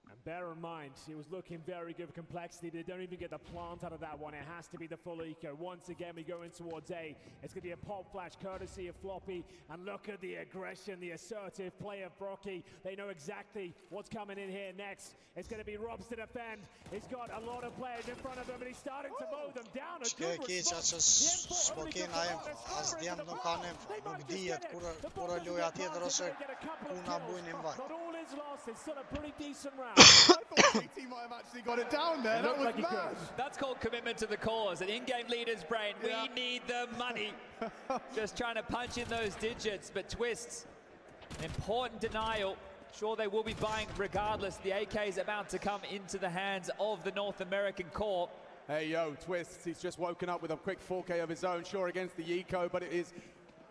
B: And bear in mind, he was looking very good for Complexity. They don't even get the plant out of that one. It has to be the full eco. Once again, we go in towards A. It's going to be a pop flash courtesy of Floppy. And look at the aggression, the assertive play of Brocky. They know exactly what's coming in here next. It's going to be Robs to defend. He's got a lot of players in front of him, and he's starting to mow them down. A good response. Not all is lost. It's still a pretty decent round.
C: I thought JT might have actually got it down there. That was mad.
A: That's called commitment to the cause. An in-game leader's brain. We need the money. Just trying to punch in those digits, but Twists, important denial. Sure, they will be buying regardless. The AK is about to come into the hands of the North American core.
C: Hey, yo, Twists. He's just woken up with a quick 4K of his own. Sure, against the eco, but it is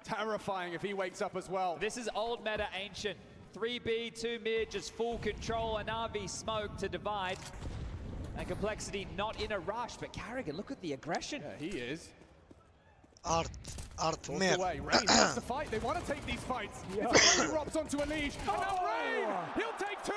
C: terrifying if he wakes up as well.
A: This is old meta Ancient. 3B, 2 mid, just full control, and RV smoke to divide. And Complexity not in a rush, but Carrigan, look at the aggression.
C: Yeah, he is.
E: Art
C: away. Rain wants to fight. They want to take these fights. Yeah. It's Robs onto a leash. And now Rain! He'll take 2!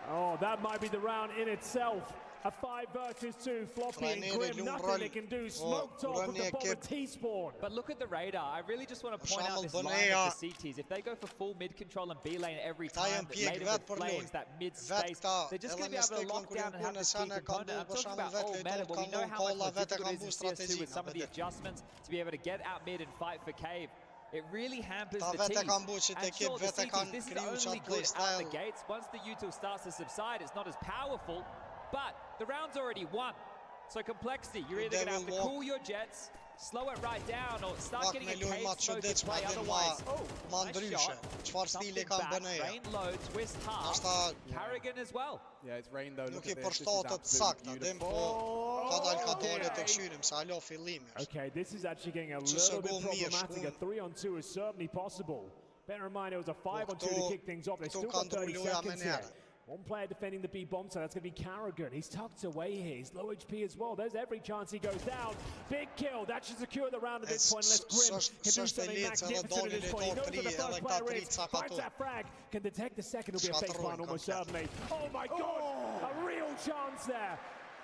B: Oh, that might be the round in itself. A 5 versus 2, Floppy and Grim, nothing they can do. Smoked off with the bomb T-spawn.
A: But look at the radar. I really just want to point out this line of the CTs. If they go for full mid control and B lane every time, later with flames, that mid space, they're just going to be able to lock down and have this key component. I'm talking about old meta, but we know how much more difficult it is in CS2 with some of the adjustments to be able to get out mid and fight for cave. It really hampers the team. And sure, the CTs, this is only good out the gates. Once the util starts to subside, it's not as powerful. But the round's already won. So Complexity, you're either going to have to cool your jets, slow it right down, or start getting a cave smoke in play otherwise. Oh, nice shot. Something back, Rain low, Twist half, Carrigan as well.
C: Yeah, it's Rain though, look at this, this is absolutely beautiful.
B: Okay, this is actually getting a little bit problematic. A 3-on-2 is certainly possible. Bear in mind, it was a 5-on-2 to kick things off. They still got 30 seconds here. One player defending the B bomb, so that's going to be Carrigan. He's tucked away here. He's low HP as well. There's every chance he goes down. Big kill. That should secure the round at this point, unless Grim can do something magnificent at this point. He knows where the first player is. Finds that frag. Can detect the second. It'll be a fake one almost certainly. Oh my god! A real chance there.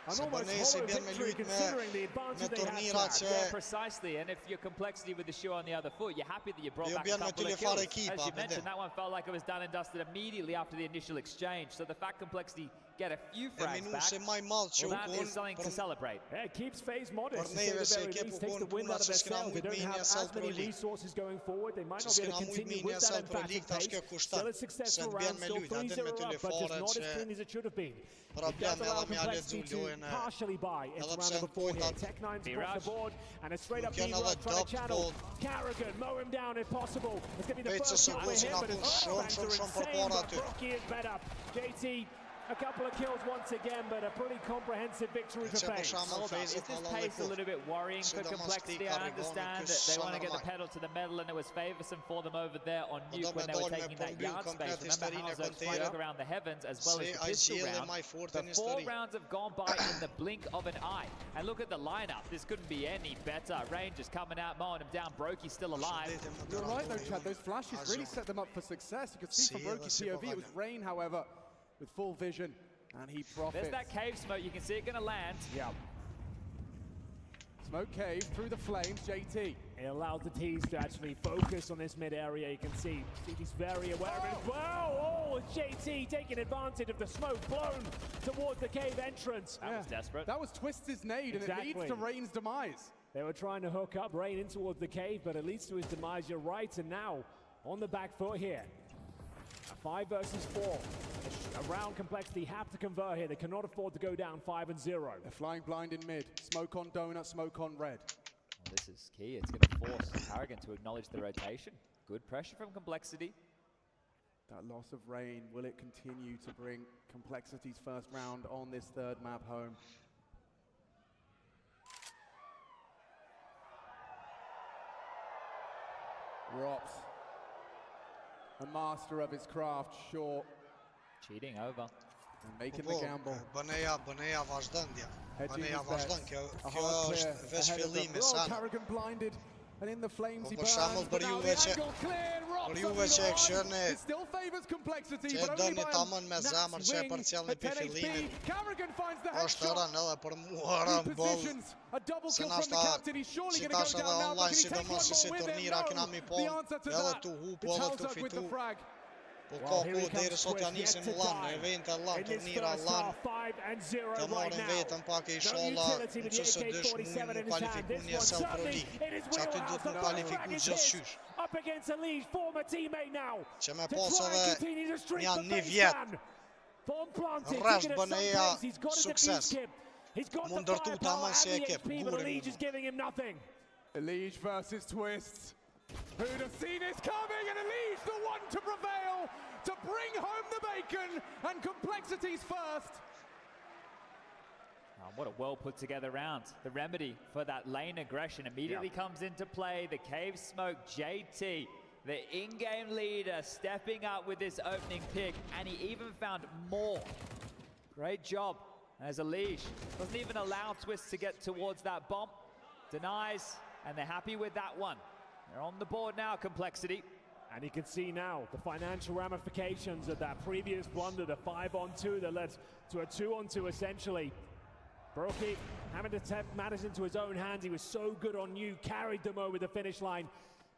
B: An almost hollow victory considering the advantage they had.
A: Yeah, precisely. And if you're Complexity with the shoe on the other foot, you're happy that you brought back a couple of kills. As you mentioned, that one felt like it was done and dusted immediately after the initial exchange. So the fact Complexity get a few frags back, well, that is something to celebrate.
B: Yeah, it keeps FaZe modest. To say the very least, takes the wind out of their sails. They don't have as many resources going forward. They might not be able to continue with that emphatic pace. Still a successful round, still 3-0 up, but just not as clean as it should have been. It does allow Complexity to partially buy into round number 4 here. Tech9's across the board, and a straight up B-rush trying to channel Carrigan, mow him down if possible. It's going to be the first shot for him, but his bangs are insane, but Brocky is better. JT A couple of kills once again, but a pretty comprehensive victory for FaZe.
A: Is this pace a little bit worrying for Complexity? I understand that they want to get the pedal to the metal, and it was favoursome for them over there on Nuke when they were taking that yard space. Remember Hauser's flying around the heavens as well as the pistol round. The 4 rounds have gone by in the blink of an eye. And look at the lineup. This couldn't be any better. Rangers coming out, mowing him down. Brokey still alive.
C: You're right though, Chad. Those flashes really set them up for success. You could see from Brokey's POV, it was Rain, however, with full vision, and he profits.
A: There's that cave smoke. You can see it going to land.
B: Yeah.
C: Smoke cave through the flames, JT.
B: It allows the T's to actually focus on this mid area. You can see CT's very aware of it as well. Oh, it's JT taking advantage of the smoke blown towards the cave entrance.
A: That was desperate.
C: That was Twist's nade, and it leads to Rain's demise.
B: They were trying to hook up Rain in towards the cave, but it leads to his demise. You're right, and now on the back foot here. 5 versus 4. Around Complexity have to convert here. They cannot afford to go down 5-0.
C: They're flying blind in mid. Smoke on donut, smoke on red.
A: Well, this is key. It's going to force Arrogant to acknowledge the rotation. Good pressure from Complexity.
C: That loss of Rain, will it continue to bring Complexity's first round on this 3rd map home? Rops, a master of his craft, short.
A: Cheating over.
C: And making the gamble.
E: Bëneja vazhdon dja. Bëneja vazhdon. Kjo është
C: Ahead
E: veç
C: of them.
E: fillimi
C: Oh,
E: sa.
C: Carrigan blinded. And in the flames he
E: Për
C: burns.
E: shembull
C: But
E: për
C: now
E: juve
C: the
E: që
C: angle cleared. Rops
E: për juve
C: over
E: që
C: the
E: e
C: line.
E: këshirni
C: It still favors Complexity,
E: që
C: but
E: doni
C: only by
E: tamam me
C: Nat's
E: zemër që e
C: wing
E: përcjellni
C: at
E: pi
C: 10
E: fillimit.
C: HP. Carrigan finds the
E: Është
C: headshot.
E: rënë edhe për mua rënë boll.
C: Positions. A double
E: Se
C: kill from the
E: nashta
C: captain. He's surely
E: si
C: going to go
E: tash edhe
C: down now.
E: online
C: But can he take
E: sidomos
C: one
E: si
C: more with him?
E: turnira kena
C: No.
E: mi
C: The
E: pon
C: answer to
E: edhe
C: that.
E: tu hu po
C: It's
E: edhe tu
C: Hauser with the
E: fitu.
C: frag.
E: Po
B: Well,
E: ka
B: here
E: ku
B: he comes,
E: deri sot janë
B: Twist,
E: nisin
B: yet to
E: llan,
B: die.
E: event e llan,
B: In this
E: turnira
B: first
E: llan.
B: half, 5-0
E: Të
B: right
E: morin
B: now.
E: vetëm pak
B: No
E: inshallah,
B: utility with the
E: nëse dysh
B: AK-47
E: mund
B: in
E: mu
B: his hand.
E: kvalifiku
B: This
E: një
B: one
E: sell pro
B: certainly
E: lig.
B: in his
E: Që aty
B: wheelhouse.
E: duhet
B: The
E: mu
B: frag
E: kvalifiku
B: is
E: gjithë
B: his.
E: qysh.
B: Up against a Leash, former teammate now.
E: Që me
B: To
E: pas
B: try and
E: edhe
B: continue the streak
E: janë
B: for
E: një
B: FaZe
E: vjet.
B: Clan. Bomb planted,
E: Rresht
B: taking it
E: bëneja
B: someplace. He's got a
E: sukses.
B: defuse kit. He's got
E: Mu
B: the
E: ndërtu
B: firepower
E: tamam
B: and
E: si
B: the
E: ekip,
B: HP, but the
E: gurin
B: Leash
E: mu.
B: is giving him nothing.
C: Elige versus Twist. Who'd have seen this coming? And Elige, the one to prevail, to bring home the bacon, and Complexity's first.
A: Oh, what a well put together round. The remedy for that lane aggression immediately comes into play. The cave smoke, JT, the in-game leader, stepping up with this opening pick, and he even found more. Great job. As a leash, doesn't even allow Twist to get towards that bomb. Denies, and they're happy with that one. They're on the board now, Complexity.
B: And you can see now the financial ramifications of that previous blunder, the 5-on-2 that led to a 2-on-2 essentially. Brokey having to take matters into his own hands. He was so good on you, carried them over the finish line.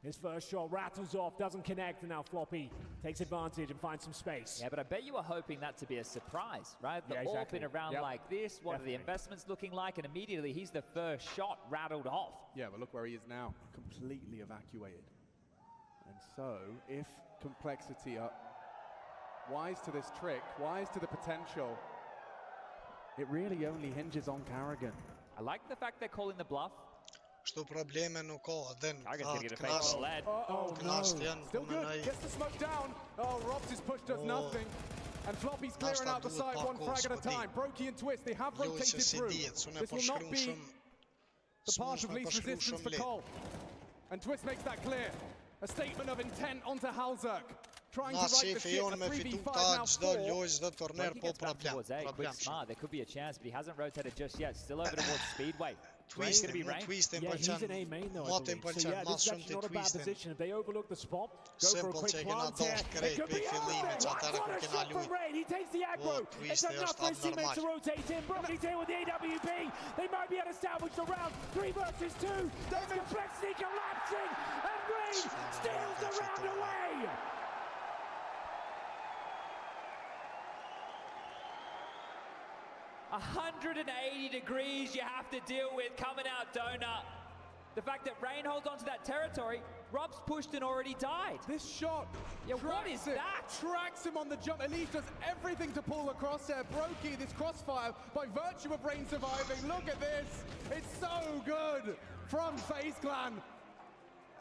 B: His first shot rattles off, doesn't connect, and now Floppy takes advantage and finds some space.
A: Yeah, but I bet you were hoping that to be a surprise, right? The AWP in a round like this, what are the investments looking like? And immediately he's the first shot rattled off.
C: Yeah, but look where he is now, completely evacuated. And so, if Complexity are wise to this trick, wise to the potential, it really only hinges on Carrigan.
A: I like the fact they're calling the bluff.
E: Kështu probleme nuk ka, den
C: Oh, no. Still good, gets the smoke down. Oh, Robs has pushed us nothing. And Floppy's clearing out the side one frag at a time. Brokey and Twist, they have rotated through. This will not be the path of least resistance for Cole. And Twist makes that clear. A statement of intent onto Halzerk. Trying to right the ship, a 3v5 now 4.
A: Smart. There could be a chance, but he hasn't rotated just yet. Still over towards Speedway.
E: Twist,
A: going to be ranked.
B: Yeah, he's an A main though, I believe. So yeah, this is actually not a bad position. If they overlook the spot, go for a quick plant here. It could be over there. What a shot from Rain. He takes the aggro. It's enough for his teammates to rotate in. Brokey's here with the AWP. They might be able to salvage the round. 3 versus 2. There's Complexity collapsing. And Rain steals the round away.
A: A 180 degrees you have to deal with coming out Donut. The fact that Rain holds onto that territory, Rob's pushed and already died.
C: This shot,
A: what is that?
C: Tracks him on the jump. Elige does everything to pull the crosshair. Brokey, this crossfire, by virtue of Rain surviving. Look at this. It's so good from FaZe Clan.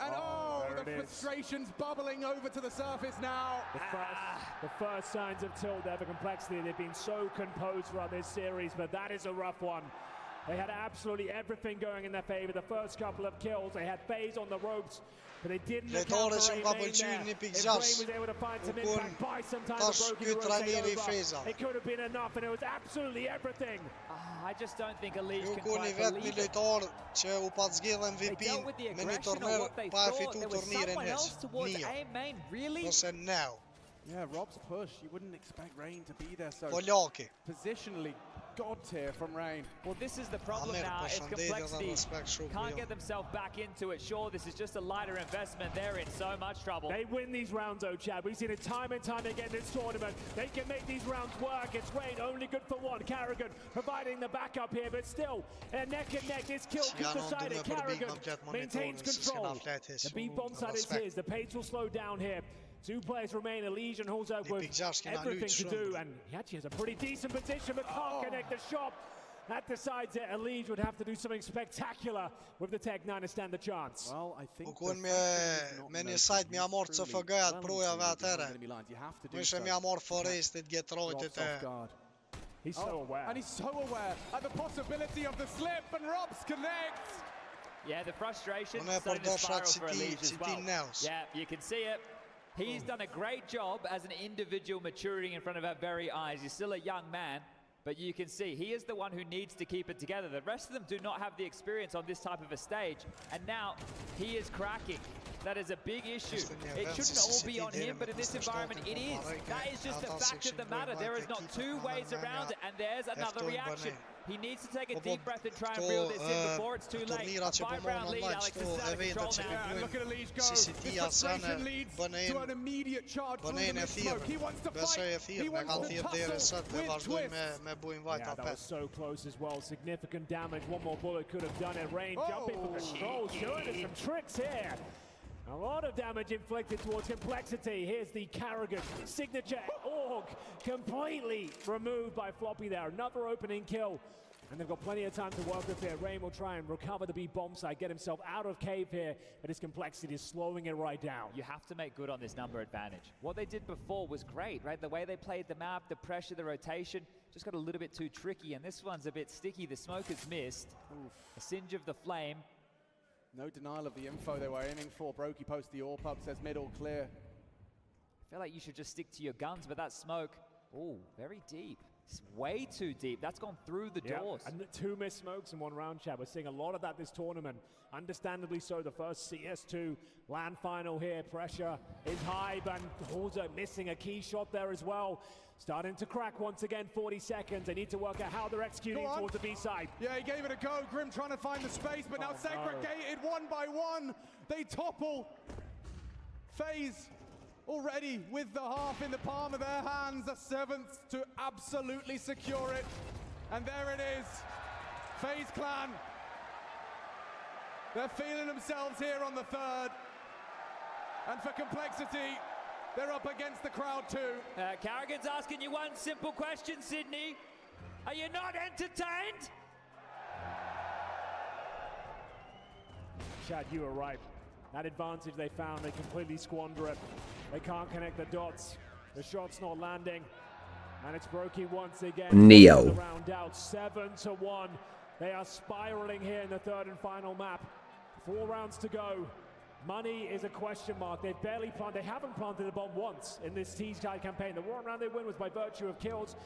C: And the frustration's bubbling over to the surface now.
B: The first signs of tilt there, the complexity. They've been so composed throughout this series, but that is a rough one. They had absolutely everything going in their favor. The first couple of kills, they had FaZe on the ropes, but they didn't account for Rain there. If Rain was able to find some impact, buy some time to broke over. It could have been enough, and it was absolutely everything.
A: I just don't think Elite
E: Ju
A: can
E: koni
A: quite
E: vet
A: believe it.
E: militar që u pa zgjedh MVP-n me një turnir pa e fitu turnirin hiç.
A: Really?
E: Ose now.
C: Yeah, Rob's push, you wouldn't expect Rain to be there, so
E: Polaki.
C: positionally god tier from Rain.
A: Well, this is the problem now, is complexity can't get themselves back into it. Sure, this is just a lighter investment. They're in so much trouble.
B: They win these rounds, though, Chad. We've seen it time and time again in this tournament. They can make these rounds work. It's Rain only good for one. Carrigan providing the backup here, but still, neck and neck. This kill keeps decided. Carrigan maintains control. The beat bomb side is his. The pace will slow down here. Two players remain. Elysian holds up with everything to do, and he actually has a pretty decent position, but can't connect the shot. That decides it. Elysian would have to do something spectacular with the Tech 9 to stand the chance.
C: Well, I think
E: me një sajt mi amor CFG-at projave atëre. Më mi amor Forestit, Getroitit
B: He's so aware.
C: And he's so aware at the possibility of the slip, and Robs connects.
A: Yeah, the frustration starting to spiral for Elysian as well. Yeah, you can see it. He's done a great job as an individual maturing in front of our very eyes. He's still a young man, but you can see he is the one who needs to keep it together. The rest of them do not have the experience on this type of a stage, and now he is cracking. That is a big issue. It shouldn't all be on him, but in this environment it is. That is just the fact of the matter. There is not two ways around it, and there's another reaction. He needs to take a deep breath and try and reel this in before it's too late. A 5-round lead, Alex, this is out of control now.
C: And look at Elise go. The frustration leads to an immediate charge through the smoke. He wants to fight. He wants to tussle with twist.
B: Yeah, that was so close as well. Significant damage. One more bullet could have done it. Rain jumping for control, showing us some tricks here. A lot of damage inflicted towards complexity. Here's the Carrigan signature org completely removed by Floppy there. Another opening kill. And they've got plenty of time to work with here. Rain will try and recover the B bomb site, get himself out of cave here, but his complexity is slowing it right down.
A: You have to make good on this number advantage. What they did before was great, right? The way they played the map, the pressure, the rotation, just got a little bit too tricky, and this one's a bit sticky. The smoke is missed. A singe of the flame.
C: No denial of the info they were aiming for. Brokey posts the AWP up, says middle clear.
A: I feel like you should just stick to your guns, but that smoke, oh, very deep. It's way too deep. That's gone through the doors.
B: And two missed smokes in one round, Chad. We're seeing a lot of that this tournament. Understandably so. The first CS2 land final here. Pressure is high, but Horza missing a key shot there as well. Starting to crack once again, 40 seconds. They need to work out how they're executing towards the B side.
C: Yeah, he gave it a go. Grim trying to find the space, but now segregated one by one. They topple. FaZe already with the half in the palm of their hands. A seventh to absolutely secure it. And there it is. FaZe Clan. They're feeling themselves here on the third. And for complexity, they're up against the crowd too.
A: Carrigan's asking you one simple question, Sydney. Are you not entertained?
B: Chad, you were right. That advantage they found, they completely squander it. They can't connect the dots. The shot's not landing. And it's Brokey once again.
R: Neo.
B: Round out 7-1. They are spiraling here in the third and final map. 4 rounds to go. Money is a question mark. They haven't planted a bomb once in this Tease Guide campaign. The one round they win was by virtue of kills.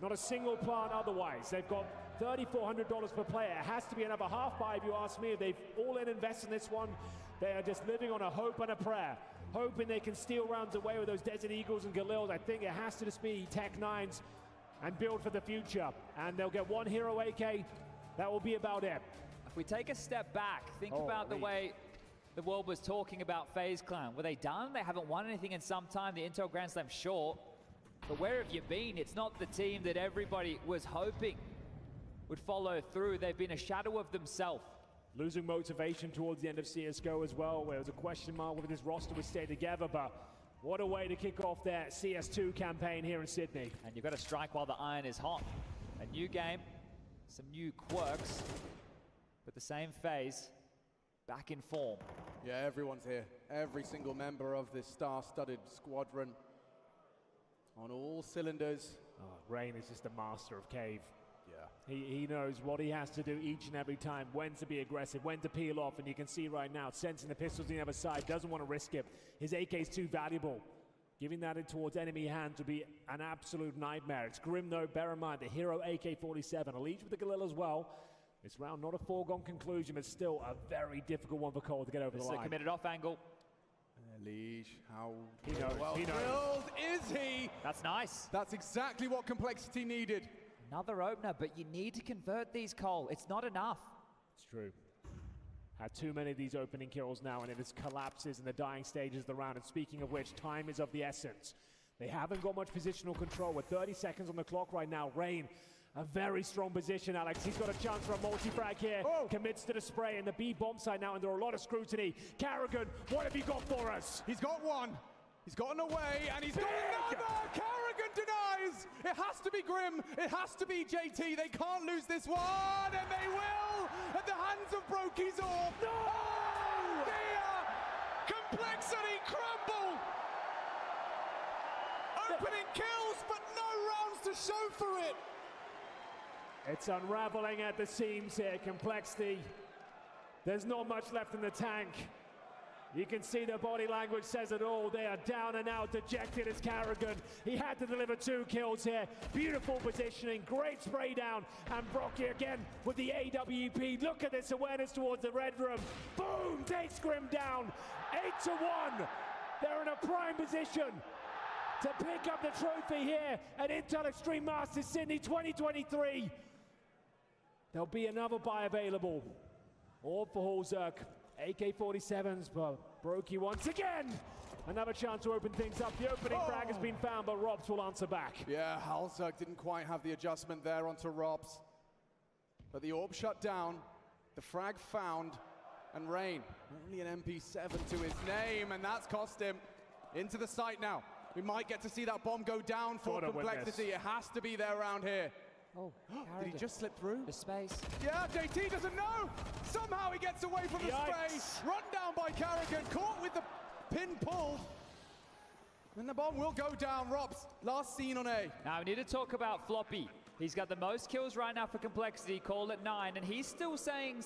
B: Not a single plant otherwise. They've got $3,400 per player. It has to be another half buy if you ask me. If they've all in invested in this one, they are just living on a hope and a prayer. Hoping they can steal rounds away with those Desert Eagles and Galils. I think it has to just be Tech 9s and build for the future. And they'll get one hero AK. That will be about it.
A: If we take a step back, think about the way the world was talking about FaZe Clan. Were they done? They haven't won anything in some time. The Intel Grand Slam, sure. But where have you been? It's not the team that everybody was hoping would follow through. They've been a shadow of themselves.
B: Losing motivation towards the end of CSGO as well, where it was a question mark whether this roster would stay together, but what a way to kick off their CS2 campaign here in Sydney.
A: And you've got to strike while the iron is hot. A new game, some new quirks, but the same FaZe back in form.
C: Yeah, everyone's here. Every single member of this star-studded squadron on all cylinders.
B: Oh, Rain is just a master of cave.
C: Yeah.
B: He knows what he has to do each and every time, when to be aggressive, when to peel off, and you can see right now, sensing the pistols on the other side, doesn't want to risk it. His AK is too valuable. Giving that in towards enemy hands would be an absolute nightmare. It's grim though, bear in mind, the hero AK-47, a leech with the Galil as well. This round not a foregone conclusion, but still a very difficult one for Cole to get over the line.
A: It's a committed off angle.
C: Leash, how
B: well
C: drilled is he?
A: That's nice.
C: That's exactly what Complexity needed.
A: Another opener, but you need to convert these, Cole. It's not enough.
B: It's true. Had too many of these opening kills now, and it is collapses in the dying stages of the round. And speaking of which, time is of the essence. They haven't got much positional control. With 30 seconds on the clock right now, Rain, a very strong position, Alex. He's got a chance for a multi-frag here. Commits to the spray, and the B bomb side now under a lot of scrutiny. Carrigan, what have you got for us?
C: He's got one. He's gotten away, and he's got another! Carrigan denies! It has to be Grim. It has to be JT. They can't lose this one, and they will at the hands of Brokey's orb. No! Oh, dear! Complexity crumble! Opening kills, but no rounds to show for it.
B: It's unraveling at the seams here. Complexity. There's not much left in the tank. You can see the body language says it all. They are down and out, dejected as Carrigan. He had to deliver 2 kills here. Beautiful positioning, great spray down. And Brocky again with the AWP. Look at this awareness towards the red room. Boom, takes Grim down. 8-1. They're in a prime position to pick up the trophy here at Intel Extreme Masters Sydney 2023. There'll be another buy available. All for Holzerk. AK-47s, but Brokey once again. Another chance to open things up. The opening frag has been found, but Robs will answer back.
C: Yeah, Holzerk didn't quite have the adjustment there onto Robs. But the orb shut down, the frag found, and Rain, only an MP7 to his name, and that's cost him. Into the site now. We might get to see that bomb go down for Complexity. It has to be there around here.
A: Oh,
C: did he just slip through?
A: The space.
C: Yeah, JT doesn't know. Somehow he gets away from the spray. Run down by Carrigan, caught with the pin pulled. And the bomb will go down. Robs, last seen on A.
A: Now we need to talk about Floppy. He's got the most kills right now for Complexity, called at 9, and he's still saying,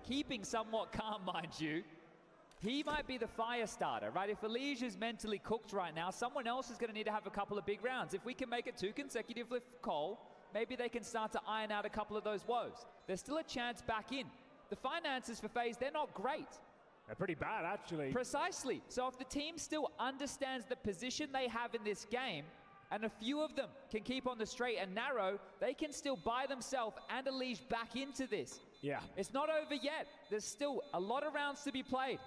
A: keeping somewhat calm, mind you. He might be the fire starter, right? If Elige is mentally cooked right now, someone else is going to need to have a couple of big rounds. If we can make it 2 consecutively for Cole, maybe they can start to iron out a couple of those woes. There's still a chance back in. The finances for FaZe, they're not great.
B: They're pretty bad, actually.
A: Precisely. So if the team still understands the position they have in this game, and a few of them can keep on the straight and narrow, they can still buy themselves and Elige back into this.
B: Yeah.
A: It's not over yet. There's still a lot of rounds to be played.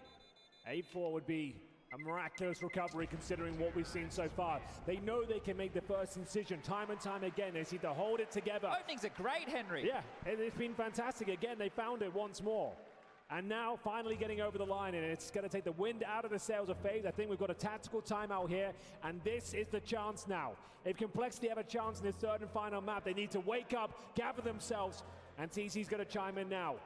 B: 8-4 would be a miraculous recovery considering what we've seen so far. They know they can make the first incision time and time again. They seem to hold it together.
A: Openings are great, Henry.
B: Yeah, it's been fantastic. Again, they found it once more. And now finally getting over the line, and it's going to take the wind out of the sails of FaZe. I think we've got a tactical timeout here, and this is the chance now. If Complexity have a chance in this 3rd and final map, they need to wake up, gather themselves, and TC's going to chime in now.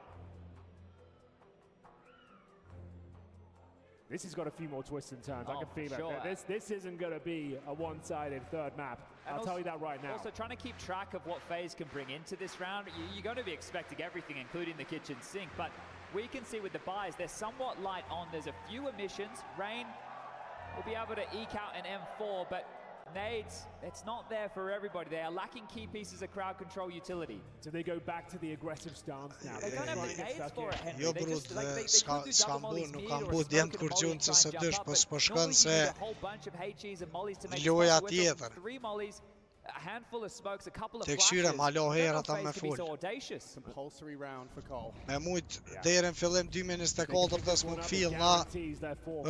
B: This has got a few more twists and turns. I can feel it. This isn't going to be a one-sided 3rd map. I'll tell you that right now.
A: Also, trying to keep track of what FaZe can bring into this round, you're going to be expecting everything, including the kitchen sink. But we can see with the buys, they're somewhat light on. There's a few emissions. Rain will be able to eke out an M4, but nades, it's not there for everybody. They are lacking key pieces of crowd control utility.
B: So they go back to the aggressive stance now.
A: They don't have the nades for it, Henry.
E: Jo brud, s'kam bu, nuk kam bu djemt kur gjunë që se dysh, po s'po shkon se loja tjetër. Të këshyre ma lo herë ata me full. Me mujt derën fillim 2024-ës më t'fill na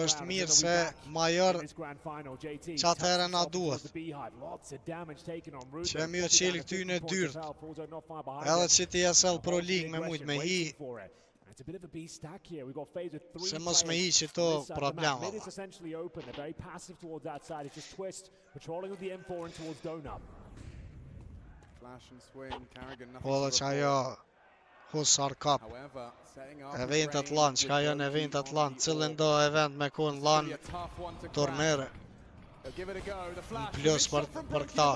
E: është mirë se ma jërë qatë herë na duhet. Që mjë qelë këtyne dyrt. Edhe që TSL Pro League me mujt me hi.
B: It's a bit of a beast stack here. We've got FaZe with 3
E: players.
B: Mid is essentially open. They're very passive towards that side. It's just Twist patrolling with the M4 and towards Donut.
C: Flash and swing, Carrigan,
E: Po dhe që ajo Husar kap. Eventet lan, çka janë eventet lan, cilin do event me kon lan turnere. Plus për këta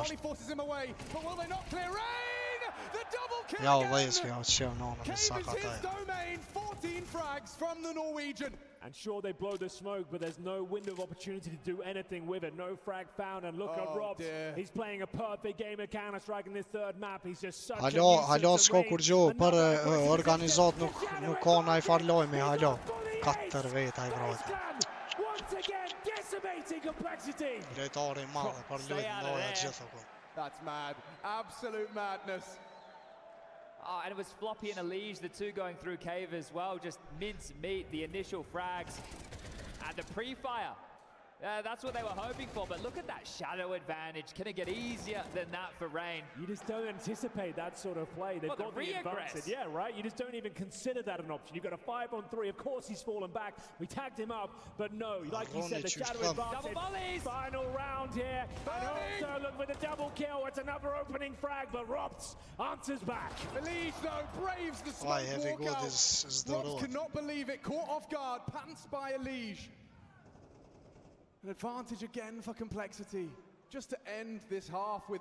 E: ja u vejës kjo që nënë me sakataja.
B: And sure, they blow the smoke, but there's no window of opportunity to do anything with it. No frag found, and look at Robs. He's playing a perfect game of Counter-Strike in this third map. He's just such a
E: Halo s'ka kur gjo, për organizat nuk ka na I farlojmi, halo. 4 veta I vrojtë. Lejtari madhe, për lojtë loja gjitha ku.
C: That's mad. Absolute madness.
A: Oh, and it was Floppy and Elige, the two going through cave as well, just mince meat, the initial frags, and the pre-fire. That's what they were hoping for, but look at that shadow advantage. Can it get easier than that for Rain?
B: You just don't anticipate that sort of play. They've got the advantage. Yeah, right? You just don't even consider that an option. You've got a 5-on-3. Of course he's fallen back. We tagged him up, but no, like you said, the shadow advantage. Final round here. And also look for the double kill. It's another opening frag, but Robs answers back.
C: Elige, though, braves the smoke walkout. Robs cannot believe it. Caught off guard. Pounced by Elige. An advantage again for Complexity. Just to end this half with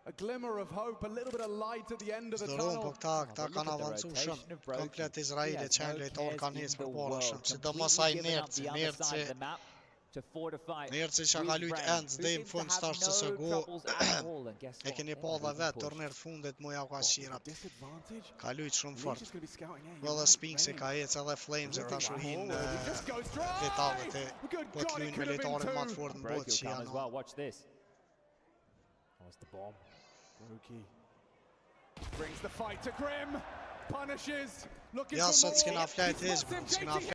C: a glimmer of hope, a little bit of light at the end of the tunnel.
E: Këta kanë avancu shumë. Komplet Izraeli që janë lejtor kanë njës për para shumë. Që do mos aj Njerëci që ka lujt ends dhe I fund stash që së go e keni pa dhe vetë turnir fundit muja ka qira ka lujt shumë fort dhe Spinksi ka ec edhe Flames e ta shuhin detalët e po të lujnë me lejtarin ma të fort në botë që janë
C: brings the fight to Grim, punishes,
E: ja sot s'kena flajt hezbë